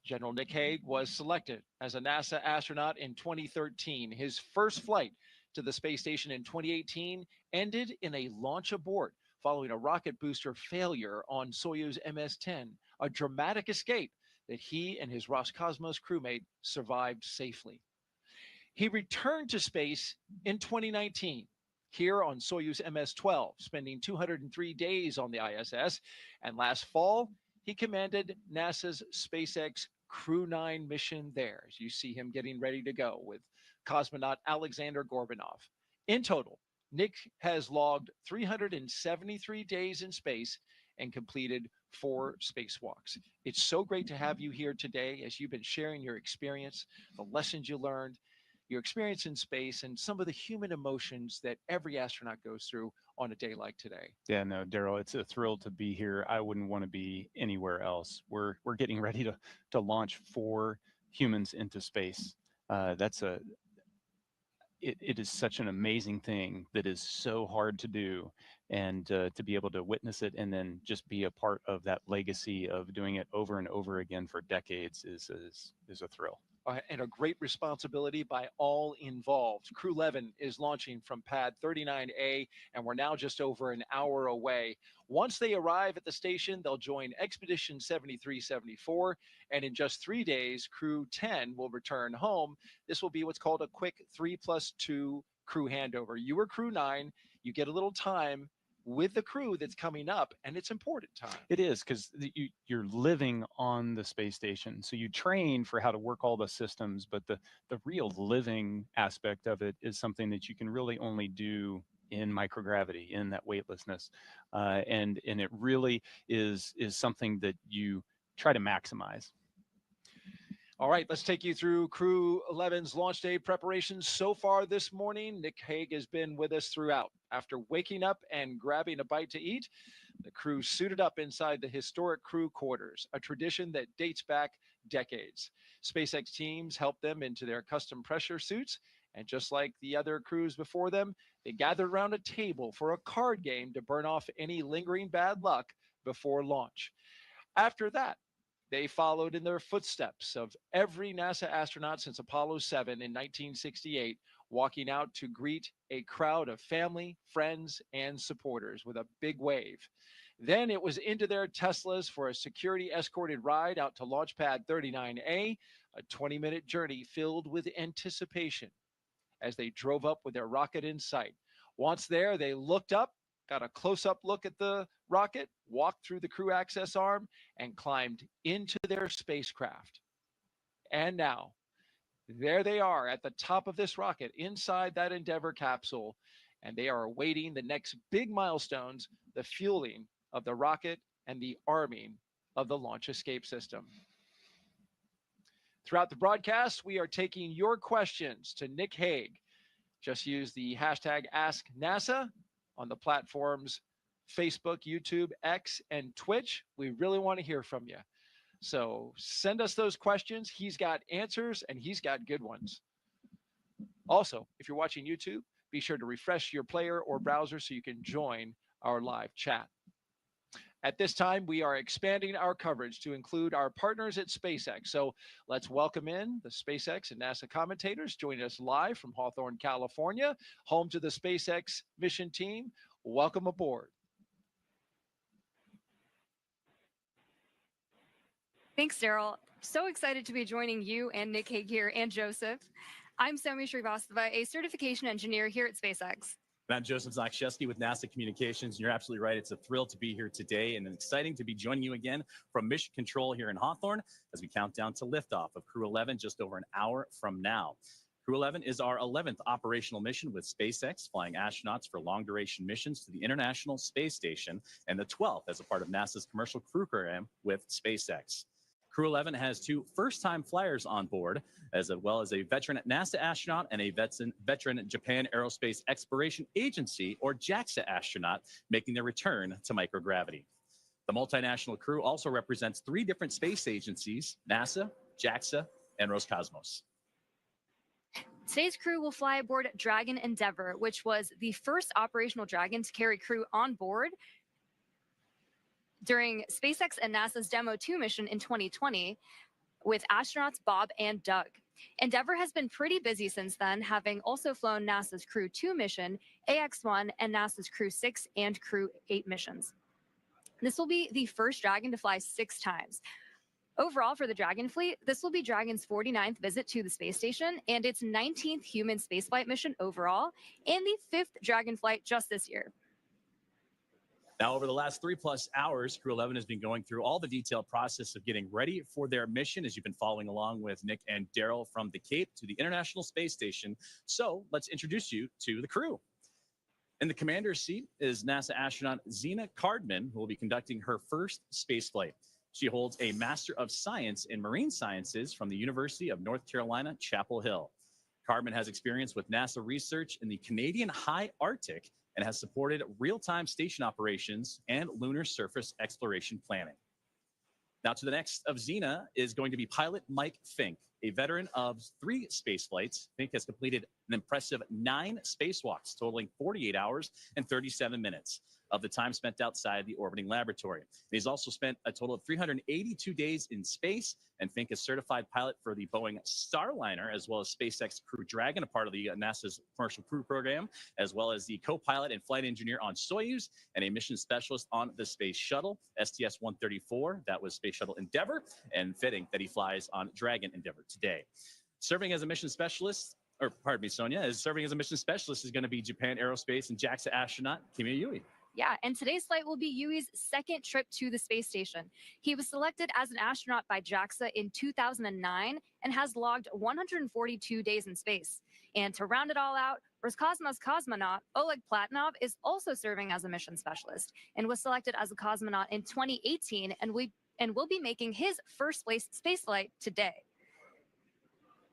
General Nick Hague was selected as a NASA astronaut in 2013. His first flight to the space station in 2018 ended in a launch abort following a rocket booster failure on Soyuz MS-10, a dramatic escape that he and his Roscosmos crewmate survived safely. He returned to space in 2019 here on Soyuz MS-12, spending 203 days on the ISS, and last fall, he commanded NASA's SpaceX Crew-9 mission there, as you see him getting ready to go with cosmonaut Alexander Gorbanov. In total, Nick has logged 373 days in space and completed 4 spacewalks. It's so great to have you here today as you've been sharing your experience, the lessons you learned, your experience in space, and some of the human emotions that every astronaut goes through on a day like today. Yeah, no, Daryl, it's a thrill to be here. I wouldn't want to be anywhere else. We're getting ready to launch 4 humans into space. It is such an amazing thing that is so hard to do, and to be able to witness it and then just be a part of that legacy of doing it over and over again for decades is a thrill. And a great responsibility by all involved. Crew-11 is launching from pad 39A, and we're now just over an hour away. Once they arrive at the station, they'll join Expedition 7374, and in just 3 days, Crew-10 will return home. This will be what's called a quick 3+2 crew handover. You were Crew-9, you get a little time with the crew that's coming up, and it's important time. It is, because you're living on the space station, so you train for how to work all the systems, but the real living aspect of it is something that you can really only do in microgravity, in that weightlessness, and it really is something that you try to maximize. All right, let's take you through Crew-11's launch day preparations so far this morning. Nick Hague has been with us throughout. After waking up and grabbing a bite to eat, the crew suited up inside the historic crew quarters, a tradition that dates back decades. SpaceX teams helped them into their custom pressure suits, and just like the other crews before them, they gathered around a table for a card game to burn off any lingering bad luck before launch. After that, they followed in their footsteps of every NASA astronaut since Apollo 7 in 1968, walking out to greet a crowd of family, friends, and supporters with a big wave. Then it was into their Teslas for a security-escorted ride out to Launch Pad 39A, a 20-minute journey filled with anticipation as they drove up with their rocket in sight. Once there, they looked up, got a close-up look at the rocket, walked through the crew access arm, and climbed into their spacecraft. And now, there they are at the top of this rocket inside that Endeavour capsule, and they are awaiting the next big milestones, the fueling of the rocket and the arming of the launch escape system. Throughout the broadcast, we are taking your questions to Nick Hague. Just use the hashtag AskNASA on the platforms Facebook, YouTube, X, and Twitch. We really want to hear from you. So send us those questions. He's got answers, and he's got good ones. Also, if you're watching YouTube, be sure to refresh your player or browser so you can join our live chat. At this time, we are expanding our coverage to include our partners at SpaceX. So let's welcome in the SpaceX and NASA commentators joining us live from Hawthorne, California, home to the SpaceX mission team. Welcome aboard. Thanks, Daryl. So excited to be joining you and Nick Hague here and Joseph. I'm Somi Srivastava, a certification engineer here at SpaceX. And I'm Joseph Zakshevsky with NASA Communications. And you're absolutely right. It's a thrill to be here today and exciting to be joining you again from Mission Control here in Hawthorne as we count down to liftoff of Crew-11 just over an hour from now. Crew-11 is our 11th operational mission with SpaceX, flying astronauts for long-duration missions to the International Space Station, and the 12th as a part of NASA's Commercial Crew Program with SpaceX. Crew-11 has 2 first-time flyers on board, as well as a veteran NASA astronaut and a veteran Japan Aerospace Exploration Agency, or JAXA astronaut, making their return to microgravity. The multinational crew also represents 3 different space agencies: NASA, JAXA, and Roscosmos. Today's crew will fly aboard Dragon Endeavour, which was the first operational Dragon to carry crew on board during SpaceX and NASA's Demo 2 mission in 2020 with astronauts Bob and Doug. Endeavour has been pretty busy since then, having also flown NASA's Crew 2 mission, AX-1, and NASA's Crew 6 and Crew 8 missions. This will be the first Dragon to fly 6 times. Overall, for the Dragon fleet, this will be Dragon's 49th visit to the space station and its 19th human spaceflight mission overall, and the 5th Dragon flight just this year. Now, over the last 3+ hours, Crew-11 has been going through all the detailed process of getting ready for their mission, as you've been following along with Nick and Daryl from the Cape to the International Space Station. So let's introduce you to the crew. In the commander's seat is NASA astronaut Zena Cardman, who will be conducting her first spaceflight. She holds a Master of Science in Marine Sciences from the University of North Carolina, Chapel Hill. Cardman has experience with NASA research in the Canadian High Arctic and has supported real-time station operations and lunar surface exploration planning. Now to the next of Zena is going to be pilot Mike Fink, a veteran of 3 space flights. Fink has completed an impressive 9 spacewalks, totaling 48 hours and 37 minutes of the time spent outside the orbiting laboratory. He's also spent a total of 382 days in space, and Fink is certified pilot for the Boeing Starliner, as well as SpaceX Crew Dragon, a part of the NASA's Commercial Crew Program, as well as the co-pilot and flight engineer on Soyuz, and a mission specialist on the Space Shuttle, STS-134, that was Space Shuttle Endeavour, and fitting that he flies on Dragon Endeavour today. Serving as a mission specialist, or pardon me, Sonia, is serving as a mission specialist is going to be Japan Aerospace and JAXA astronaut Kimi Yui. Yeah, and today's flight will be Yui's 2nd trip to the space station. He was selected as an astronaut by JAXA in 2009 and has logged 142 days in space. And to round it all out, Roscosmos cosmonaut Oleg Platonov is also serving as a mission specialist and was selected as a cosmonaut in 2018 and will be making his first space flight today.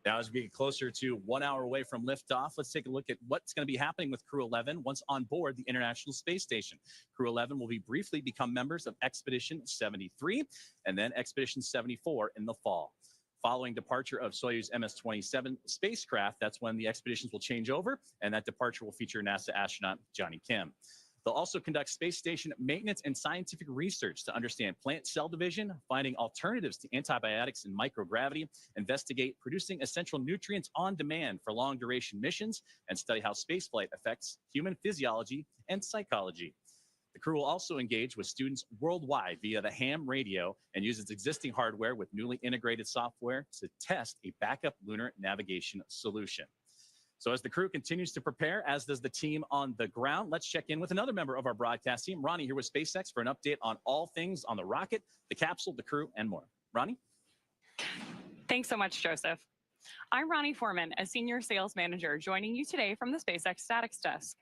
Now, as we get closer to 1 hour away from liftoff, let's take a look at what's going to be happening with Crew-11 once on board the International Space Station. Crew-11 will briefly become members of Expedition 73 and then Expedition 74 in the fall. Following departure of Soyuz MS-27 spacecraft, that's when the expeditions will change over, and that departure will feature NASA astronaut Johnny Kim. They'll also conduct space station maintenance and scientific research to understand plant cell division, finding alternatives to antibiotics in microgravity, investigate producing essential nutrients on demand for long-duration missions, and study how spaceflight affects human physiology and psychology. The crew will also engage with students worldwide via the ham radio and use its existing hardware with newly integrated software to test a backup lunar navigation solution. So as the crew continues to prepare, as does the team on the ground, let's check in with another member of our broadcast team, Ronnie, here with SpaceX for an update on all things on the rocket, the capsule, the crew, and more. Ronnie? Thanks so much, Joseph. I'm Ronnie Foreman, a senior sales manager, joining you today from the SpaceX Statics Desk.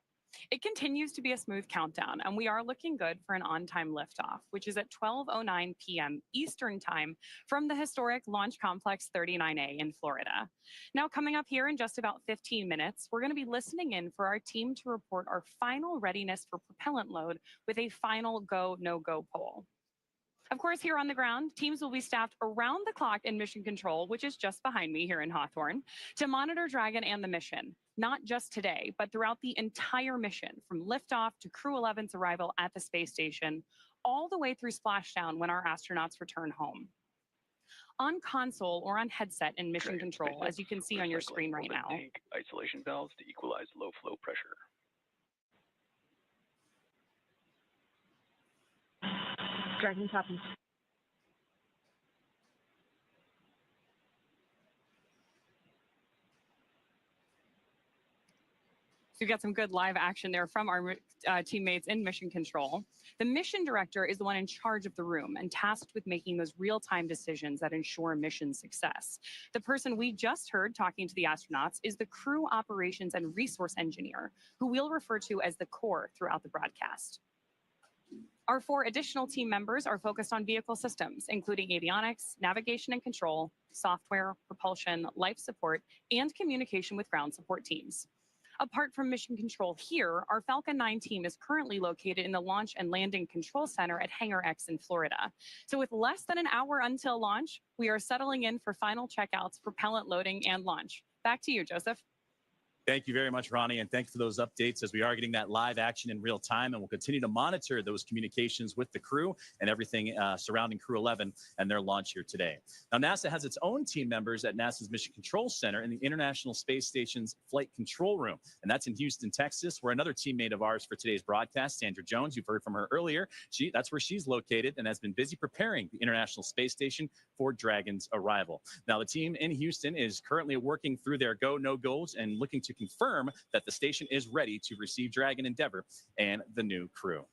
It continues to be a smooth countdown, and we are looking good for an on-time liftoff, which is at 12:09 p.m. Eastern Time from the historic Launch Complex 39A in Florida. Now, coming up here in just about 15 minutes, we're going to be listening in for our team to report our final readiness for propellant load with a final go, no-go poll. Of course, here on the ground, teams will be staffed around the clock in mission control, which is just behind me here in Hawthorne, to monitor Dragon and the mission, not just today, but throughout the entire mission, from liftoff to Crew-11's arrival at the space station, all the way through splashdown when our astronauts return home. On console or on headset in mission control, as you can see on your screen right now. Tank isolation valves to equalize low flow pressure. Dragon copies. So we've got some good live action there from our teammates in mission control. The mission director is the one in charge of the room and tasked with making those real-time decisions that ensure mission success. The person we just heard talking to the astronauts is the crew operations and resource engineer, who we'll refer to as the core throughout the broadcast. Our 4 additional team members are focused on vehicle systems, including avionics, navigation and control, software, propulsion, life support, and communication with ground support teams. Apart from mission control here, our Falcon 9 team is currently located in the Launch and Landing Control Center at Hangar X in Florida. So with less than an hour until launch, we are settling in for final checkouts, propellant loading, and launch. Back to you, Joseph. Thank you very much, Ronnie, and thanks for those updates as we are getting that live action in real time, and we'll continue to monitor those communications with the crew and everything surrounding Crew-11 and their launch here today. Now, NASA has its own team members at NASA's Mission Control Center in the International Space Station's Flight Control Room, and that's in Houston, Texas, where another teammate of ours for today's broadcast, Sandra Jones, you've heard from her earlier. That's where she's located and has been busy preparing the International Space Station for Dragon's arrival. Now, the team in Houston is currently working through their go, no-goes and looking to confirm that the station is ready to receive Dragon Endeavour and the new crew.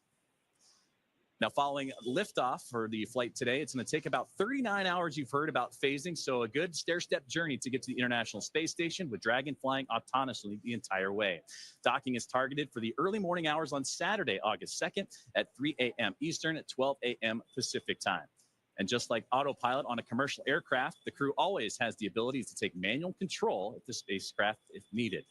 Now, following liftoff for the flight today, it's going to take about 39 hours, you've heard about phasing, so a good stair-step journey to get to the International Space Station with Dragon flying autonomously the entire way. Docking is targeted for the early morning hours on Saturday, August 2nd at 3 a.m. Eastern at 12 a.m. Pacific time. And just like autopilot on a commercial aircraft, the crew always has the ability to take manual control of the spacecraft if needed.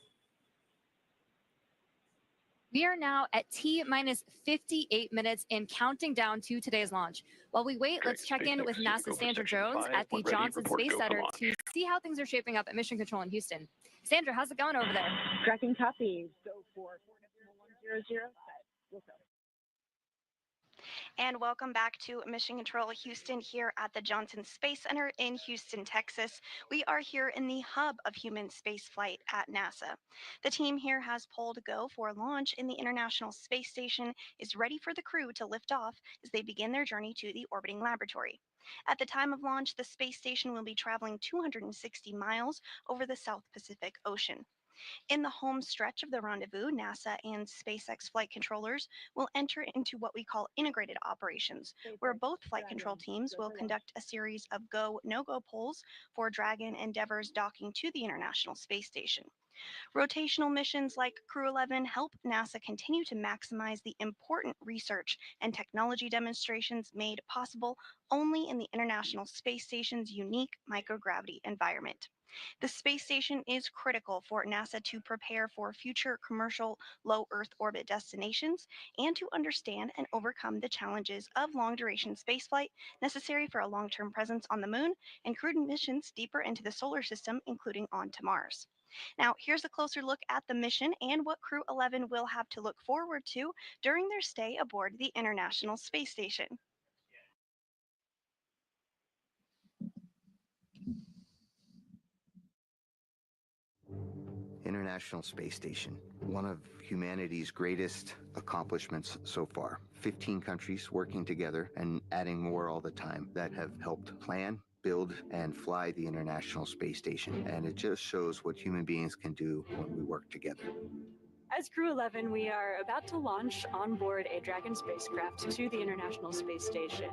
We are now at T-minus 58 minutes and counting down to today's launch. While we wait, let's check in with NASA's Sandra Jones at the Johnson Space Center to see how things are shaping up at Mission Control in Houston. Sandra, how's it going over there? Tracking copies. Go for 4.100 set. We'll go. And welcome back to Mission Control Houston here at the Johnson Space Center in Houston, Texas. We are here in the hub of human spaceflight at NASA. The team here has pulled go for launch in the International Space Station, is ready for the crew to lift off as they begin their journey to the orbiting laboratory. At the time of launch, the space station will be traveling 260 miles over the South Pacific Ocean. In the home stretch of the rendezvous, NASA and SpaceX flight controllers will enter into what we call integrated operations, where both flight control teams will conduct a series of go, no-go polls for Dragon Endeavour's docking to the International Space Station. Rotational missions like Crew-11 help NASA continue to maximize the important research and technology demonstrations made possible only in the International Space Station's unique microgravity environment. The space station is critical for NASA to prepare for future commercial low Earth orbit destinations and to understand and overcome the challenges of long-duration spaceflight necessary for a long-term presence on the Moon and crewed missions deeper into the solar system, including on to Mars. Now, here's a closer look at the mission and what Crew-11 will have to look forward to during their stay aboard the International Space Station. International Space Station, one of humanity's greatest accomplishments so far. 15 countries working together and adding more all the time that have helped plan, build, and fly the International Space Station. And it just shows what human beings can do when we work together. As Crew-11, we are about to launch on board a Dragon spacecraft to the International Space Station.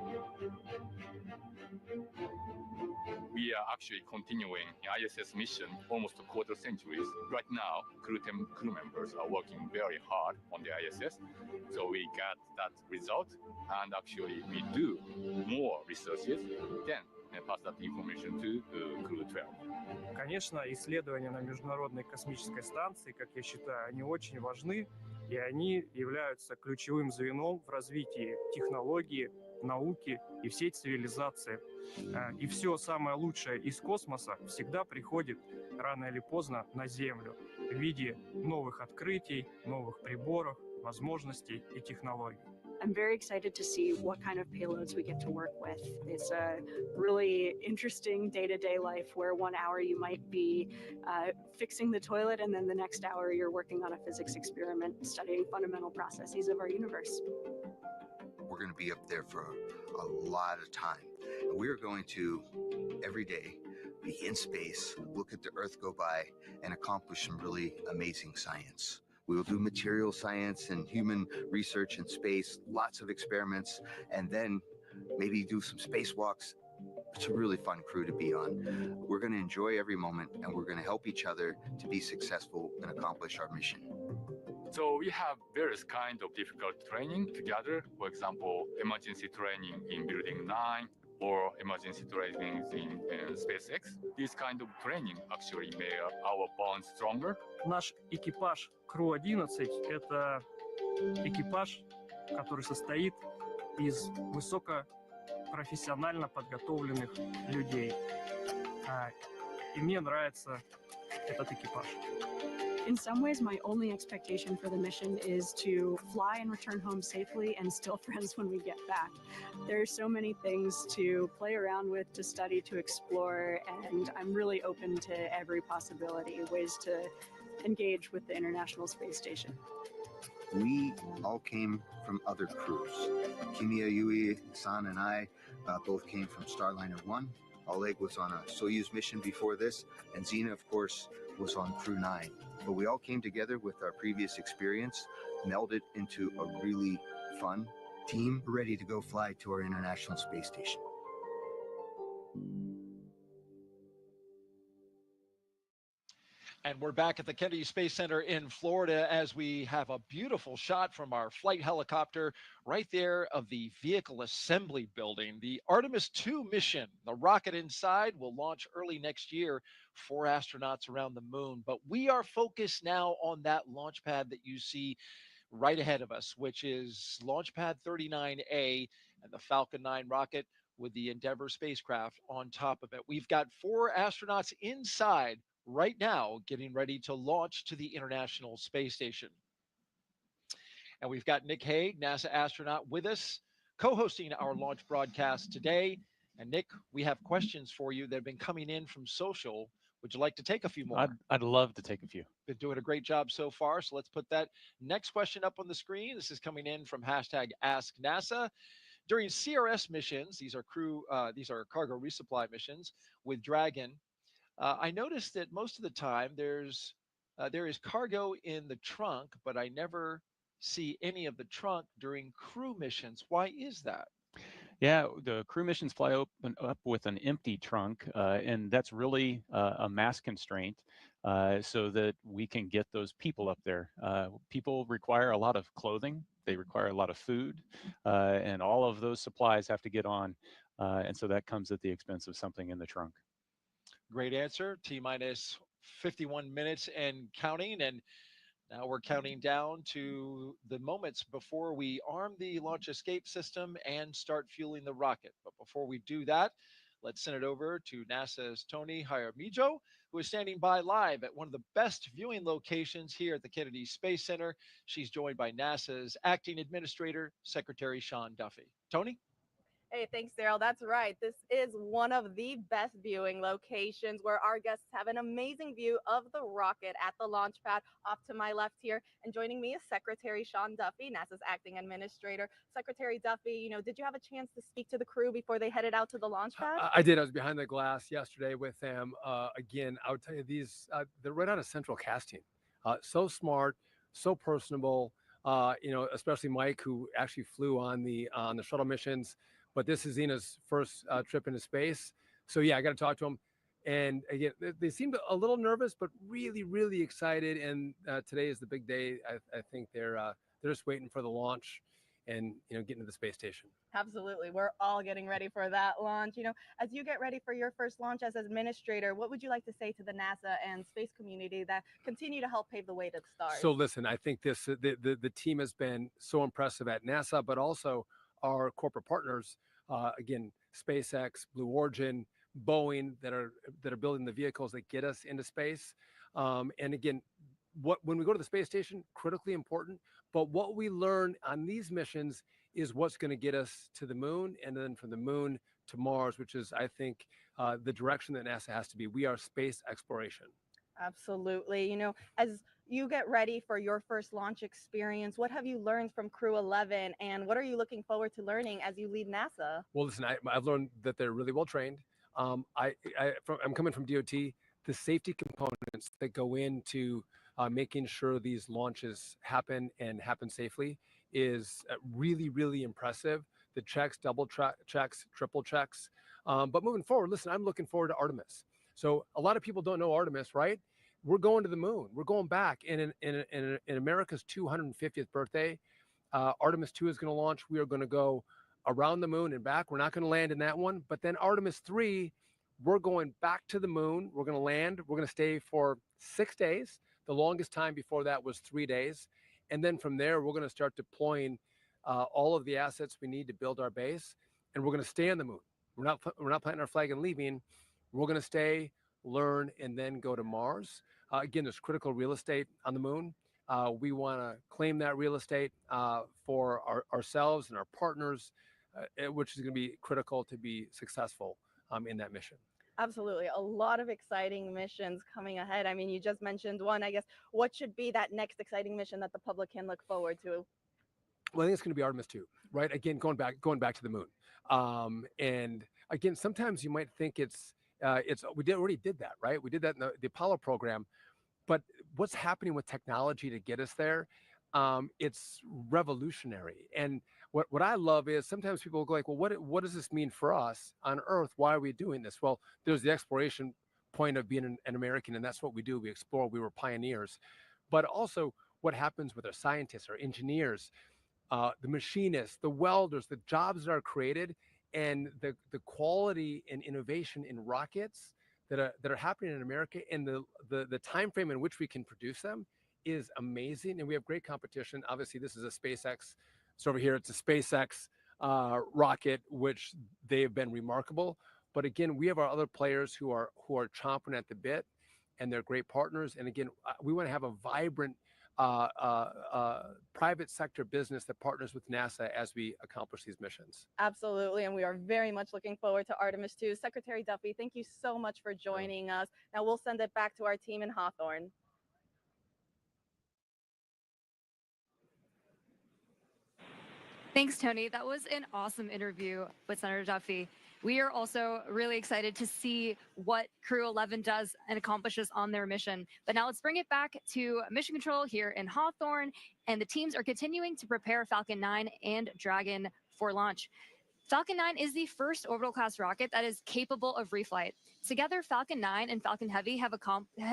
We are actually continuing ISS mission almost a quarter centuries. Right now, crew members are working very hard on the ISS. So we got that result, and actually we do more researches, then pass that information to Crew-12. Конечно, исследования на Международной космической станции, как я считаю, они очень важны, и они являются ключевым звеном в развитии технологии, науки и всей цивилизации. И все самое лучшее из космоса всегда приходит рано или поздно на Землю в виде новых открытий, новых приборов, возможностей и технологий. I'm very excited to see what kind of payloads we get to work with. It's a really interesting day-to-day life where 1 hour you might be fixing the toilet and then the next hour you're working on a physics experiment studying fundamental processes of our universe. We're going to be up there for a lot of time. And we're going to, every day, be in space, look at the Earth go by, and accomplish some really amazing science. We will do material science and human research in space, lots of experiments, and then maybe do some spacewalks. It's a really fun crew to be on. We're going to enjoy every moment, and we're going to help each other to be successful and accomplish our mission. So we have various kinds of difficult training together. For example, emergency training in Building 9 or emergency training in SpaceX. This kind of training actually made our bonds stronger. Наш экипаж Crew-11 – это экипаж, который состоит из высокопрофессионально подготовленных людей. И мне нравится этот экипаж. In some ways, my only expectation for the mission is to fly and return home safely and still friends when we get back. There are so many things to play around with, to study, to explore, and I'm really open to every possibility, ways to engage with the International Space Station. We all came from other crews. Kimiya, Yui, San, and I both came from Starliner 1. Oleg was on a Soyuz mission before this, and Xena, of course, was on Crew 9. But we all came together with our previous experience, melded into a really fun team, ready to go fly to our International Space Station. And we're back at the Kennedy Space Center in Florida as we have a beautiful shot from our flight helicopter right there of the vehicle assembly building. The Artemis II mission, the rocket inside, will launch early next year. 4 astronauts around the moon. But we are focused now on that launch pad that you see right ahead of us, which is Launch Pad 39A and the Falcon 9 rocket with the Endeavour spacecraft on top of it. We've got 4 astronauts inside right now getting ready to launch to the International Space Station. And we've got Nick Hague, NASA astronaut, with us, co-hosting our launch broadcast today. And Nick, we have questions for you that have been coming in from social. Would you like to take a few more? I'd love to take a few. Been doing a great job so far. So let's put that next question up on the screen. This is coming in from #AskNASA. During CRS missions, these are cargo resupply missions with Dragon. I noticed that most of the time there is cargo in the trunk, but I never see any of the trunk during crew missions. Why is that? Yeah, the crew missions fly up with an empty trunk, and that's really a mass constraint so that we can get those people up there. People require a lot of clothing, they require a lot of food, and all of those supplies have to get on, and so that comes at the expense of something in the trunk. Great answer. T-minus 51 minutes and counting. And now we're counting down to the moments before we arm the launch escape system and start fueling the rocket. But before we do that, let's send it over to NASA's Tony Jaramillo, who is standing by live at one of the best viewing locations here at the Kennedy Space Center. She's joined by NASA's acting administrator, Secretary Sean Duffy. Tony? Hey, thanks, Daryl. That's right. This is one of the best viewing locations where our guests have an amazing view of the rocket at the launch pad off to my left here. And joining me is Secretary Sean Duffy, NASA's acting administrator. Secretary Duffy, did you have a chance to speak to the crew before they headed out to the launch pad? I did. I was behind the glass yesterday with them. Again, I would tell you these, they're right out of central casting. So smart, so personable, especially Mike, who actually flew on the shuttle missions. But this is Xena's first trip into space. So yeah, I got to talk to them. And again, they seemed a little nervous, but really, really excited. And today is the big day. I think they're just waiting for the launch and, getting to the space station. Absolutely. We're all getting ready for that launch. As you get ready for your first launch as administrator, what would you like to say to the NASA and space community that continue to help pave the way to the stars? So listen, I think the team has been so impressive at NASA, but also our corporate partners, again, SpaceX, Blue Origin, Boeing, that are building the vehicles that get us into space. And again, when we go to the space station, critically important. But what we learn on these missions is what's going to get us to the moon, and then from the moon to Mars, which is, I think, the direction that NASA has to be. We are space exploration. Absolutely. You know, as you get ready for your first launch experience, what have you learned from Crew-11, and what are you looking forward to learning as you lead NASA? Well, listen, I've learned that they're really well trained. I'm coming from DOT. The safety components that go into making sure these launches happen and happen safely is really, really impressive. The checks, double checks, triple checks. But moving forward, listen, I'm looking forward to Artemis. So a lot of people don't know Artemis, right? We're going to the moon. We're going back. And in America's 250th birthday, Artemis 2 is going to launch. We are going to go around the moon and back. We're not going to land in that one. But then Artemis 3, we're going back to the moon. We're going to land. We're going to stay for 6 days. The longest time before that was 3 days. And then from there, we're going to start deploying all of the assets we need to build our base. And we're going to stay on the moon. We're not planting our flag and leaving. We're going to stay, learn, and then go to Mars. Again, there's critical real estate on the moon. We want to claim that real estate for ourselves and our partners, which is going to be critical to be successful in that mission. Absolutely. A lot of exciting missions coming ahead. I mean, you just mentioned one. I guess what should be that next exciting mission that the public can look forward to? Well, I think it's going to be Artemis 2, right? Again, going back to the moon. And again, sometimes you might think we already did that, right? We did that in the Apollo program. But what's happening with technology to get us there? It's revolutionary. And what I love is sometimes people go like, well, what does this mean for us on Earth? Why are we doing this? Well, there's the exploration point of being an American, and that's what we do. We explore. We were pioneers. But also what happens with our scientists, our engineers, the machinists, the welders, the jobs that are created, and the quality and innovation in rockets that are happening in America, and the time frame in which we can produce them is amazing. And we have great competition. Obviously, this is a SpaceX. So over here, it's a SpaceX rocket, which they have been remarkable. But again, we have our other players who are chomping at the bit, and they're great partners. And again, we want to have a vibrant private sector business that partners with NASA as we accomplish these missions. Absolutely, and we are very much looking forward to Artemis 2. Secretary Duffy, thank you so much for joining us. Now we'll send it back to our team in Hawthorne. Thanks, Tony. That was an awesome interview with Senator Duffy. We are also really excited to see what Crew-11 does and accomplishes on their mission. But now let's bring it back to Mission Control here in Hawthorne, and the teams are continuing to prepare Falcon 9 and Dragon for launch. Falcon 9 is the first orbital-class rocket that is capable of reflight. Together, Falcon 9 and Falcon Heavy have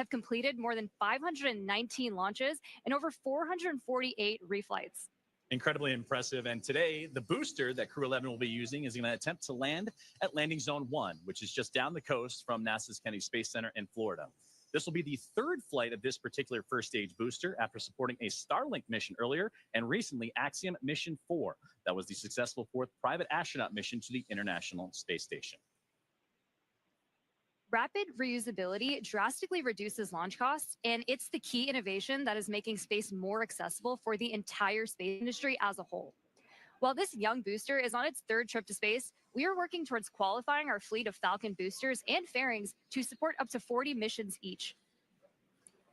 completed more than 519 launches and over 448 reflights. Incredibly impressive. And today, the booster that Crew-11 will be using is going to attempt to land at Landing Zone 1, which is just down the coast from NASA's Kennedy Space Center in Florida. This will be the third flight of this particular first-stage booster after supporting a Starlink mission earlier and recently Axiom Mission 4. That was the successful fourth private astronaut mission to the International Space Station. Rapid reusability drastically reduces launch costs, and it's the key innovation that is making space more accessible for the entire space industry as a whole. While this young booster is on its third trip to space, we are working towards qualifying our fleet of Falcon boosters and fairings to support up to 40 missions each.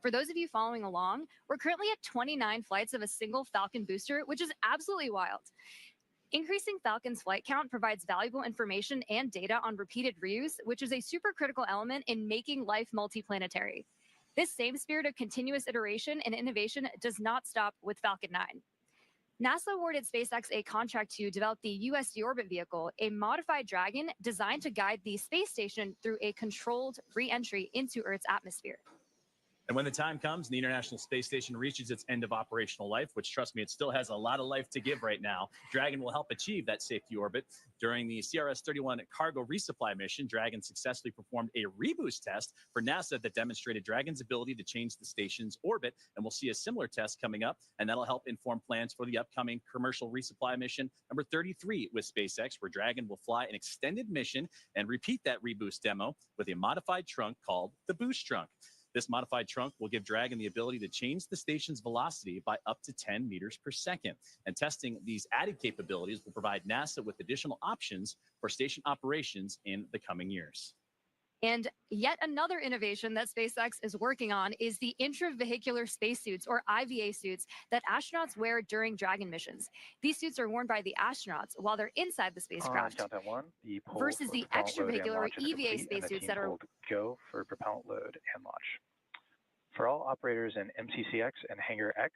For those of you following along, we're currently at 29 flights of a single Falcon booster, which is absolutely wild. Increasing Falcon's flight count provides valuable information and data on repeated reuse, which is a super critical element in making life multiplanetary. This same spirit of continuous iteration and innovation does not stop with Falcon 9. NASA awarded SpaceX a contract to develop the US Deorbit vehicle, a modified Dragon designed to guide the space station through a controlled re-entry into Earth's atmosphere. And when the time comes and the International Space Station reaches its end of operational life, which, trust me, it still has a lot of life to give right now, Dragon will help achieve that safety orbit. During the CRS-31 cargo resupply mission, Dragon successfully performed a reboost test for NASA that demonstrated Dragon's ability to change the station's orbit, and we'll see a similar test coming up, and that'll help inform plans for the upcoming commercial resupply mission number 33 with SpaceX, where Dragon will fly an extended mission and repeat that reboost demo with a modified trunk called the Boost Trunk. This modified trunk will give Dragon the ability to change the station's velocity by up to 10 meters per second. And testing these added capabilities will provide NASA with additional options for station operations in the coming years. And yet another innovation that SpaceX is working on is the intravehicular spacesuits, or IVA suits, that astronauts wear during Dragon missions. These suits are worn by the astronauts while they're inside the spacecraft, Countdown 1, the poll versus for the propellant load and extravehicular launch is EVA complete, and the spacesuits team that are pulled go for propellant load and launch. For all operators in MCCX and Hangar X,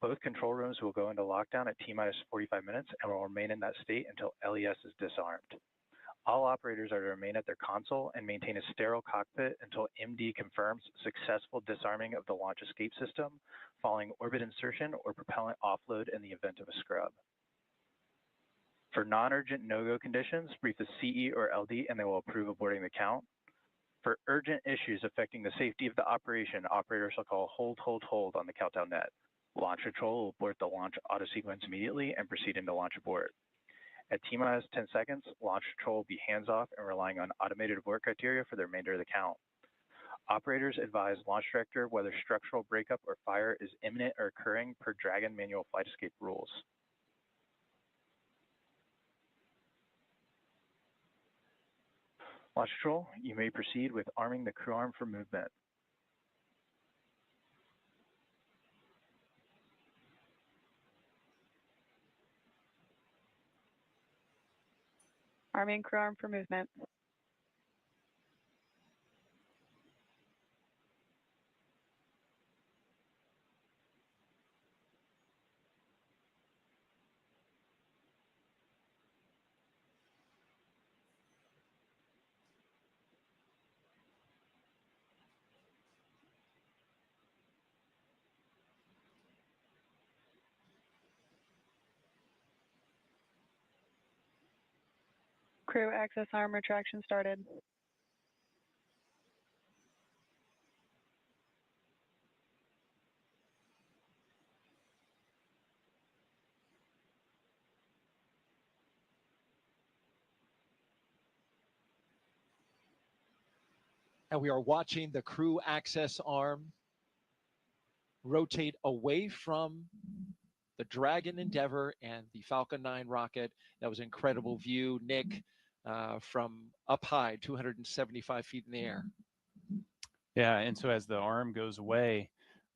both control rooms will go into lockdown at T-minus 45 minutes and will remain in that state until LES is disarmed. All operators are to remain at their console and maintain a sterile cockpit until MD confirms successful disarming of the launch escape system following orbit insertion or propellant offload in the event of a scrub. For non-urgent no-go conditions, brief the CE or LD and they will approve aborting the count. For urgent issues affecting the safety of the operation, operators shall call hold, hold, hold on the countdown net. Launch control will abort the launch auto sequence immediately and proceed into launch abort. At T-minus 10 seconds, launch control will be hands-off and relying on automated abort criteria for the remainder of the count. Operators advise launch director whether structural breakup or fire is imminent or occurring per Dragon manual flight escape rules. Launch control, you may proceed with arming the crew arm for movement. Arming crew arm for movement. Crew access arm retraction started. And we are watching the crew access arm rotate away from the Dragon Endeavour and the Falcon 9 rocket. That was an incredible view, Nick, from up high, 275 feet in the air. Yeah, and so as the arm goes away,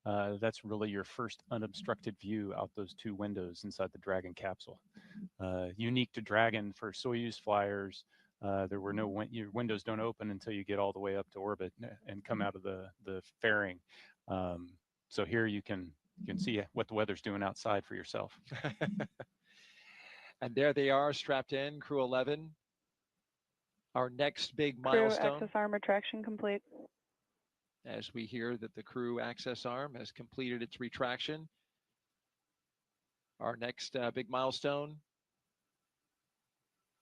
that's really your first unobstructed view out those two windows inside the Dragon capsule. Unique to Dragon for Soyuz flyers, there were no your windows don't open until you get all the way up to orbit and come out of the fairing. So here you can see what the weather's doing outside for yourself. And there they are, strapped in, Crew-11. Our next big milestone. Crew access arm retraction complete. As we hear that the crew access arm has completed its retraction. Our next big milestone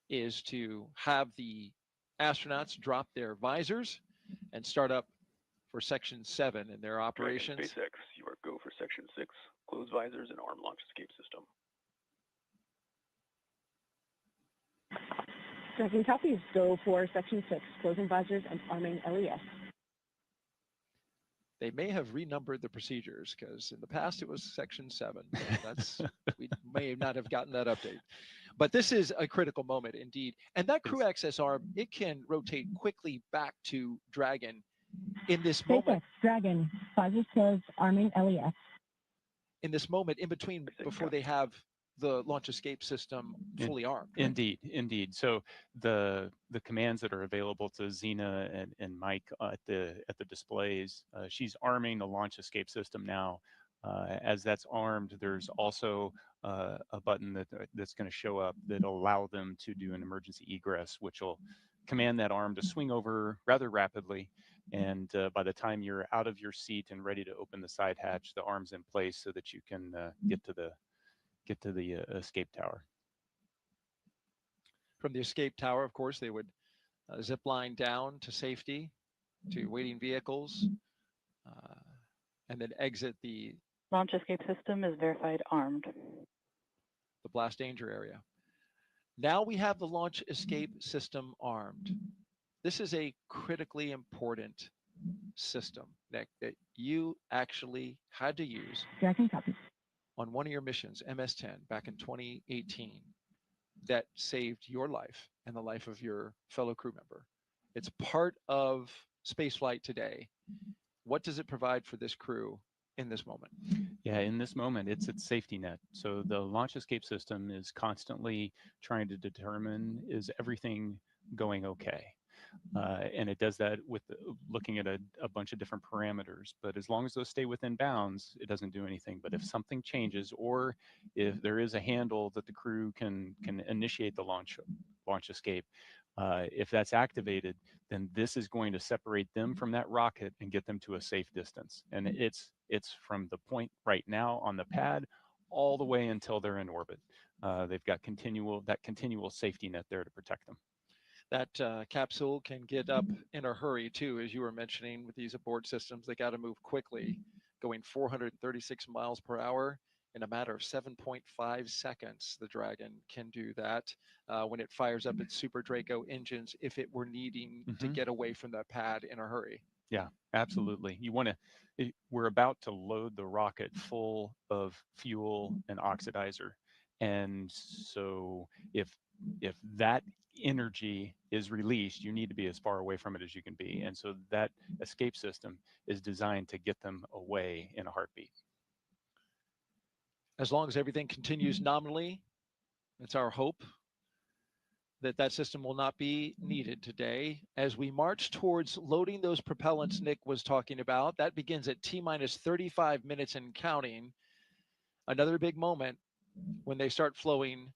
is to have the astronauts drop their visors and start up for Section 7 in their operations. Dragon SpaceX, you are go for Section 6. Close visors and arm launch escape system. Dragon copies, go for Section 6, closing visors and arming LES. They may have renumbered the procedures because in the past it was Section 7. That's we may not have gotten that update. But this is a critical moment indeed. And that crew access arm, it can rotate quickly back to Dragon in this moment. Dragon, visors closed, arming LES. In this moment, in between, before they have the launch escape system fully armed. Right? Indeed. So the commands that are available to Xena and Mike at the displays, she's arming the launch escape system now. As that's armed, there's also a button that's going to show up that'll allow them to do an emergency egress, which will command that arm to swing over rather rapidly. And by the time you're out of your seat and ready to open the side hatch, the arm's in place so that you can get to the escape tower. From the escape tower, of course, they would zip line down to safety, to waiting vehicles, and then exit the launch escape system is verified armed. The blast danger area. Now we have the launch escape system armed. This is a critically important system, Nick, that you actually had to use Tracking copy. on one of your missions, MS-10, back in 2018, that saved your life and the life of your fellow crew member? It's part of spaceflight today. What does it provide for this crew in this moment? Yeah, in this moment, it's its safety net. So the launch escape system is constantly trying to determine, is everything going okay? And it does that with looking at a bunch of different parameters. But as long as those stay within bounds, it doesn't do anything. But if something changes, or if there is a handle that the crew can initiate the launch escape, if that's activated, then this is going to separate them from that rocket and get them to a safe distance. And it's from the point right now on the pad all the way until they're in orbit. They've got continual safety net there to protect them. That capsule can get up in a hurry too, as you were mentioning with these abort systems. They got to move quickly, going 436 miles per hour in a matter of 7.5 seconds. The Dragon can do that when it fires up its Super Draco engines if it were needing to get away from the pad in a hurry. Yeah, absolutely. You want to, we're about to load the rocket full of fuel and oxidizer. And so if that energy is released, you need to be as far away from it as you can be. And so that escape system is designed to get them away in a heartbeat. As long as everything continues nominally, it's our hope that that system will not be needed today. As we march towards loading those propellants Nick was talking about, that begins at T-minus 35 minutes and counting. Another big moment when they start flowing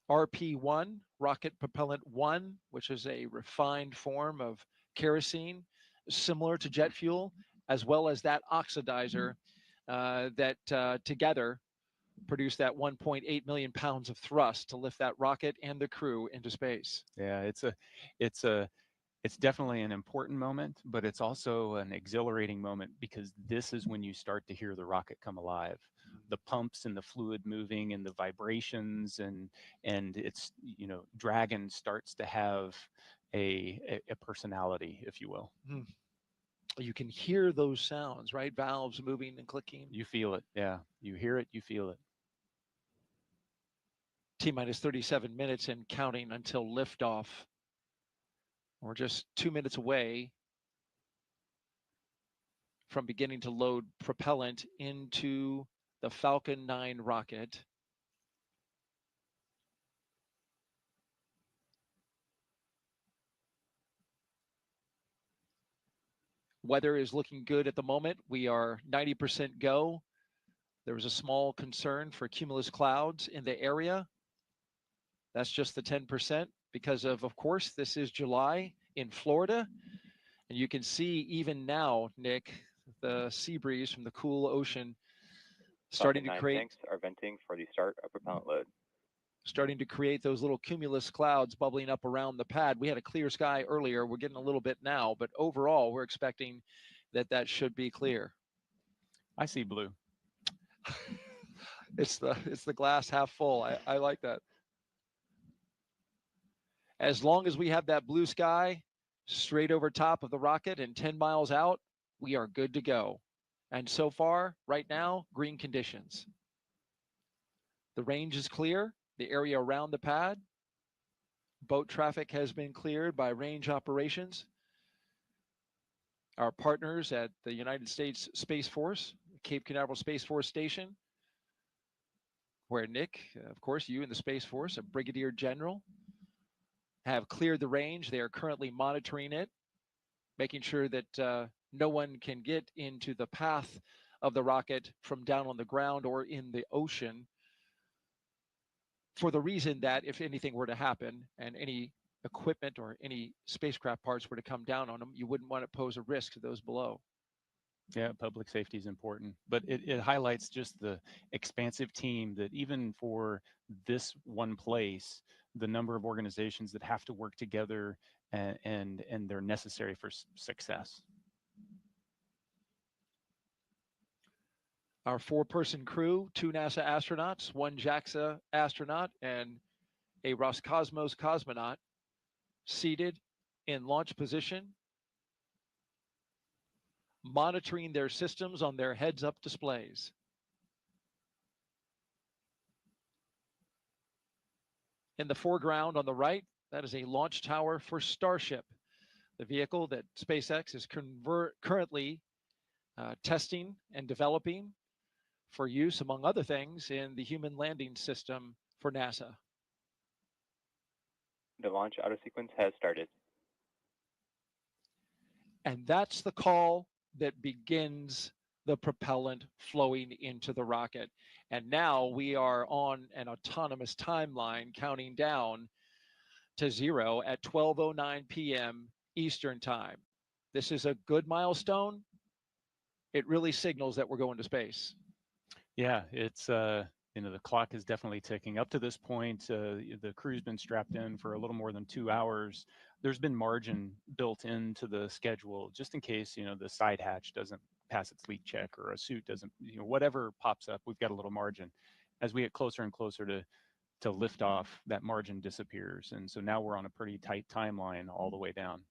RP1, Rocket Propellant 1, which is a refined form of kerosene, similar to jet fuel, as well as that oxidizer that together produce that 1.8 million pounds of thrust to lift that rocket and the crew into space. Yeah, it's definitely an important moment, but it's also an exhilarating moment, because this is when you start to hear the rocket come alive. The pumps and the fluid moving and the vibrations, and it's, Dragon starts to have a personality, if you will. You can hear those sounds, right? Valves moving and clicking. You feel it. Yeah, you hear it, you feel it. T-minus 37 minutes and counting until liftoff. We're just 2 minutes away from beginning to load propellant into the Falcon 9 rocket. Weather is looking good at the moment. We are 90% go. There was a small concern for cumulus clouds in the area. That's just the 10% because of course, this is July in Florida. And you can see even now, Nick, the sea breeze from the cool ocean starting to create. Tanks are venting for the start of propellant load. Starting to create those little cumulus clouds bubbling up around the pad. We had a clear sky earlier. We're getting a little bit now, but overall, we're expecting that should be clear. I see blue. It's the glass half full. I like that. As long as we have that blue sky straight over top of the rocket and 10 miles out, we are good to go. And so far, right now, green conditions. The range is clear. The area around the pad. Boat traffic has been cleared by range operations. Our partners at the United States Space Force, Cape Canaveral Space Force Station, where Nick, of course, you and the Space Force, a brigadier general, have cleared the range. They are currently monitoring it, making sure that no one can get into the path of the rocket from down on the ground or in the ocean, for the reason that if anything were to happen and any equipment or any spacecraft parts were to come down on them, you wouldn't want to pose a risk to those below. Yeah, public safety is important, but it highlights just the expansive team that even for this one place, the number of organizations that have to work together and they're necessary for success. Our 4-person crew, 2 NASA astronauts, 1 JAXA astronaut, and a Roscosmos cosmonaut seated in launch position monitoring their systems on their heads-up displays. In the foreground on the right, that is a launch tower for Starship, the vehicle that SpaceX is currently testing and developing for use, among other things, in the human landing system for NASA. The launch auto sequence has started. And that's the call that begins the propellant flowing into the rocket. And now we are on an autonomous timeline counting down to 0 at 12:09 p.m. Eastern Time. This is a good milestone. It really signals that we're going to space. Yeah, it's the clock is definitely ticking. Up to this point, the crew's been strapped in for a little more than 2 hours. There's been margin built into the schedule just in case, the side hatch doesn't pass its leak check or a suit doesn't, whatever pops up, we've got a little margin. As we get closer and closer to liftoff, that margin disappears. And so now we're on a pretty tight timeline all the way down.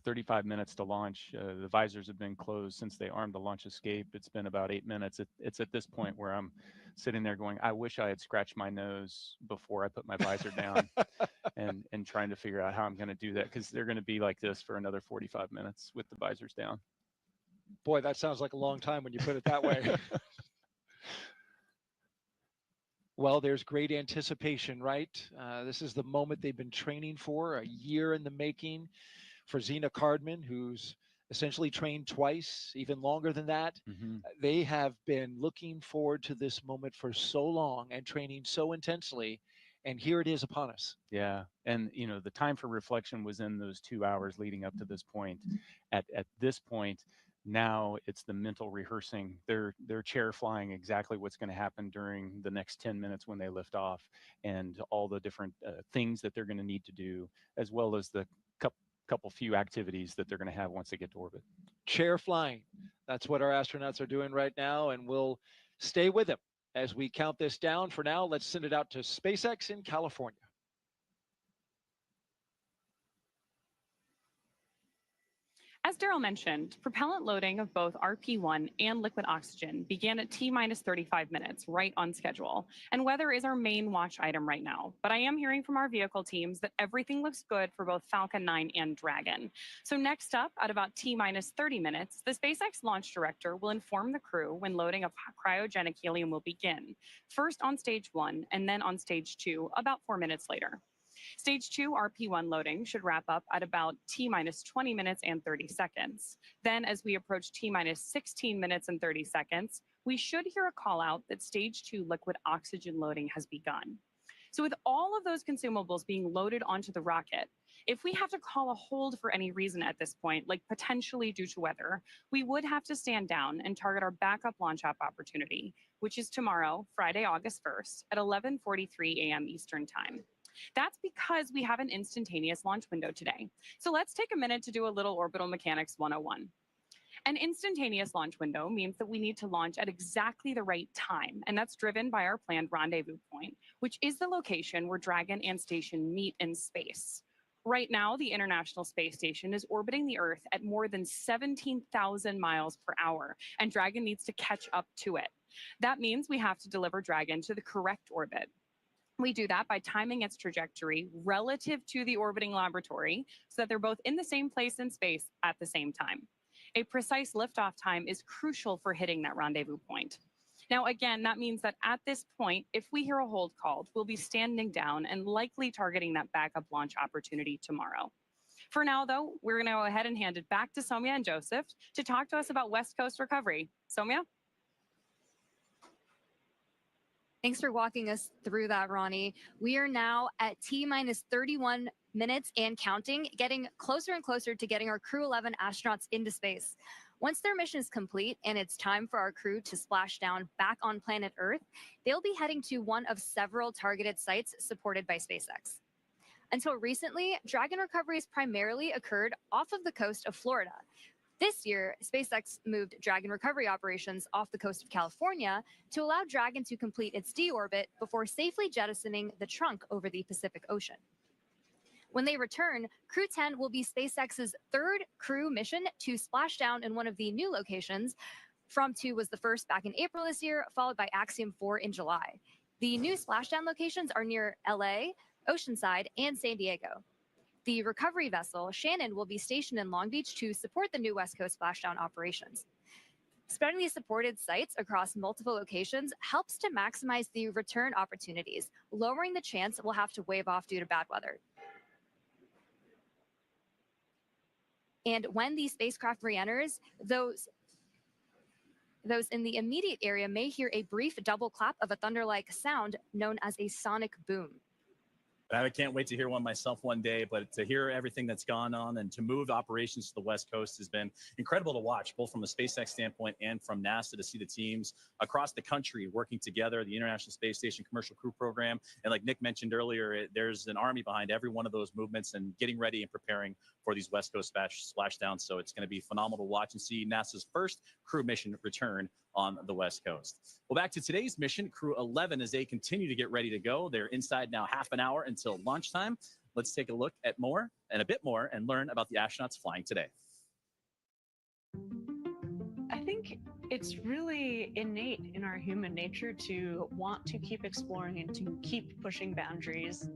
35 minutes to launch. The visors have been closed since they armed the launch escape. It's been about 8 minutes. It's at this point where I'm sitting there going, I wish I had scratched my nose before I put my visor down and trying to figure out how I'm going to do that, because they're going to be like this for another 45 minutes with the visors down. Boy, that sounds like a long time when you put it that way. Well, there's great anticipation, right? This is the moment they've been training for, a year in the making. For Zena Cardman, who's essentially trained twice, even longer than that. Mm-hmm. They have been looking forward to this moment for so long and training so intensely, and here it is upon us. Yeah, and the time for reflection was in those 2 hours leading up to this point. At this point, now it's the mental rehearsing. They're chair flying exactly what's going to happen during the next 10 minutes when they lift off, and all the different things that they're going to need to do, as well as the couple few activities that they're going to have once they get to orbit. Chair flying. That's what our astronauts are doing right now, and we'll stay with them as we count this down. For now, let's send it out to SpaceX in California. As Daryl mentioned, propellant loading of both RP-1 and liquid oxygen began at T-minus 35 minutes, right on schedule. And weather is our main watch item right now. But I am hearing from our vehicle teams that everything looks good for both Falcon 9 and Dragon. So next up, at about T-minus 30 minutes, the SpaceX launch director will inform the crew when loading of cryogenic helium will begin, first on stage 1 and then on stage 2 about 4 minutes later. Stage 2 RP-1 loading should wrap up at about T-minus 20 minutes and 30 seconds. Then, as we approach T-minus 16 minutes and 30 seconds, we should hear a call out that Stage 2 liquid oxygen loading has begun. So with all of those consumables being loaded onto the rocket, if we have to call a hold for any reason at this point, like potentially due to weather, we would have to stand down and target our backup launch opportunity, which is tomorrow, Friday, August 1st at 11:43 a.m. Eastern Time. That's because we have an instantaneous launch window today. So let's take a minute to do a little orbital mechanics 101. An instantaneous launch window means that we need to launch at exactly the right time, and that's driven by our planned rendezvous point, which is the location where Dragon and Station meet in space. Right now, the International Space Station is orbiting the Earth at more than 17,000 miles per hour, and Dragon needs to catch up to it. That means we have to deliver Dragon to the correct orbit. We do that by timing its trajectory relative to the orbiting laboratory so that they're both in the same place in space at the same time. A precise liftoff time is crucial for hitting that rendezvous point. Now, again, that means that at this point, if we hear a hold called, we'll be standing down and likely targeting that backup launch opportunity tomorrow. For now, though, we're going to go ahead and hand it back to Soumya and Joseph to talk to us about West Coast recovery. Soumya? Thanks for walking us through that, Ronnie. We are now at T-minus 31 minutes and counting, getting closer and closer to getting our Crew-11 astronauts into space. Once their mission is complete and it's time for our crew to splash down back on planet Earth, they'll be heading to one of several targeted sites supported by SpaceX. Until recently, Dragon recovery has primarily occurred off of the coast of Florida. This year, SpaceX moved Dragon recovery operations off the coast of California to allow Dragon to complete its deorbit before safely jettisoning the trunk over the Pacific Ocean. When they return, Crew-10 will be SpaceX's third crew mission to splash down in one of the new locations. From-2 was the first back in April this year, followed by Axiom 4 in July. The new splashdown locations are near LA, Oceanside, and San Diego. The recovery vessel, Shannon, will be stationed in Long Beach to support the new West Coast splashdown operations. Spreading these supported sites across multiple locations helps to maximize the return opportunities, lowering the chance we'll have to wave off due to bad weather. And when the spacecraft re-enters, those in the immediate area may hear a brief double clap of a thunder-like sound known as a sonic boom. I can't wait to hear one myself one day, but to hear everything that's gone on and to move operations to the West Coast has been incredible to watch, both from a SpaceX standpoint and from NASA, to see the teams across the country working together, the International Space Station Commercial Crew Program. And like Nick mentioned earlier, there's an army behind every one of those movements and getting ready and preparing for these West Coast splashdowns. So it's going to be phenomenal to watch and see NASA's first crew mission return on the West Coast. Well, back to today's mission, Crew-11, as they continue to get ready to go. They're inside now half an hour until launch time. Let's take a look at more and a bit more and learn about the astronauts flying today. I think it's really innate in our human nature to want to keep exploring and to keep pushing boundaries.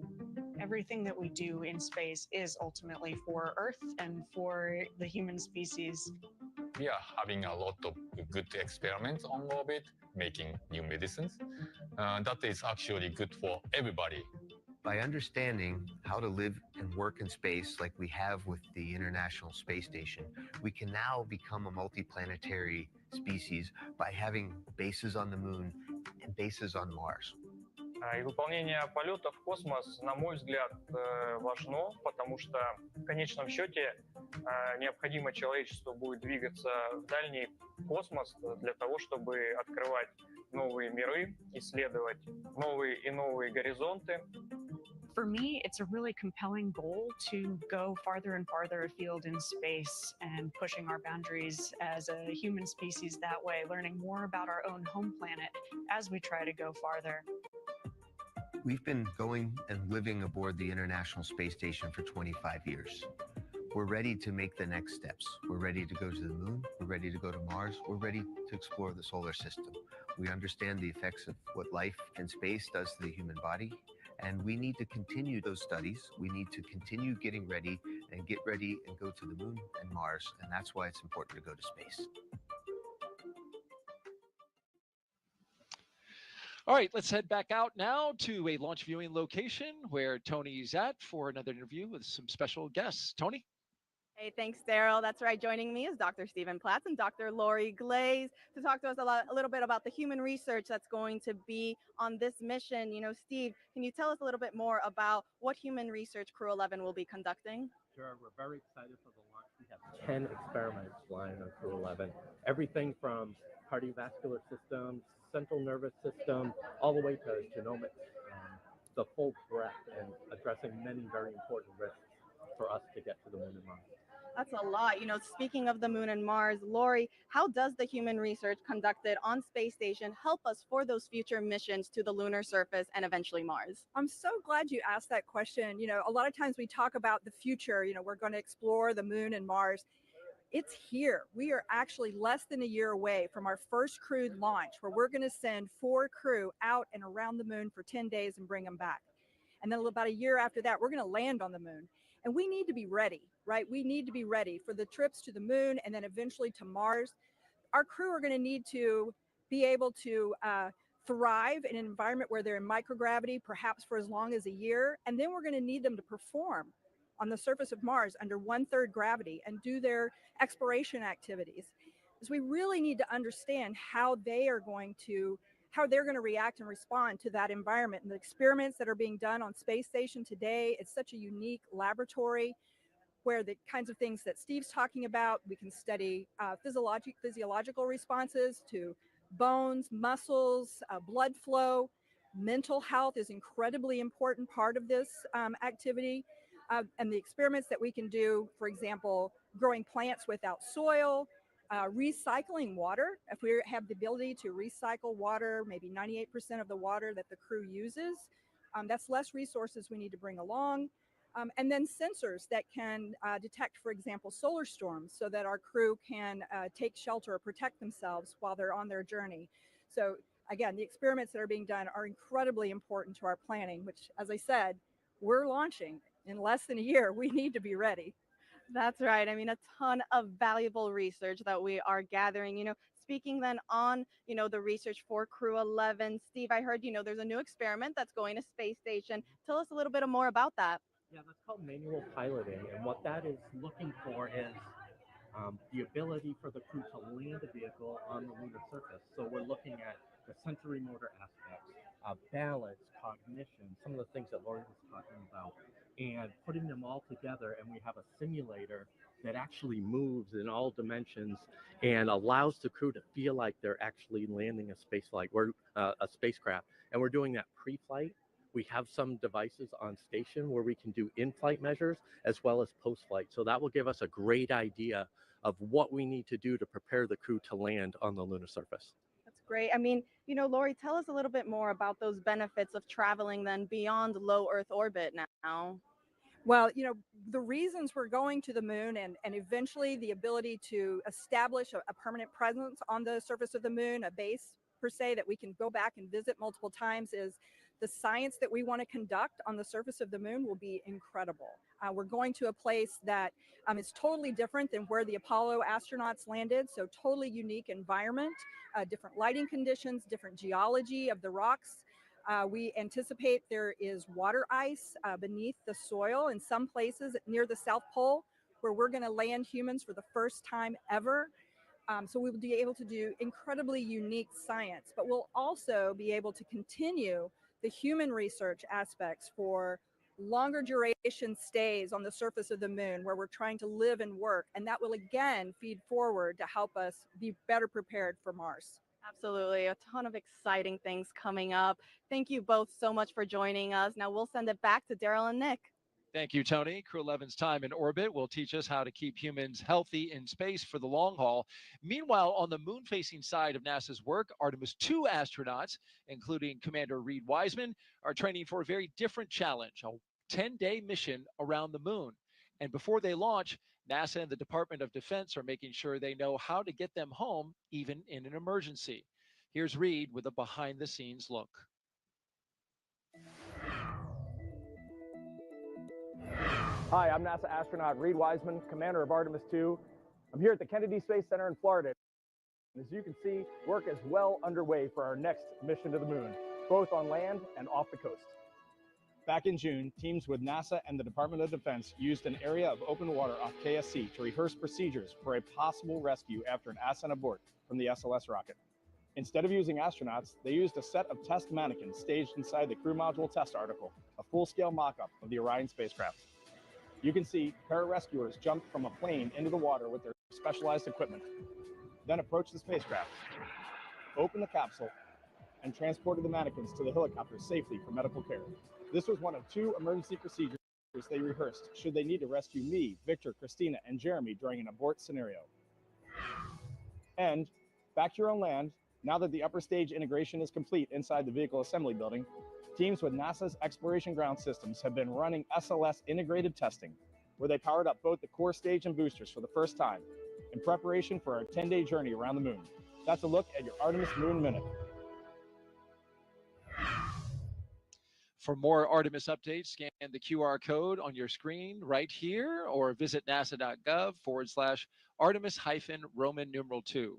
Everything that we do in space is ultimately for Earth and for the human species. We are having a lot of good experiments on orbit, making new medicines. That is actually good for everybody. By understanding how to live and work in space like we have with the International Space Station, we can now become a multiplanetary species by having bases on the Moon and bases on Mars. И выполнение полета в космос, на мой взгляд, важно, потому что в конечном счете необходимо человечеству будет двигаться в дальний космос для того, чтобы открывать новые миры, исследовать новые и новые горизонты. For me, it's a really compelling goal to go farther and farther afield in space and pushing our boundaries as a human species that way, learning more about our own home planet as we try to go farther. We've been going and living aboard the International Space Station for 25 years. We're ready to make the next steps. We're ready to go to the Moon. We're ready to go to Mars. We're ready to explore the solar system. We understand the effects of what life in space does to the human body, and we need to continue those studies. We need to continue getting ready and get ready and go to the Moon and Mars, and that's why it's important to go to space. All right, let's head back out now to a launch viewing location where Tony's at for another interview with some special guests. Tony? Hey, thanks, Daryl. That's right. Joining me is Dr. Stephen Platts and Dr. Lori Glaze to talk to us a little bit about the human research that's going to be on this mission. You know, Steve, can you tell us a little bit more about what human research Crew-11 will be conducting? Sure. We're very excited for the launch. We have 10 experiments flying on Crew-11. Everything from cardiovascular systems, central nervous system, all the way to genomics, the full breadth, and addressing many very important risks for us to get to the Moon and Mars. That's a lot. You know, speaking of the Moon and Mars, Lori, how does the human research conducted on space station help us for those future missions to the lunar surface and eventually Mars? I'm so glad you asked that question. You know, a lot of times we talk about the future, you know, we're going to explore the Moon and Mars. It's here. We are actually less than a year away from our first crewed launch, where we're going to send 4 crew out and around the Moon for 10 days and bring them back. And then about a year after that, we're going to land on the Moon. And we need to be ready, right? We need to be ready for the trips to the Moon and then eventually to Mars. Our crew are going to need to be able to thrive in an environment where they're in microgravity, perhaps for as long as a year. And then we're going to need them to perform on the surface of Mars under 1/3 gravity and do their exploration activities. So we really need to understand how they're going to react and respond to that environment. And the experiments that are being done on space station today, it's such a unique laboratory where the kinds of things that Steve's talking about, we can study physiological responses to bones, muscles, blood flow. Mental health is incredibly important part of this activity. And the experiments that we can do, for example, growing plants without soil, recycling water. If we have the ability to recycle water, maybe 98% of the water that the crew uses, that's less resources we need to bring along. And then sensors that can detect, for example, solar storms so that our crew can take shelter or protect themselves while they're on their journey. So again, the experiments that are being done are incredibly important to our planning, which, as I said, we're launching in less than a year. We need to be ready. That's right. I mean, a ton of valuable research that we are gathering. Speaking then on, the research for Crew-11, Steve, I heard, there's a new experiment that's going to space station. Tell us a little bit more about that. Yeah, that's called manual piloting. And what that is looking for is the ability for the crew to land a vehicle on the lunar surface. So we're looking at the sensory motor aspects, balance, cognition, some of the things that Lori was talking about, and putting them all together. And we have a simulator that actually moves in all dimensions and allows the crew to feel like they're actually landing a spacecraft. And we're doing that pre-flight. We have some devices on station where we can do in-flight measures as well as post-flight. So that will give us a great idea of what we need to do to prepare the crew to land on the lunar surface. That's great. I mean, Lori, tell us a little bit more about those benefits of traveling then beyond low Earth orbit now. Well, the reasons we're going to the moon and eventually the ability to establish a permanent presence on the surface of the moon, a base per se that we can go back and visit multiple times, is the science that we want to conduct on the surface of the moon will be incredible. We're going to a place that is totally different than where the Apollo astronauts landed, so totally unique environment, different lighting conditions, different geology of the rocks. We anticipate there is water ice beneath the soil in some places near the South Pole where we're going to land humans for the first time ever. So we will be able to do incredibly unique science, but we'll also be able to continue the human research aspects for longer duration stays on the surface of the moon where we're trying to live and work. And that will again feed forward to help us be better prepared for Mars. Absolutely. A ton of exciting things coming up. Thank you both so much for joining us. Now we'll send it back to Daryl and Nick. Thank you, Tony. Crew-11's time in orbit will teach us how to keep humans healthy in space for the long haul. Meanwhile, on the moon-facing side of NASA's work, Artemis II astronauts, including Commander Reed Wiseman, are training for a very different challenge, a 10-day mission around the moon. And before they launch, NASA and the Department of Defense are making sure they know how to get them home, even in an emergency. Here's Reed with a behind-the-scenes look. Hi, I'm NASA astronaut Reed Wiseman, commander of Artemis II. I'm here at the Kennedy Space Center in Florida. As you can see, work is well underway for our next mission to the moon, both on land and off the coast. Back in June, teams with NASA and the Department of Defense used an area of open water off KSC to rehearse procedures for a possible rescue after an ascent abort from the SLS rocket. Instead of using astronauts, they used a set of test mannequins staged inside the crew module test article, a full-scale mock-up of the Orion spacecraft. You can see pararescuers jumped from a plane into the water with their specialized equipment, then approached the spacecraft, opened the capsule, and transported the mannequins to the helicopter safely for medical care. This was one of 2 emergency procedures they rehearsed should they need to rescue me, Victor, Christina, and Jeremy during an abort scenario. And back here on land, now that the upper stage integration is complete inside the vehicle assembly building, teams with NASA's Exploration Ground Systems have been running SLS integrated testing, where they powered up both the core stage and boosters for the first time in preparation for our 10-day journey around the moon. That's a look at your Artemis Moon Minute. For more Artemis updates, scan the QR code on your screen right here or visit nasa.gov/Artemis-Roman numeral 2.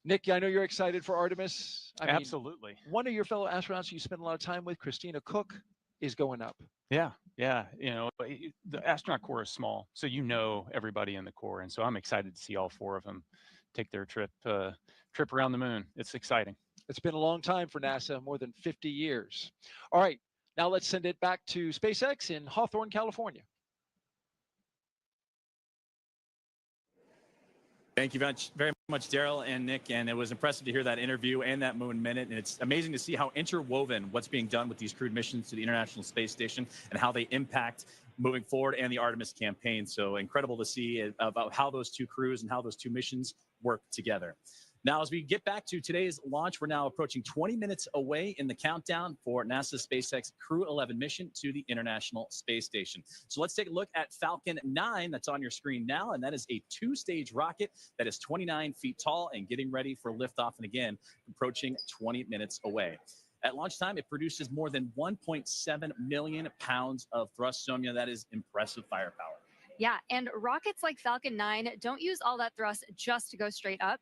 Nick, I know you're excited for Artemis. Absolutely. One of your fellow astronauts you spend a lot of time with, Christina Cook, is going up. Yeah. The astronaut corps is small, so everybody in the corps, and so I'm excited to see all 4 of them take their trip around the moon. It's exciting. It's been a long time for NASA, more than 50 years. All right, now let's send it back to SpaceX in Hawthorne, California. Thank you very much, Daryl and Nick. And it was impressive to hear that interview and that Moon Minute. And it's amazing to see how interwoven what's being done with these crewed missions to the International Space Station and how they impact moving forward and the Artemis campaign. So incredible to see about how those 2 crews and how those 2 missions work together. Now, as we get back to today's launch, we're now approaching 20 minutes away in the countdown for NASA's SpaceX Crew-11 mission to the International Space Station. So let's take a look at Falcon 9 that's on your screen now, and that is a two-stage rocket that is 29 feet tall and getting ready for liftoff, and again, approaching 20 minutes away. At launch time, it produces more than 1.7 million pounds of thrust. Sonia, that is impressive firepower. Yeah, and rockets like Falcon 9 don't use all that thrust just to go straight up.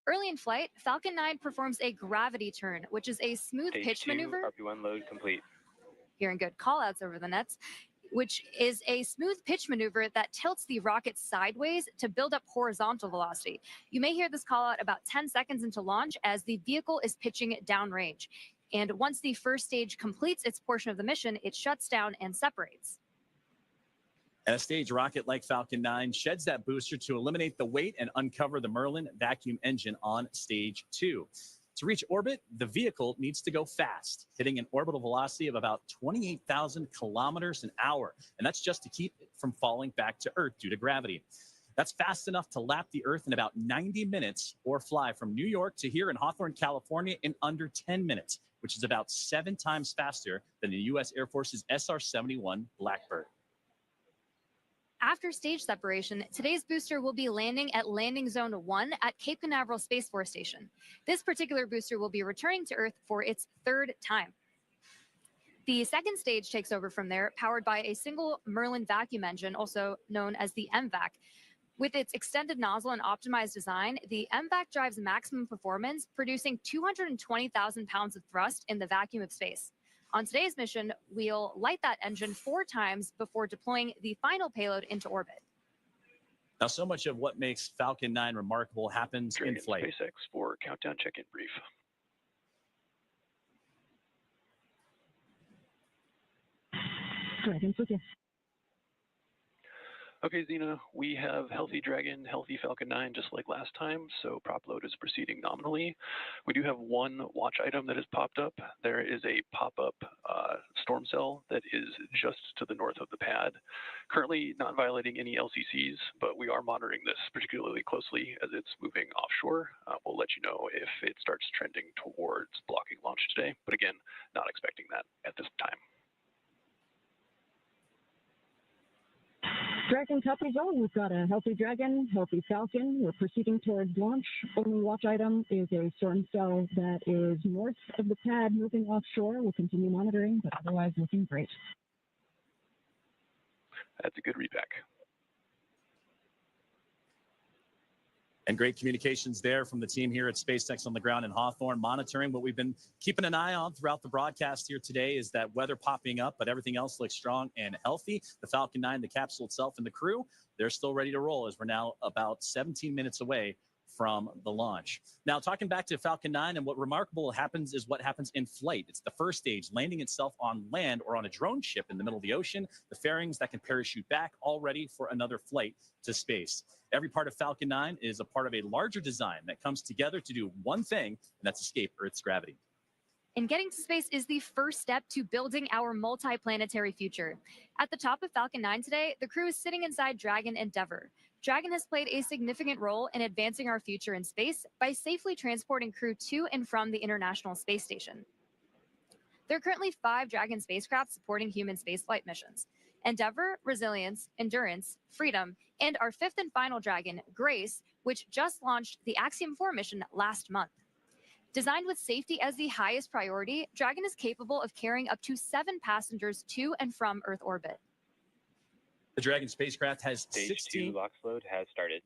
Early in flight, Falcon 9 performs a gravity turn, which is a smooth Stage pitch 2, maneuver. RP1 load complete. Hearing good callouts over the nets, which is a smooth pitch maneuver that tilts the rocket sideways to build up horizontal velocity. You may hear this call out about 10 seconds into launch as the vehicle is pitching downrange. And once the first stage completes its portion of the mission, it shuts down and separates. And a stage rocket like Falcon 9 sheds that booster to eliminate the weight and uncover the Merlin vacuum engine on stage 2. To reach orbit, the vehicle needs to go fast, hitting an orbital velocity of about 28,000 kilometers an hour. And that's just to keep it from falling back to Earth due to gravity. That's fast enough to lap the Earth in about 90 minutes or fly from New York to here in Hawthorne, California in under 10 minutes, which is about 7 times faster than the U.S. Air Force's SR-71 Blackbird. After stage separation, today's booster will be landing at Landing Zone 1 at Cape Canaveral Space Force Station. This particular booster will be returning to Earth for its 3rd time. The second stage takes over from there, powered by a single Merlin vacuum engine, also known as the MVAC. With its extended nozzle and optimized design, the MVAC drives maximum performance, producing 220,000 pounds of thrust in the vacuum of space. On today's mission, we'll light that engine 4 times before deploying the final payload into orbit. Now, so much of what makes Falcon 9 remarkable happens in flight. SpaceX for countdown check-in brief. Dragon's with you. Okay, Xena, we have healthy Dragon, healthy Falcon 9, just like last time, so prop load is proceeding nominally. We do have one watch item that has popped up. There is a pop-up storm cell that is just to the north of the pad. Currently not violating any LCCs, but we are monitoring this particularly closely as it's moving offshore. We'll let you know if it starts trending towards blocking launch today, but again, not expecting that at this time. Dragon copies all. We've got a healthy Dragon, healthy Falcon. We're proceeding towards launch. Only watch item is a storm cell that is north of the pad moving offshore. We'll continue monitoring, but otherwise looking great. That's a good readback. And great communications there from the team here at SpaceX on the ground in Hawthorne, monitoring. What we've been keeping an eye on throughout the broadcast here today is that weather popping up, but everything else looks strong and healthy. The Falcon 9, the capsule itself, and the crew, they're still ready to roll as we're now about 17 minutes away from the launch. Now, talking back to Falcon 9, and what remarkable happens is what happens in flight. It's the first stage, landing itself on land or on a drone ship in the middle of the ocean, the fairings that can parachute back, all ready for another flight to space. Every part of Falcon 9 is a part of a larger design that comes together to do one thing, and that's escape Earth's gravity. And getting to space is the first step to building our multi-planetary future. At the top of Falcon 9 today, the crew is sitting inside Dragon Endeavour. Dragon has played a significant role in advancing our future in space by safely transporting crew to and from the International Space Station. There are currently 5 Dragon spacecraft supporting human spaceflight missions: Endeavour, Resilience, Endurance, Freedom, and our 5th and final Dragon, Grace, which just launched the Axiom 4 mission last month. Designed with safety as the highest priority, Dragon is capable of carrying up to 7 passengers to and from Earth orbit. The Dragon spacecraft has Stage 2 LOX load has started.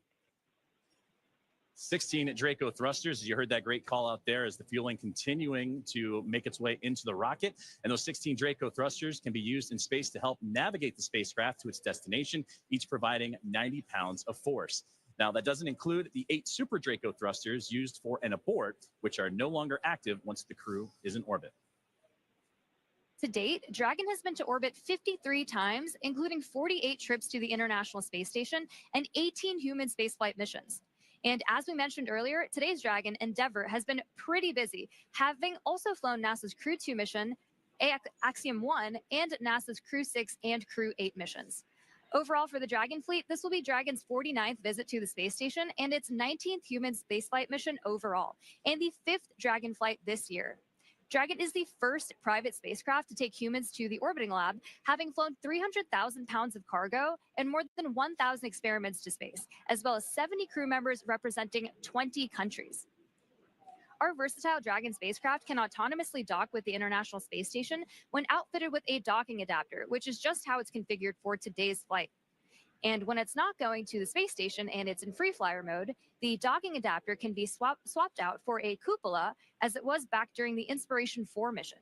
16 Draco thrusters. As you heard that great call out there, as the fueling continuing to make its way into the rocket. And those 16 Draco thrusters can be used in space to help navigate the spacecraft to its destination, each providing 90 pounds of force. Now, that doesn't include the 8 Super Draco thrusters used for an abort, which are no longer active once the crew is in orbit. To date, Dragon has been to orbit 53 times, including 48 trips to the International Space Station and 18 human spaceflight missions. And as we mentioned earlier, today's Dragon, Endeavour, has been pretty busy, having also flown NASA's Crew-2 mission, Axiom 1, and NASA's Crew-6 and Crew-8 missions. Overall, for the Dragon fleet, this will be Dragon's 49th visit to the space station and its 19th human spaceflight mission overall, and the 5th Dragon flight this year. Dragon is the first private spacecraft to take humans to the orbiting lab, having flown 300,000 pounds of cargo and more than 1,000 experiments to space, as well as 70 crew members representing 20 countries. Our versatile Dragon spacecraft can autonomously dock with the International Space Station when outfitted with a docking adapter, which is just how it's configured for today's flight. And when it's not going to the space station and it's in free flyer mode, the docking adapter can be swapped out for a cupola, as it was back during the Inspiration 4 mission.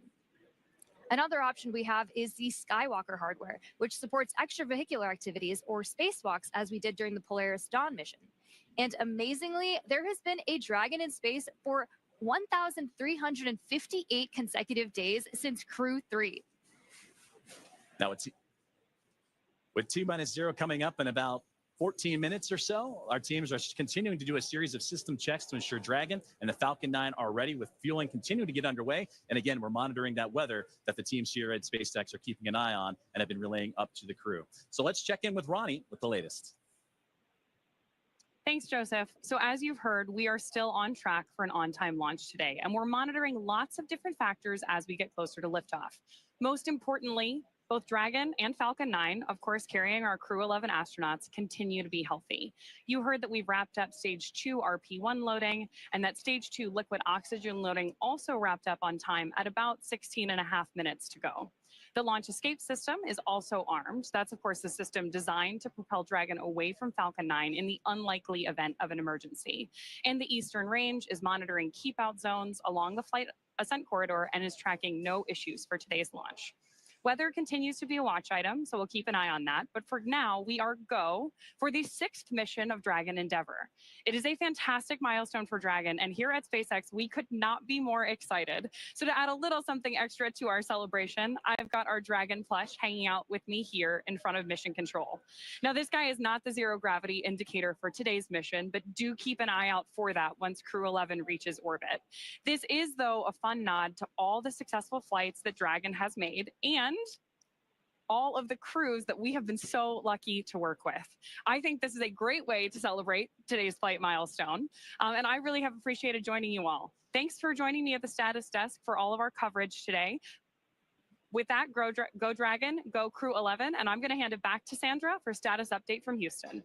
Another option we have is the Skywalker hardware, which supports extravehicular activities or spacewalks, as we did during the Polaris Dawn mission. And amazingly, there has been a Dragon in space for 1,358 consecutive days since Crew-3. Now, with T-0 coming up in about 14 minutes or so, our teams are continuing to do a series of system checks to ensure Dragon and the Falcon 9 are ready, with fueling continuing to get underway. And again, we're monitoring that weather that the teams here at SpaceX are keeping an eye on and have been relaying up to the crew. So let's check in with Ronnie with the latest. Thanks, Joseph. So as you've heard, we are still on track for an on-time launch today, and we're monitoring lots of different factors as we get closer to liftoff. Most importantly, both Dragon and Falcon 9, of course, carrying our Crew-11 astronauts, continue to be healthy. You heard that we've wrapped up Stage 2 RP-1 loading, and that Stage 2 liquid oxygen loading also wrapped up on time at about 16.5 minutes to go. The launch escape system is also armed. That's, of course, the system designed to propel Dragon away from Falcon 9 in the unlikely event of an emergency. And the Eastern Range is monitoring keep-out zones along the flight ascent corridor and is tracking no issues for today's launch. Weather continues to be a watch item, so we'll keep an eye on that. But for now, we are go for the 6th mission of Dragon Endeavour. It is a fantastic milestone for Dragon, and here at SpaceX, we could not be more excited. So to add a little something extra to our celebration, I've got our Dragon plush hanging out with me here in front of Mission Control. Now, this guy is not the zero gravity indicator for today's mission, but do keep an eye out for that once Crew-11 reaches orbit. This is, though, a fun nod to all the successful flights that Dragon has made, and all of the crews that we have been so lucky to work with. I think this is a great way to celebrate today's flight milestone, and I really have appreciated joining you all. Thanks for joining me at the status desk for all of our coverage today. With that, go Dragon, go Crew-11, and I'm going to hand it back to Sandra for status update from Houston.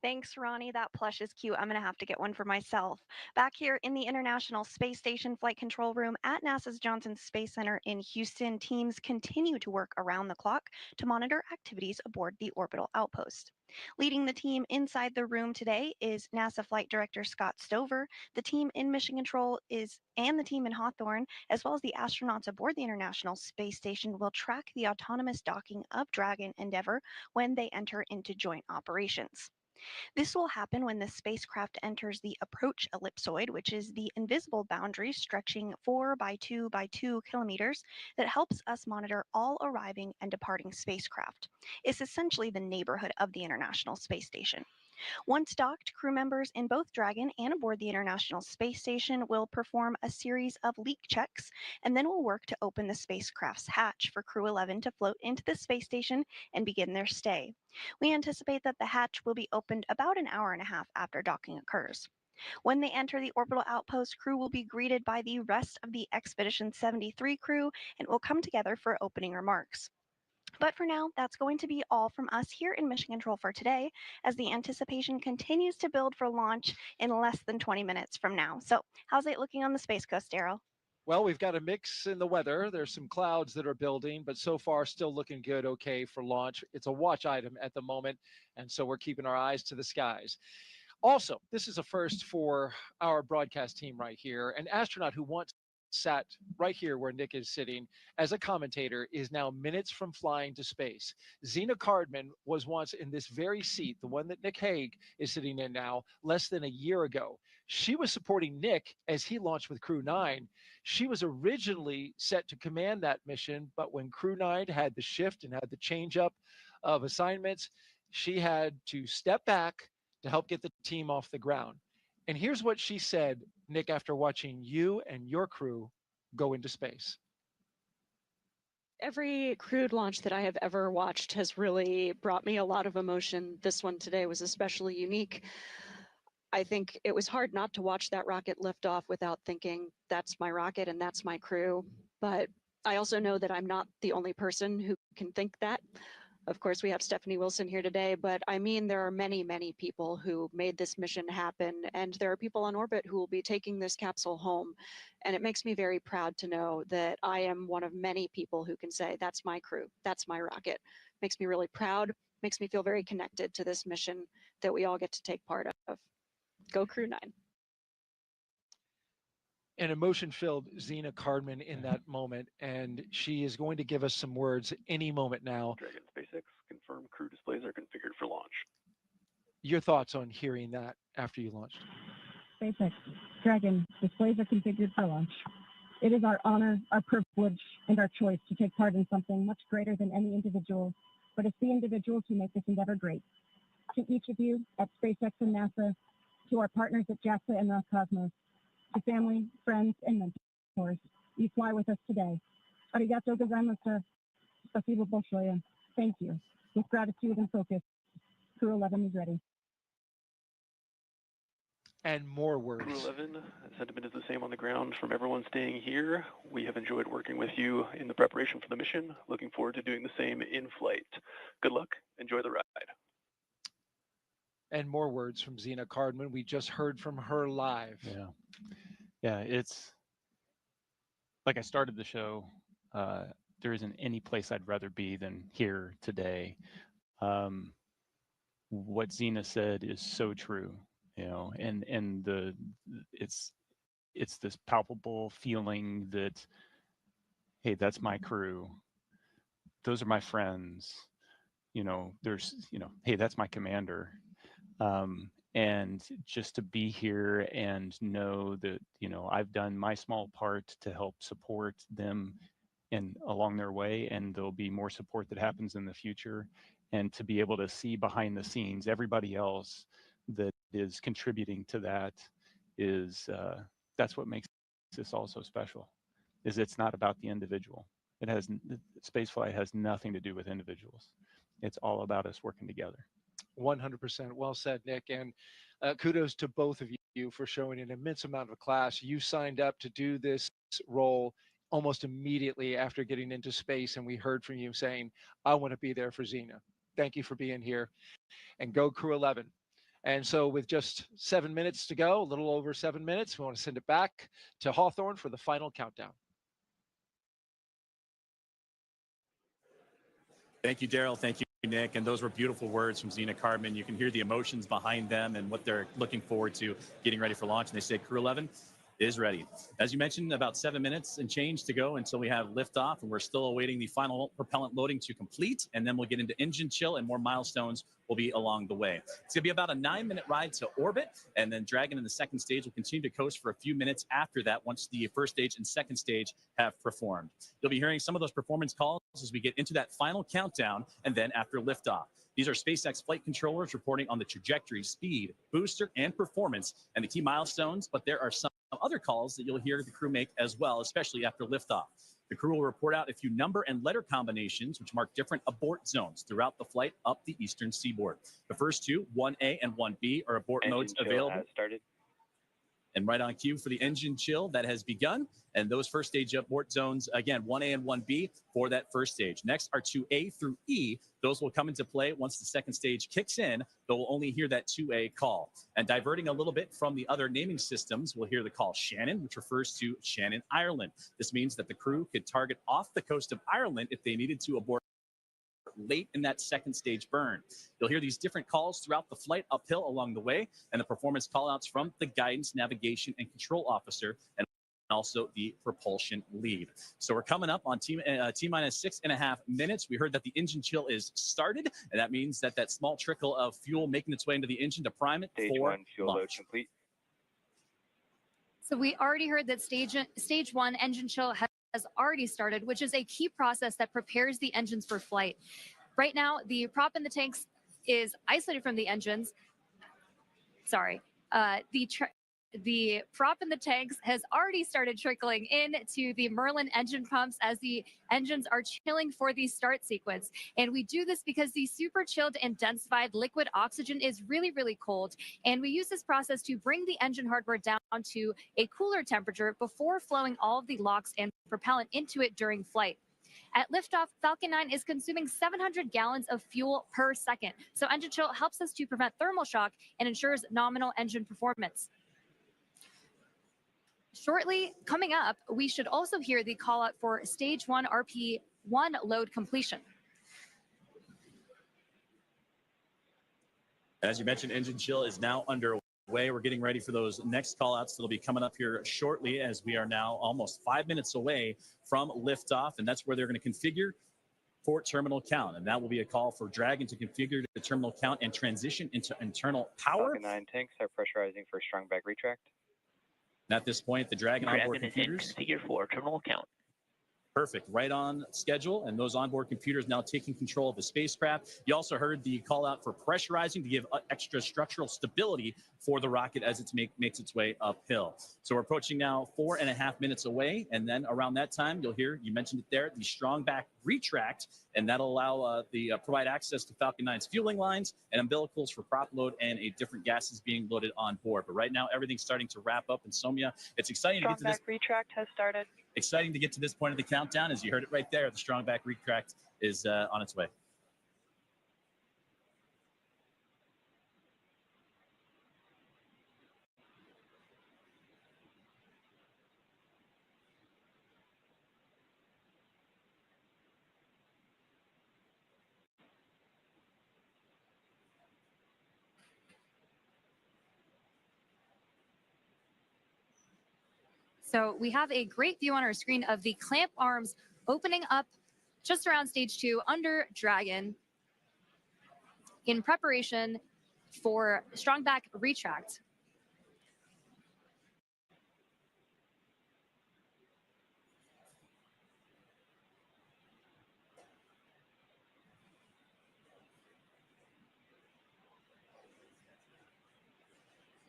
Thanks, Ronnie. That plush is cute. I'm going to have to get one for myself. Back here in the International Space Station Flight Control Room at NASA's Johnson Space Center in Houston, teams continue to work around the clock to monitor activities aboard the orbital outpost. Leading the team inside the room today is NASA Flight Director Scott Stover. The team in Mission Control and the team in Hawthorne, as well as the astronauts aboard the International Space Station, will track the autonomous docking of Dragon Endeavour when they enter into joint operations. This will happen when the spacecraft enters the approach ellipsoid, which is the invisible boundary stretching 4 by 2 by 2 kilometers that helps us monitor all arriving and departing spacecraft. It's essentially the neighborhood of the International Space Station. Once docked, crew members in both Dragon and aboard the International Space Station will perform a series of leak checks, and then will work to open the spacecraft's hatch for Crew-11 to float into the space station and begin their stay. We anticipate that the hatch will be opened about an hour and a half after docking occurs. When they enter the orbital outpost, crew will be greeted by the rest of the Expedition 73 crew and will come together for opening remarks. But for now, that's going to be all from us here in Mission Control for today, as the anticipation continues to build for launch in less than 20 minutes from now. So how's it looking on the Space Coast, Daryl? Well, we've got a mix in the weather. There's some clouds that are building, but so far still looking good, okay, for launch. It's a watch item at the moment, and so we're keeping our eyes to the skies. Also, this is a first for our broadcast team right here. An astronaut who once sat right here where Nick is sitting as a commentator is now minutes from flying to space. Zena Cardman was once in this very seat, the one that Nick Hague is sitting in now, less than a year ago. She was supporting Nick as he launched with Crew-9. She was originally set to command that mission, but when Crew-9 had the shift and had the change up of assignments, she had to step back to help get the team off the ground. And here's what she said, Nick, after watching you and your crew go into space. Every crewed launch that I have ever watched has really brought me a lot of emotion. This one today was especially unique. I think it was hard not to watch that rocket lift off without thinking, that's my rocket and that's my crew. But I also know that I'm not the only person who can think that. Of course, we have Stephanie Wilson here today, but I mean, there are many, many people who made this mission happen, and there are people on orbit who will be taking this capsule home. And it makes me very proud to know that I am one of many people who can say, that's my crew, that's my rocket. Makes me really proud, makes me feel very connected to this mission that we all get to take part of. Go Crew-9. An emotion-filled Zena Cardman in that moment, and she is going to give us some words any moment now. Dragon SpaceX, confirm crew displays are configured for launch. Your thoughts on hearing that after you launched? SpaceX, Dragon, displays are configured for launch. It is our honor, our privilege, and our choice to take part in something much greater than any individual, but it's the individuals who make this endeavor great. To each of you at SpaceX and NASA, to our partners at JAXA and Roscosmos, to family, friends, and mentors, you fly with us today. Arigato gozaimasu. Spasibo большое. Thank you. With gratitude and focus, Crew-11 is ready. And more words. Crew-11, sentiment is the same on the ground from everyone staying here. We have enjoyed working with you in the preparation for the mission. Looking forward to doing the same in flight. Good luck. Enjoy the ride. And more words from Zena Cardman. We just heard from her live. Yeah, it's like I started the show. There isn't any place I'd rather be than here today. What Zena said is so true, and it's this palpable feeling that, hey, that's my crew. Those are my friends. There's, hey, that's my commander. And just to be here and know that, I've done my small part to help support them along their way, and there'll be more support that happens in the future. And to be able to see behind the scenes, everybody else that is contributing to that that's what makes this all so special, is it's not about the individual. Spaceflight has nothing to do with individuals. It's all about us working together. 100%. Well said, Nick. And kudos to both of you for showing an immense amount of class. You signed up to do this role almost immediately after getting into space, and we heard from you saying, I want to be there for Zena. Thank you for being here. And go Crew-11. And so with just 7 minutes to go, a little over 7 minutes, we want to send it back to Hawthorne for the final countdown. Thank you, Daryl. Thank you, Nick. And those were beautiful words from Zena Cardman. You can hear the emotions behind them and what they're looking forward to getting ready for launch. And they say Crew-11 is ready. As you mentioned, about 7 minutes and change to go until we have liftoff, and we're still awaiting the final propellant loading to complete, and then we'll get into engine chill, and more milestones will be along the way. It's going to be about a 9-minute ride to orbit, and then Dragon in the second stage will continue to coast for a few minutes after that once the first stage and second stage have performed. You'll be hearing some of those performance calls as we get into that final countdown, and then after liftoff. These are SpaceX flight controllers reporting on the trajectory, speed, booster, and performance, and the key milestones, but there are some other calls that you'll hear the crew make as well, especially after liftoff. The crew will report out a few number and letter combinations which mark different abort zones throughout the flight up the eastern seaboard. The first two, 1A and 1B, are abort modes available. Has started. And right on cue for the engine chill that has begun. And those first stage abort zones, again, 1A and 1B for that first stage. Next are 2A through E. Those will come into play once the second stage kicks in. They'll only hear that 2A call. And diverting a little bit from the other naming systems, we'll hear the call Shannon, which refers to Shannon, Ireland. This means that the crew could target off the coast of Ireland if they needed to abort late in that second stage burn. You'll hear these different calls throughout the flight uphill along the way, and the performance callouts from the guidance, navigation, and control officer, and also the propulsion lead. So we're coming up on T-minus 6.5 minutes. We heard that the engine chill is started, and that means that that small trickle of fuel making its way into the engine to prime it Stage for 1 fuel load complete. So we already heard that stage 1 engine chill has already started, which is a key process that prepares the engines for flight. Right now, the prop in the tanks is isolated from the engines. Sorry. the prop in the tanks has already started trickling into the Merlin engine pumps as the engines are chilling for the start sequence. And we do this because the super chilled and densified liquid oxygen is really, really cold. And we use this process to bring the engine hardware down to a cooler temperature before flowing all of the LOX and propellant into it during flight. At liftoff, Falcon 9 is consuming 700 gallons of fuel per second. So engine chill helps us to prevent thermal shock and ensures nominal engine performance. Shortly coming up, we should also hear the call out for stage 1 RP1 load completion. As you mentioned, engine chill is now underway. We're getting ready for those next call outs that'll be coming up here shortly, as we are now almost 5 minutes away from liftoff, and that's where they're going to configure for terminal count. And that will be a call for Dragon to configure the terminal count and transition into internal power. Falcon 9 tanks are pressurizing for strong back retract. And at this point, the Dragon onboard computers configured for terminal count. Perfect, right on schedule, and those onboard computers now taking control of the spacecraft. You also heard the call out for pressurizing to give extra structural stability for the rocket as it makes its way uphill. So we're approaching now 4.5 minutes away, and then around that time, you'll hear, you mentioned it there, the strong back retract, and that'll allow provide access to Falcon 9's fueling lines and umbilicals for prop load and a different gases being loaded on board. But right now, everything's starting to wrap up, and Somya, it's exciting to get to this. Strong back retract has started. Exciting to get to this point of the countdown. As you heard it right there, the strong back retract is on its way. So we have a great view on our screen of the clamp arms opening up just around stage 2 under Dragon in preparation for strong back retract.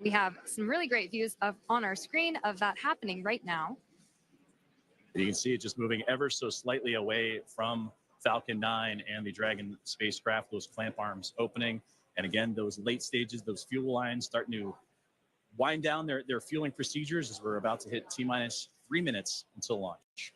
We have some really great views on our screen of that happening right now. You can see it just moving ever so slightly away from Falcon 9 and the Dragon spacecraft, those clamp arms opening. And again, those late stages, those fuel lines starting to wind down their fueling procedures as we're about to hit T-minus 3 minutes until launch.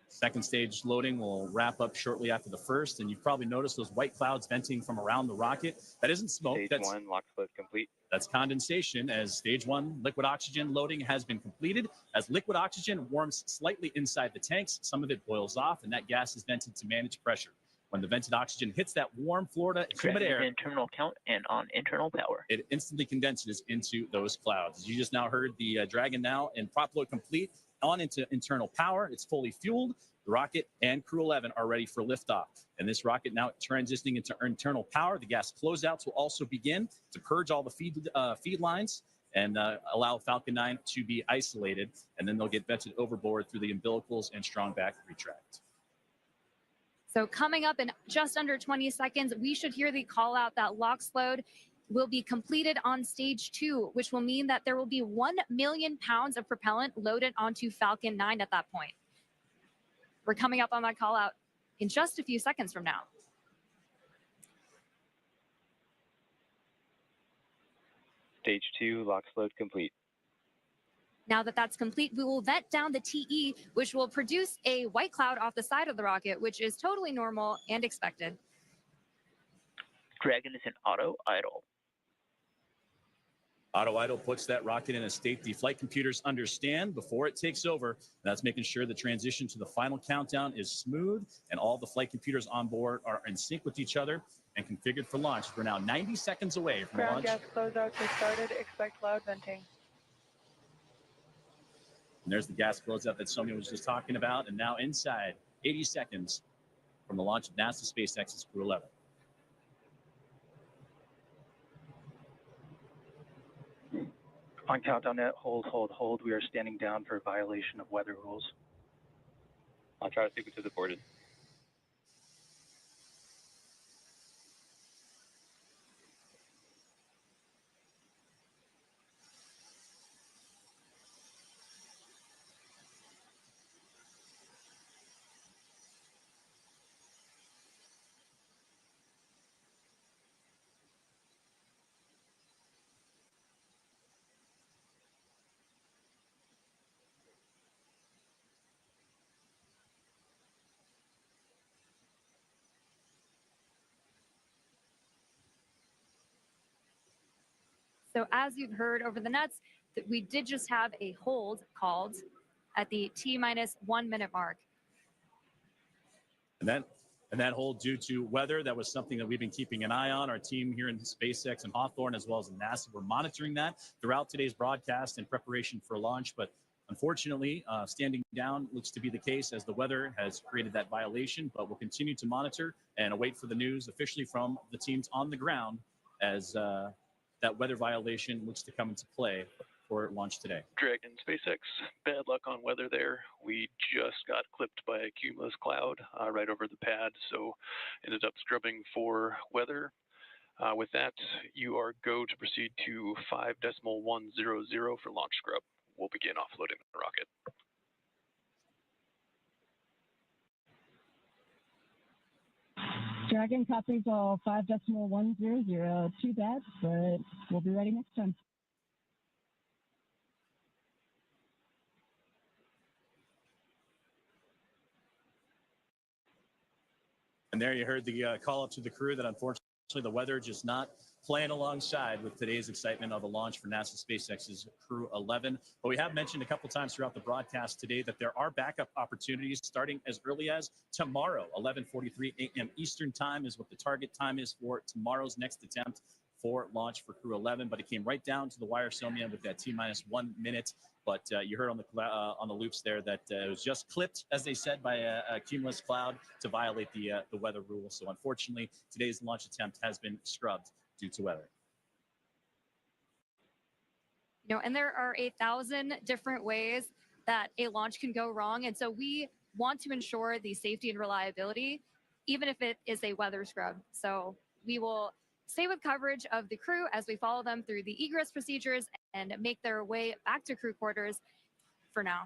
Second stage loading will wrap up shortly after the first, and you've probably noticed those white clouds venting from around the rocket. That isn't smoke. Stage 1 LOX load complete. That's condensation, as stage 1 liquid oxygen loading has been completed. As liquid oxygen warms slightly inside the tanks, some of it boils off, and that gas is vented to manage pressure. When the vented oxygen hits that warm Florida humid air, in terminal count and on internal power, it instantly condenses into those clouds. As you just now heard, the Dragon now in prop load complete on into internal power. It's fully fueled. The rocket and Crew-11 are ready for liftoff. And this rocket now transitioning into internal power. The gas closeouts will also begin to purge all the feed lines and allow Falcon 9 to be isolated. And then they'll get vented overboard through the umbilicals and strong back retract. So coming up in just under 20 seconds, we should hear the call out that LOX load will be completed on stage 2, which will mean that there will be 1 million pounds of propellant loaded onto Falcon 9 at that point. We're coming up on that call out in just a few seconds from now. Stage 2 LOX load complete. Now that that's complete, we will vent down the TE, which will produce a white cloud off the side of the rocket, which is totally normal and expected. Dragon is in auto idle. Auto idle puts that rocket in a state the flight computers understand before it takes over. That's making sure the transition to the final countdown is smooth and all the flight computers on board are in sync with each other and configured for launch. We're now 90 seconds away from Ground launch. gas closeouts have started. Expect loud venting. And there's the gas closeout that Somya was just talking about. And now inside 80 seconds from the launch of NASA SpaceX's Crew-11. On countdown net, hold. We are standing down for violation of weather rules. Launch auto sequence is aborted. So as you've heard over the nets, that we did just have a hold called at the T-minus 1 minute mark. And that hold due to weather, that was something that we've been keeping an eye on. Our team here in SpaceX and Hawthorne, as well as NASA, we're monitoring that throughout today's broadcast in preparation for launch. But unfortunately, standing down looks to be the case as the weather has created that violation. But we'll continue to monitor and await for the news officially from the teams on the ground as that weather violation looks to come into play for launch today. Dragon SpaceX, bad luck on weather there. We just got clipped by a cumulus cloud right over the pad, so ended up scrubbing for weather. With that, you are go to proceed to 5.100 for launch scrub. We'll begin offloading the rocket. Dragon copies all 5.100. Too bad, but we'll be ready next time. And there you heard the call up to the crew that unfortunately the weather just not playing alongside with today's excitement of the launch for NASA SpaceX's Crew-11. But we have mentioned a couple times throughout the broadcast today that there are backup opportunities starting as early as tomorrow. 11:43 a.m. Eastern time is what the target time is for tomorrow's next attempt for launch for Crew-11. But it came right down to the wire, Somia, with that T-minus 1 minute. But you heard on the loops there that it was just clipped, as they said, by a cumulus cloud to violate the weather rule. So unfortunately, today's launch attempt has been scrubbed due to weather. You know, and there are 1,000 different ways that a launch can go wrong. And so we want to ensure the safety and reliability, even if it is a weather scrub. So we will stay with coverage of the crew as we follow them through the egress procedures and make their way back to crew quarters for now.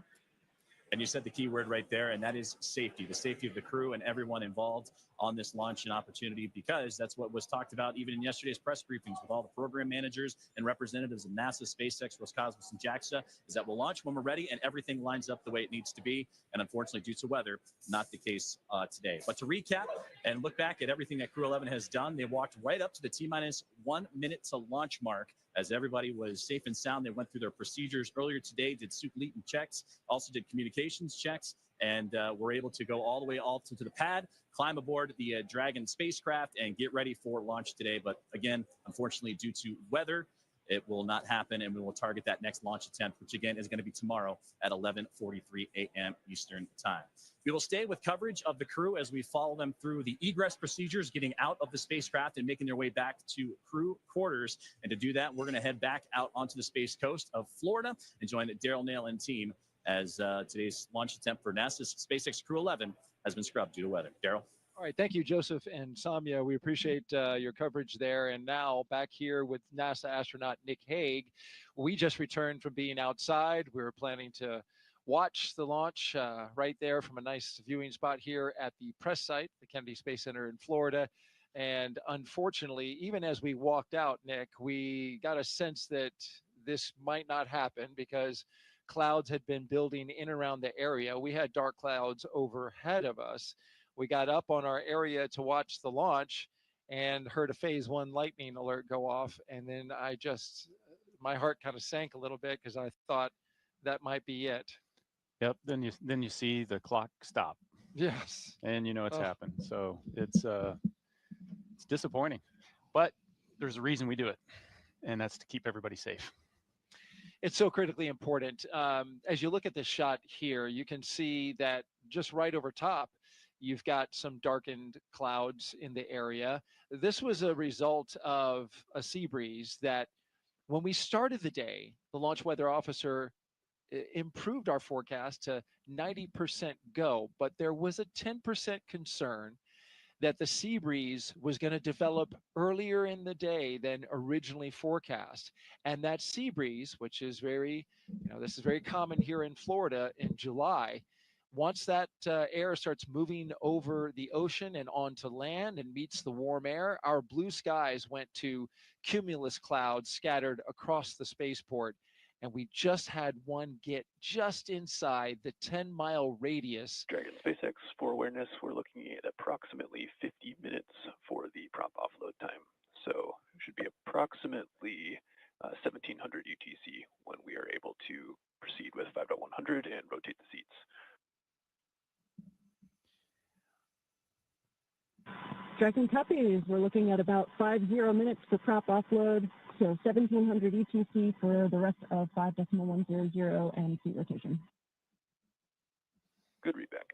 And you said the key word right there, and that is safety, the safety of the crew and everyone involved on this launch and opportunity, because that's what was talked about even in yesterday's press briefings with all the program managers and representatives of NASA, SpaceX, Roscosmos, and JAXA, is that we'll launch when we're ready and everything lines up the way it needs to be. And unfortunately, due to weather, not the case today. But to recap and look back at everything that Crew-11 has done, they walked right up to the T-minus 1 minute to launch mark as everybody was safe and sound. They went through their procedures earlier today, did super-latent checks, also did communications checks, and were able to go all the way to the pad, climb aboard the Dragon spacecraft, and get ready for launch today. But again, unfortunately, due to weather, it will not happen, and we will target that next launch attempt, which again is going to be tomorrow at 11:43 a.m. Eastern time. We will stay with coverage of the crew as we follow them through the egress procedures, getting out of the spacecraft and making their way back to crew quarters. And to do that, we're going to head back out onto the space coast of Florida and join Daryl Nail and team as today's launch attempt for NASA's SpaceX Crew-11 has been scrubbed due to weather. Daryl. All right, thank you, Joseph and Samia. We appreciate your coverage there. And now back here with NASA astronaut Nick Hague. We just returned from being outside. We were planning to watch the launch right there from a nice viewing spot here at the press site, the Kennedy Space Center in Florida. And unfortunately, even as we walked out, Nick, we got a sense that this might not happen because clouds had been building in around the area. We had dark clouds overhead of us. We got up on our area to watch the launch and heard a phase 1 lightning alert go off. And then my heart kind of sank a little bit because I thought that might be it. Yep. Then you see the clock stop. Yes. And you know it's happened. So it's disappointing, but there's a reason we do it, and that's to keep everybody safe. It's so critically important. As you look at this shot here, you can see that just right over top, you've got some darkened clouds in the area. This was a result of a sea breeze that when we started the day, the launch weather officer improved our forecast to 90% go, but there was a 10% concern that the sea breeze was going to develop earlier in the day than originally forecast. And that sea breeze, which is this is very common here in Florida in July, once that air starts moving over the ocean and onto land and meets the warm air, our blue skies went to cumulus clouds scattered across the spaceport. And we just had one get just inside the 10-mile radius. Dragon SpaceX, for awareness, we're looking at approximately 50 minutes for the prop offload time. So it should be approximately 1700 UTC when we are able to proceed with 5.100 and rotate the seats. Tracking copies, we're looking at about 50 minutes for prop offload, so 1700 ETC for the rest of 5.100 and seat rotation. Good readback.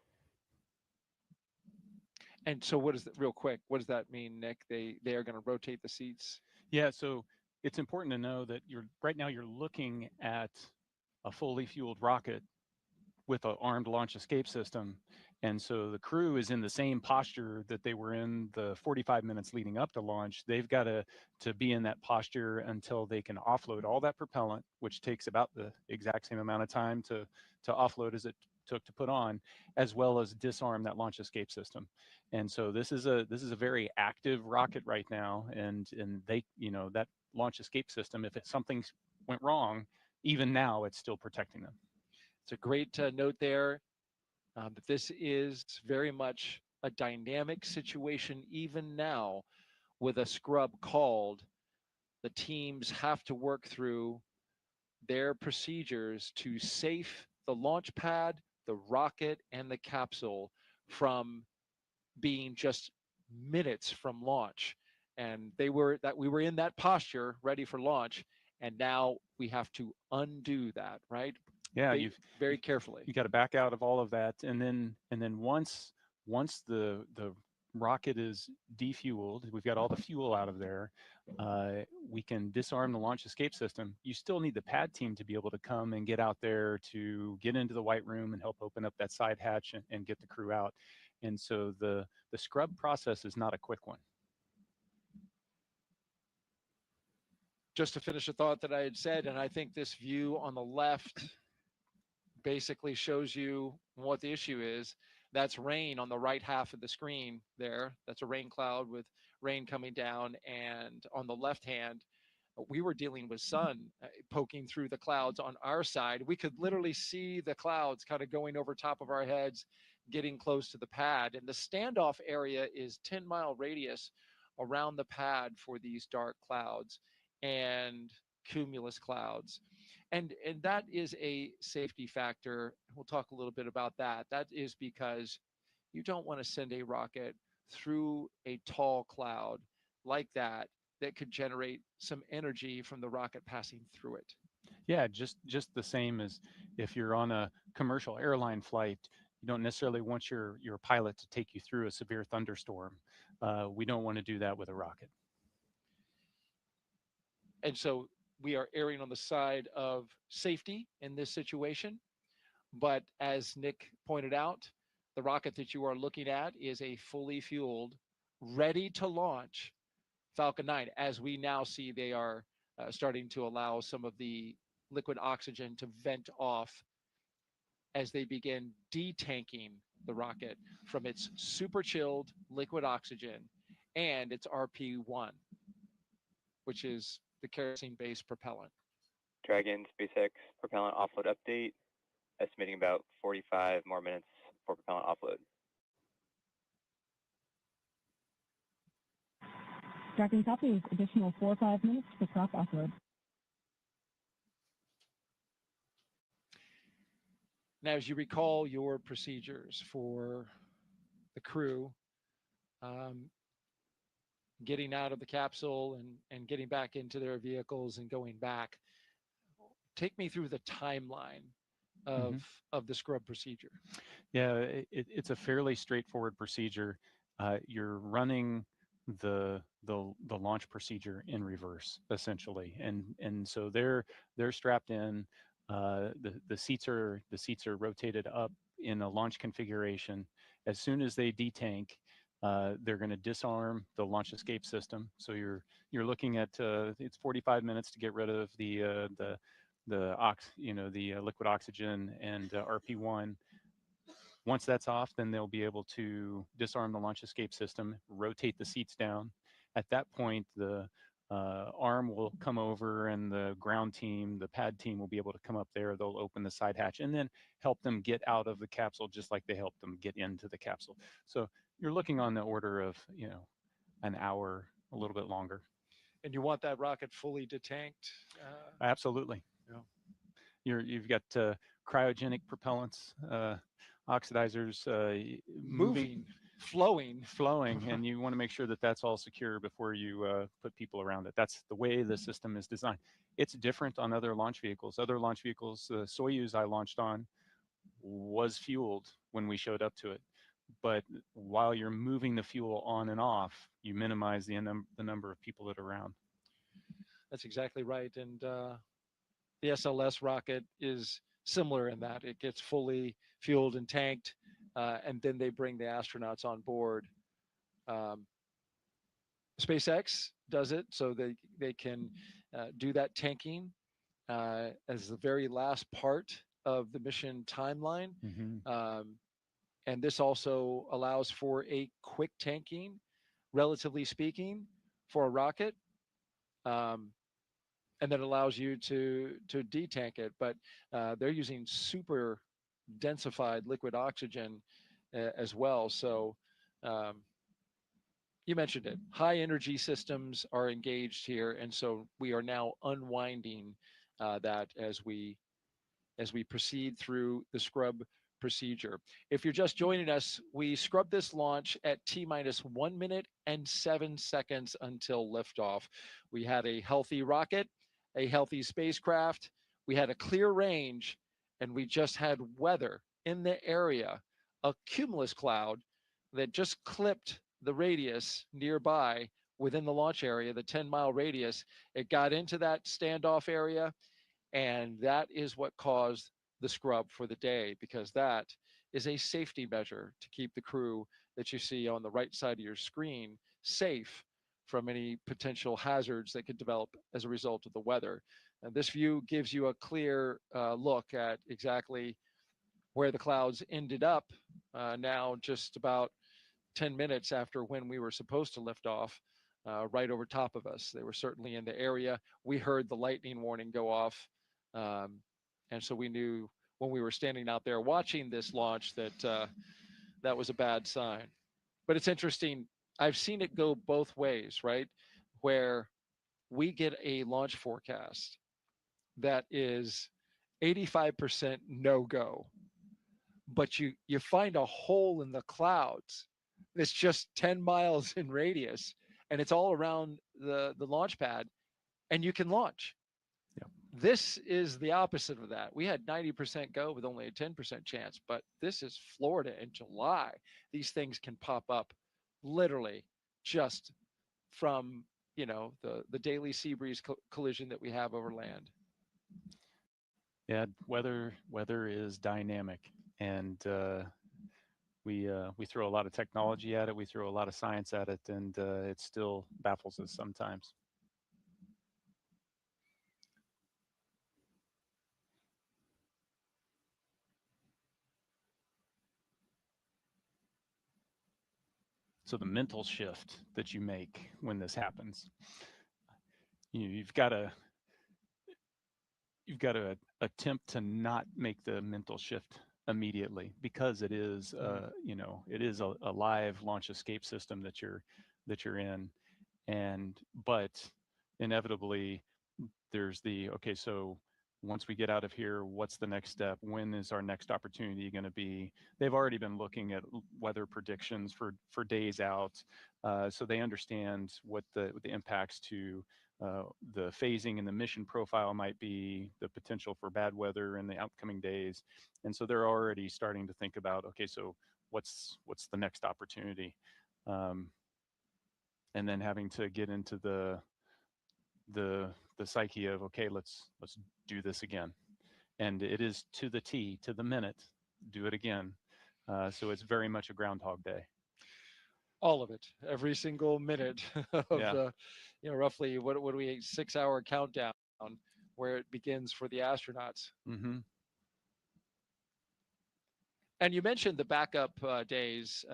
And so what does that, real quick, what does that mean, Nick? They are going to rotate the seats? Yeah, so it's important to know that right now you're looking at a fully fueled rocket with an armed launch escape system. And so the crew is in the same posture that they were in the 45 minutes leading up to launch. They've got to be in that posture until they can offload all that propellant, which takes about the exact same amount of time to offload as it took to put on, as well as disarm that launch escape system. And so this is a very active rocket right now, and they, that launch escape system, if something went wrong, even now it's still protecting them. It's a great note there. That this is very much a dynamic situation even now with a scrub called. The teams have to work through their procedures to safe the launch pad, the rocket, and the capsule from being just minutes from launch. And we were in that posture ready for launch, and now we have to undo that, right? Yeah, very carefully. You got to back out of all of that, and then once the rocket is defueled, we've got all the fuel out of there, we can disarm the launch escape system. You still need the pad team to be able to come and get out there to get into the white room and help open up that side hatch and get the crew out. And so the scrub process is not a quick one. Just to finish a thought that I had said, and I think this view on the left basically shows you what the issue is. That's rain on the right half of the screen there. That's a rain cloud with rain coming down. And on the left hand, we were dealing with sun poking through the clouds on our side. We could literally see the clouds kind of going over top of our heads, getting close to the pad. And the standoff area is 10-mile radius around the pad for these dark clouds and cumulus clouds. And that is a safety factor. We'll talk a little bit about that. That is because you don't want to send a rocket through a tall cloud like that could generate some energy from the rocket passing through it. Yeah, just the same as if you're on a commercial airline flight, you don't necessarily want your pilot to take you through a severe thunderstorm. We don't want to do that with a rocket. And so we are erring on the side of safety in this situation. But as Nick pointed out, the rocket that you are looking at is a fully fueled, ready to launch Falcon 9. As we now see, they are starting to allow some of the liquid oxygen to vent off as they begin detanking the rocket from its super chilled liquid oxygen and its RP1, which is the kerosene-based propellant. Dragon SpaceX propellant offload update, estimating about 45 more minutes for propellant offload. Tracking copies, additional 4 or 5 minutes for prop offload. Now, as you recall your procedures for the crew, getting out of the capsule and getting back into their vehicles and going back, take me through the timeline of the scrub procedure. Yeah, it's a fairly straightforward procedure. You're running the launch procedure in reverse, essentially, and so they're strapped in. The seats are rotated up in a launch configuration. As soon as they detank, they're going to disarm the launch escape system. So you're looking at it's 45 minutes to get rid of the liquid oxygen and RP1. Once that's off, then they'll be able to disarm the launch escape system, rotate the seats down. At that point, the arm will come over and the ground team, the pad team will be able to come up there. They'll open the side hatch and then help them get out of the capsule just like they helped them get into the capsule. So you're looking on the order of, an hour, a little bit longer. And you want that rocket fully detanked? Absolutely. Yeah. You've got cryogenic propellants, oxidizers, Moving, flowing, and you want to make sure that that's all secure before you put people around it. That's the way the system is designed. It's different on other launch vehicles. Other launch vehicles, the Soyuz I launched on was fueled when we showed up to it. But while you're moving the fuel on and off, you minimize the number of people that are around. That's exactly right. And the SLS rocket is similar in that it gets fully fueled and tanked, and then they bring the astronauts on board. SpaceX does it so they can do that tanking as the very last part of the mission timeline. And this also allows for a quick tanking, relatively speaking, for a rocket. And that allows you to detank it. But they're using super densified liquid oxygen as well. So you mentioned it. High energy systems are engaged here, and so we are now unwinding that as we proceed through the scrub procedure. If you're just joining us, we scrubbed this launch at T-1 minute and 7 seconds until liftoff. We had a healthy rocket, a healthy spacecraft, we had a clear range, and we just had weather in the area, a cumulus cloud that just clipped the radius nearby within the launch area, the 10-mile radius. It got into that standoff area, and that is what caused the scrub for the day, because that is a safety measure to keep the crew that you see on the right side of your screen safe from any potential hazards that could develop as a result of the weather. And this view gives you a clear look at exactly where the clouds ended up now just about 10 minutes after when we were supposed to lift off, right over top of us. They were certainly in the area. We heard the lightning warning go off. And so we knew when we were standing out there watching this launch that that was a bad sign. But it's interesting. I've seen it go both ways, right? Where we get a launch forecast that is 85% no-go, but you find a hole in the clouds that's just 10 miles in radius, and it's all around the launch pad, and you can launch. This is the opposite of that. We had 90% go with only a 10% chance, but this is Florida in July. These things can pop up literally just from, you know, the daily sea breeze collision that we have over land. Yeah, weather is dynamic, and we throw a lot of technology at it. We throw a lot of science at it, and it still baffles us sometimes. So the mental shift that you make when this happens, you've got to attempt to not make the mental shift immediately, because it is you know, it is a live launch escape system that you're in, but inevitably there's the, okay, so once we get out of here, what's the next step? When is our next opportunity going to be? They've already been looking at weather predictions for days out, so they understand what the impacts to the phasing and the mission profile might be, the potential for bad weather in the upcoming days, and so they're already starting to think about, okay, so what's the next opportunity, and then having to get into the psyche of, okay, let's do this again, and it is to the T, to the minute, do it again. So it's very much a Groundhog Day. All of it, every single minute of the, you know, roughly what do we 6-hour countdown where it begins for the astronauts. And you mentioned the backup days.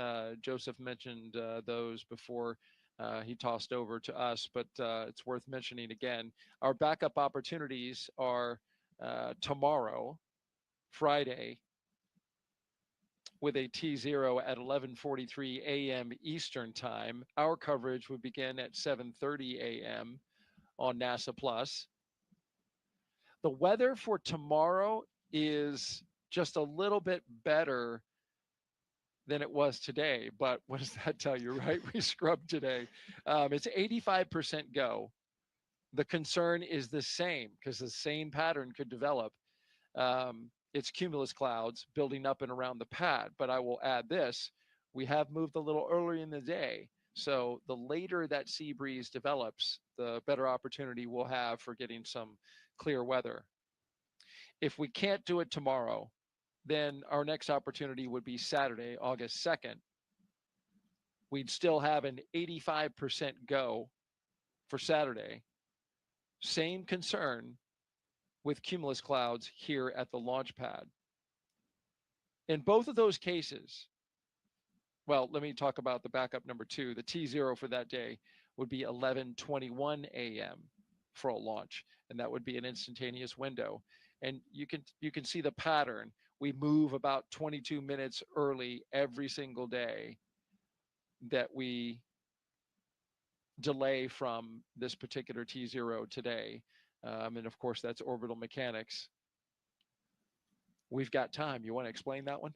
Joseph mentioned those before he tossed over to us, but it's worth mentioning again. Our backup opportunities are tomorrow, Friday, with a T0 at 11:43 a.m. Eastern time. Our coverage would begin at 7:30 a.m. on NASA Plus. The weather for tomorrow is just a little bit better than it was today. But what does that tell you, right? We scrubbed today. It's 85% go. The concern is the same because the same pattern could develop. It's cumulus clouds building up and around the pad. But I will add this. We have moved a little earlier in the day. So the later that sea breeze develops, the better opportunity we'll have for getting some clear weather. If we can't do it tomorrow, then our next opportunity would be Saturday, August 2nd. We'd still have an 85% go for Saturday. Same concern with cumulus clouds here at the launch pad. In both of those cases, well, let me talk about the backup number 2. The T0 for that day would be 11:21 a.m. for a launch, and that would be an instantaneous window. And you can see the pattern. We move about 22 minutes early every single day that we delay from this particular T0 today. And of course, that's orbital mechanics. We've got time. You want to explain that one?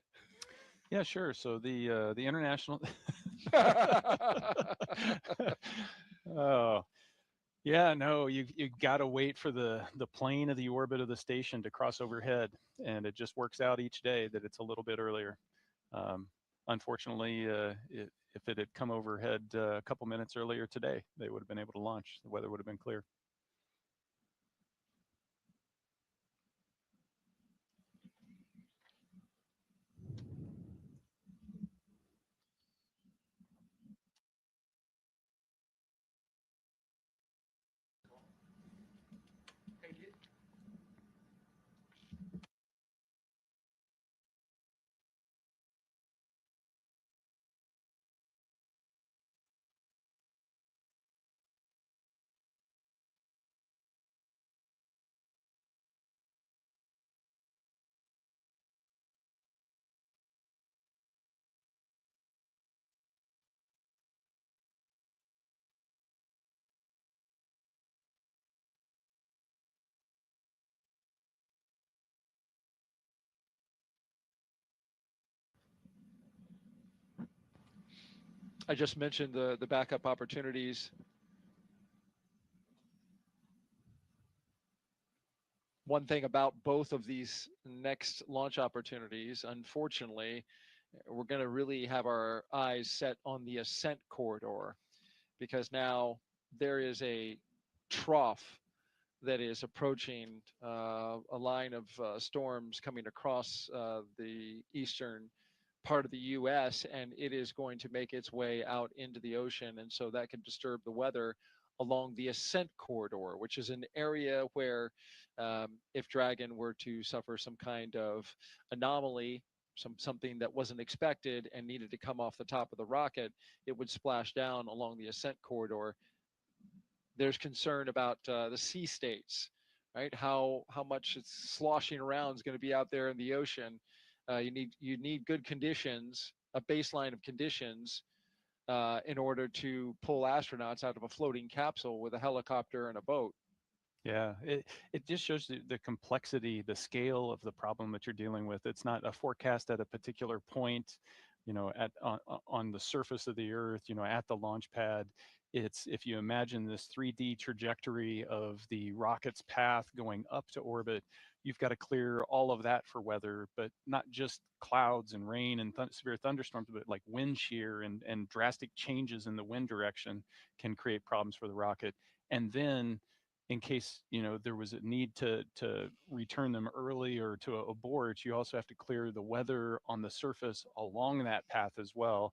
Yeah, sure. So the international. Oh, yeah. No, you got to wait for the plane of the orbit of the station to cross overhead, and it just works out each day that it's a little bit earlier. Unfortunately, if it had come overhead a couple minutes earlier today, they would have been able to launch. The weather would have been clear. I just mentioned the backup opportunities. One thing about both of these next launch opportunities, unfortunately, we're going to really have our eyes set on the ascent corridor, because now there is a trough that is approaching a line of storms coming across the eastern part of the U.S., and it is going to make its way out into the ocean, and so that can disturb the weather along the ascent corridor, which is an area where if Dragon were to suffer some kind of anomaly, something that wasn't expected and needed to come off the top of the rocket, it would splash down along the ascent corridor. There's concern about the sea states, right? How much it's sloshing around is going to be out there in the ocean. You need good conditions, a baseline of conditions, in order to pull astronauts out of a floating capsule with a helicopter and a boat. Yeah, it just shows the complexity, the scale of the problem that you're dealing with. It's not a forecast at a particular point, on the surface of the Earth, at the launch pad. It's, if you imagine this 3D trajectory of the rocket's path going up to orbit, you've got to clear all of that for weather, but not just clouds and rain and severe thunderstorms, but like wind shear and drastic changes in the wind direction can create problems for the rocket. And then in case there was a need to return them early or to abort, you also have to clear the weather on the surface along that path as well.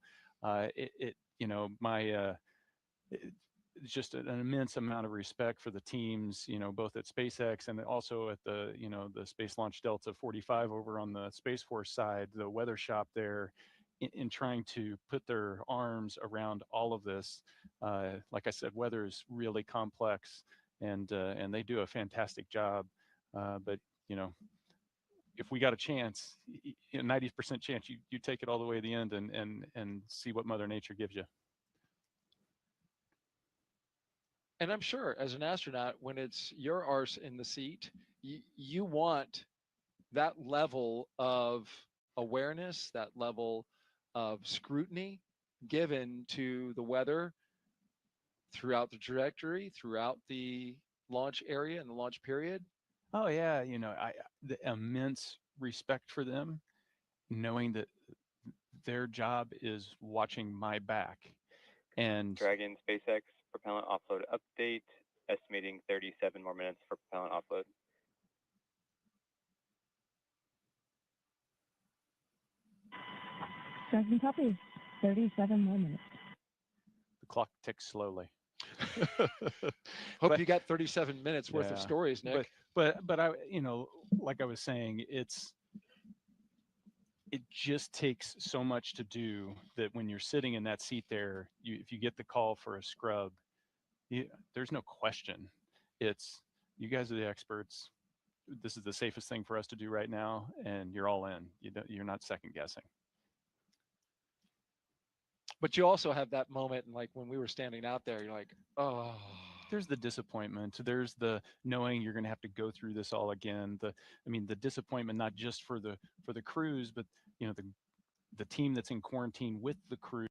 It's just an immense amount of respect for the teams, both at SpaceX and also at the the Space Launch Delta 45 over on the Space Force side, the weather shop there, in trying to put their arms around all of this. Like I said, weather is really complex, and they do a fantastic job. But if we got a chance, 90% chance, you take it all the way to the end and see what Mother Nature gives you. And I'm sure as an astronaut, when it's your arse in the seat, you want that level of awareness, that level of scrutiny given to the weather throughout the trajectory, throughout the launch area and the launch period. Oh yeah, the immense respect for them, knowing that their job is watching my back. And Dragon SpaceX propellant offload update, estimating 37 more minutes for propellant offload. Dragon copy. 37 more minutes. the clock ticks slowly. Hope you got 37 minutes worth of Yeah, stories, Nick. but I, like I was saying, it just takes so much to do that when you're sitting in that seat there, if you get the call for a scrub, there's no question. It's you guys are the experts. This is the safest thing for us to do right now, and you're all in. You're not second guessing. But you also have that moment, and like when we were standing out there, you're like, oh. There's the disappointment. There's the knowing you're going to have to go through this all again. The disappointment not just for the crews, but the team that's in quarantine with the crew.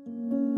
you.